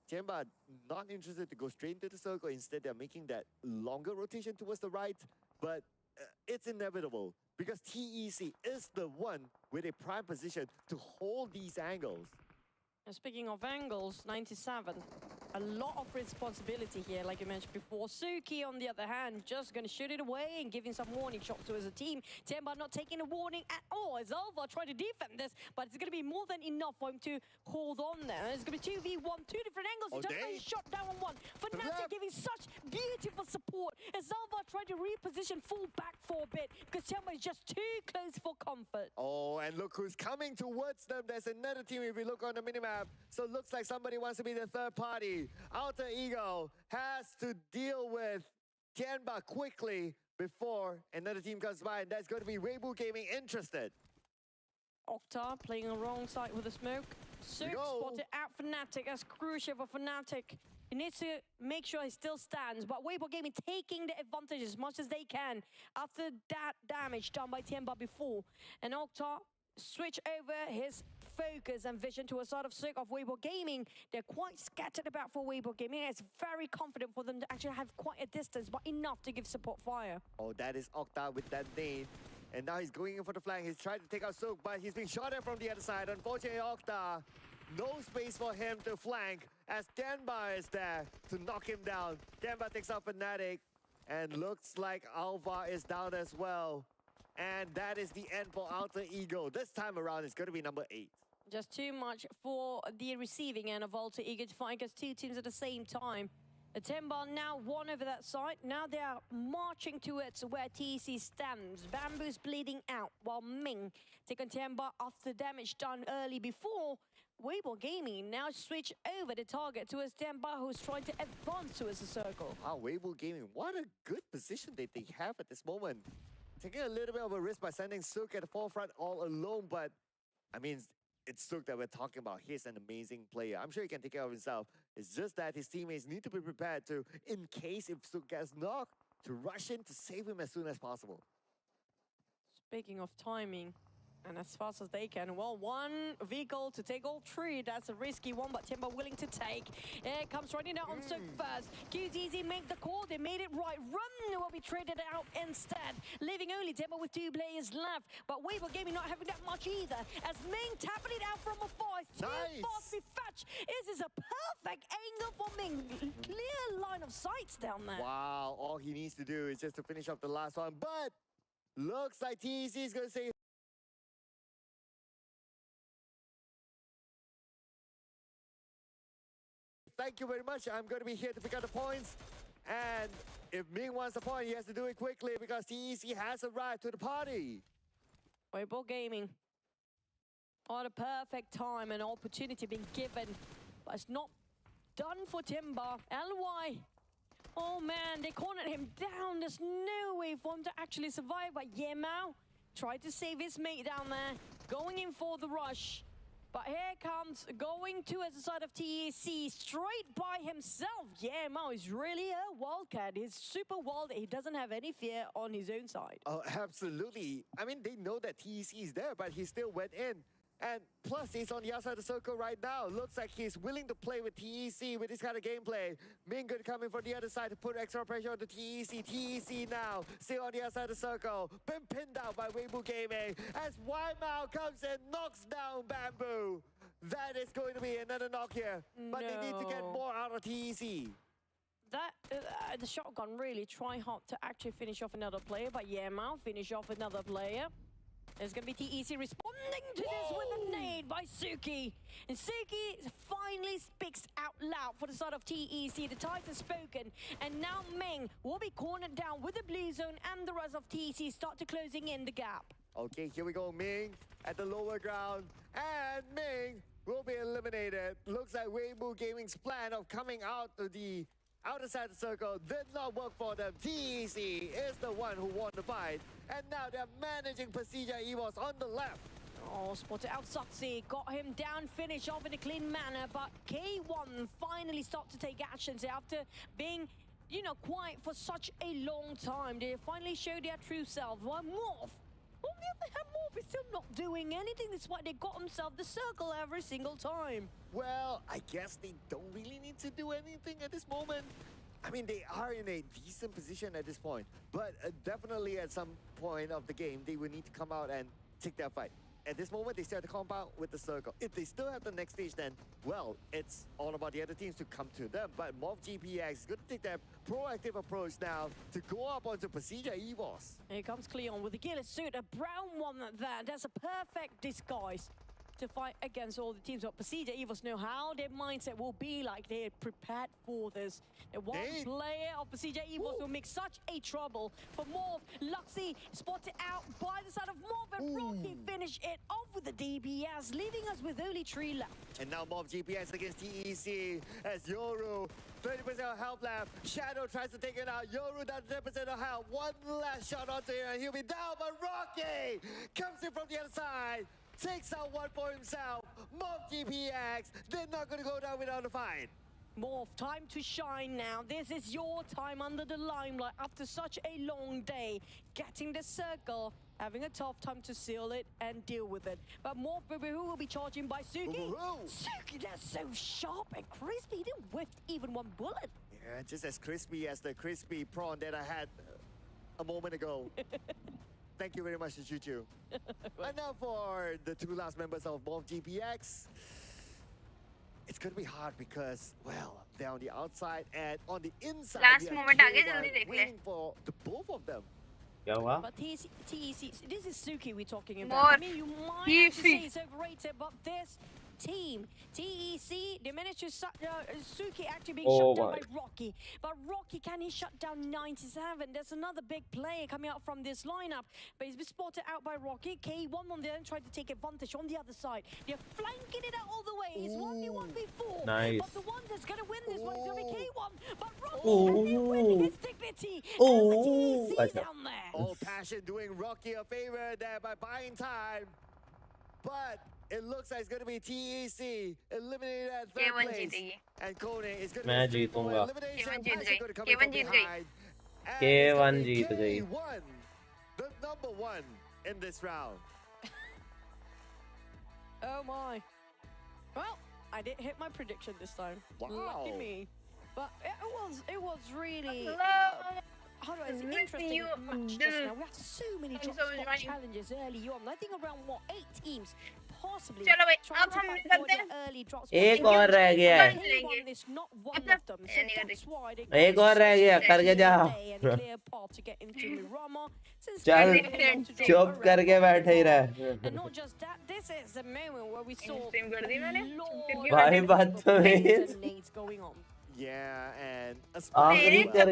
TeamPAI not interested to go straight into the circle. Instead, they're making that longer rotation towards the right. But it's inevitable because TEC is the one with a prime position to hold these angles. And speaking of angles, 97. A lot of responsibility here, like you mentioned before. Suki, on the other hand, just going to shoot it away and giving some warning shots to his team. TeamPAI not taking a warning at all as Alva trying to defend this, but it's going to be more than enough for him to hold on there. It's going to be 2v1, two different angles. He just got his shot down on one. Fnatic giving such beautiful support as Alva trying to reposition full back for a bit because TeamPAI is just too close for comfort. Oh, and look who's coming towards them. There's another team if we look on the minimap. So it looks like somebody wants to be the third party. Alter Ego has to deal with Tianba quickly before another team comes by, and that's going to be Weibo Gaming interested. Octa playing a wrong side with the smoke. Suk spotted out Fnatic. That's crucial for Fnatic. He needs to make sure he still stands, but Weibo Gaming taking the advantage as much as they can after that damage done by Tianba before. And Octa switch over his focus and vision to a sort of Suk of Weibo Gaming. They're quite scattered about for Weibo Gaming. It's very confident for them to actually have quite a distance, but enough to give support fire. Oh, that is Octa with that nade. And now he's going in for the flank. He's trying to take out Suk, but he's being shot at from the other side. Unfortunately, Octa, no space for him to flank as Tianba is there to knock him down. Tianba takes out Fnatic, and looks like Alva is down as well. And that is the end for Alter Ego. This time around, it's going to be number 8. Just too much for the receiving end of Alter Ego to fight against two teams at the same time. The Tianba now won over that side. Now they are marching towards where TEC stands. Bamboo's bleeding out while Ming taking Tianba after damage done early before. Weibo Gaming now switch over the target towards Tianba, who's trying to advance towards the circle. Wow, Weibo Gaming, what a good position that they have at this moment. Taking a little bit of a risk by sending Suk at the forefront all alone, but I mean, it's Suk that we're talking about. He's an amazing player. I'm sure he can take care of himself. It's just that his teammates need to be prepared to, in case if Suk gets knocked, to rush in to save him as soon as possible. Speaking of timing, and as fast as they can. Well, one vehicle to take all three. That's a risky one, but Tianba willing to take. Here it comes running out on Suk first. QZZ make the call. They made it right. Run will be traded out instead, leaving only Tianba with 2 players left. But Weibo Gaming not having that much either, as Ming tapping it out from afar. It's too fast to fetch. This is a perfect angle for Ming. Clear line of sights down there. Wow, all he needs to do is just to finish off the last one. But looks like TEC is going to say, thank you very much. I'm going to be here to pick up the points. And if Ming wants a point, he has to do it quickly because TEC has arrived to the party. Weibo Gaming. What a perfect time and opportunity being given. But it's not done for Tianba. LY. Oh man, they cornered him down. There's no way for him to actually survive. But Yemao tried to save his mate down there. Going in for the rush. But here comes going towards the side of TEC, straight by himself. Yeah, Mao is really a wildcat. He's super wild. He doesn't have any fear on his own side. Oh, absolutely. I mean, they know that TEC is there, but he still went in. And plus, he's on the outside of the circle right now. Looks like he's willing to play with TEC with this kind of gameplay. Ming could come in from the other side to put extra pressure on the TEC. TEC now, still on the outside of the circle. Been pinned down by Weibo Gaming as Weimao comes and knocks down Bamboo. That is going to be another knock here. But they need to get more out of TEC. That, the shotgun really try hard to actually finish off another player, but Yemao finish off another player. There's going to be TEC responding to this with a nade by Suki. And Suki finally speaks out loud for the side of TEC. The Titan's spoken. And now Ming will be cornered down with the blue zone, and the rest of TEC start to closing in the gap. Okay, here we go. Ming at the lower ground. And Ming will be eliminated. Looks like Weibo Gaming's plan of coming out to the outer side of the circle did not work for them. TEC is the one who won the fight, and now they're managing PERSIJA EVOS on the left. Oh, spotted out Suxy, got him down, finish off in a clean manner, but K1 finally stopped to take actions after being, you know, quiet for such a long time. They finally showed their true self. While Morph, on the other hand, Morph is still not doing anything. That's why they got themselves the circle every single time. Well, I guess they don't really need to do anything at this moment. I mean, they are in a decent position at this point, but definitely at some point of the game, they will need to come out and take their fight. At this moment, they start the compound with the circle. If they still have the next stage, then, well, it's all about the other teams to come to them. But MORPY GPX is going to take that proactive approach now to go up onto PERSIJA EVOS. Here comes Cleon with the ghillie suit, a brown one there. That's a perfect disguise to fight against all the teams. But PERSIJA EVOS know how their mindset will be like. They're prepared for this. The one player of PERSIJA EVOS will make such a trouble for Morph. Luxy spotted out by the side of Morph, and Rocky finished it off with the DBS, leaving us with only 3 left. And now MORPY GPX against TEC as Yoru, 30% of health left. Shadow tries to take it out. Yoru down 10% of health. One last shot onto him and he'll be down, but Rocky comes in from the other side. Takes out one for himself. MORPY GPX, they're not going to go down without a fight. Morph, time to shine now. This is your time under the limelight after such a long day. Getting the circle, having a tough time to seal it and deal with it. But Morph, who will be charging by Suki? Suki, that's so sharp and crispy. He didn't whiff even one bullet. Yeah, just as crispy as the crispy prawn that I had a moment ago. Thank you very much, Chuchu. And now for the 2 last members of MORPY GPX. It's going to be hard because, well, they're on the outside and on the inside. Last moment आ गया, जल्दी देख ले. Waiting for the both of them. क्या हुआ? But TEC, this is Suki we're talking about. More I mean, you might have to say it's overrated, but this team, TEC, they managed to Suki actually being shut down by Rocky. But Rocky, can he shut down 97? There's another big player coming out from this lineup, but he's been spotted out by Rocky. K1 on the end tried to take advantage on the other side. They're flanking it out all the way. It's 1v1v4. Nice. But the one that's going to win this one is going to be K1. But Rocky has winning his dignity. And the TEC down there. All passion doing Rocky a favor there by buying time. But it looks like it's going to be TEC eliminated at third K1 place. जीतेगी. And KONE is going to मैं be जीतूंगा. elimination. K1 Jeet PERSIJA going to come गई. in from K1 Jeet behind. And K1 it's Jeet gonna be गई. K1, the number 1 in this round. Oh my. Well, I didn't hit my prediction this time. Wow. Lucky me. But it was really how do I say, Missing interesting you, match just now. We had so many drop so spot joining. challenges early on. I think around 8 teams possibly चलो भाई, trying अब to हम fight करते for हैं. the early drop spot. एक और रह गया है. K1 is not one मतलब of them, so नहीं that's why they एक got और रह such गया, a करके जा. clear day and clear path to get into Miramar. Since चल, K1 want to drop चुप around करके बैठे ही रह. and not just that, this is the moment where we saw Stream कर दी मैंने. Lord भाई बात तो of है. nades going on. Yeah, and a आखिरी split. करके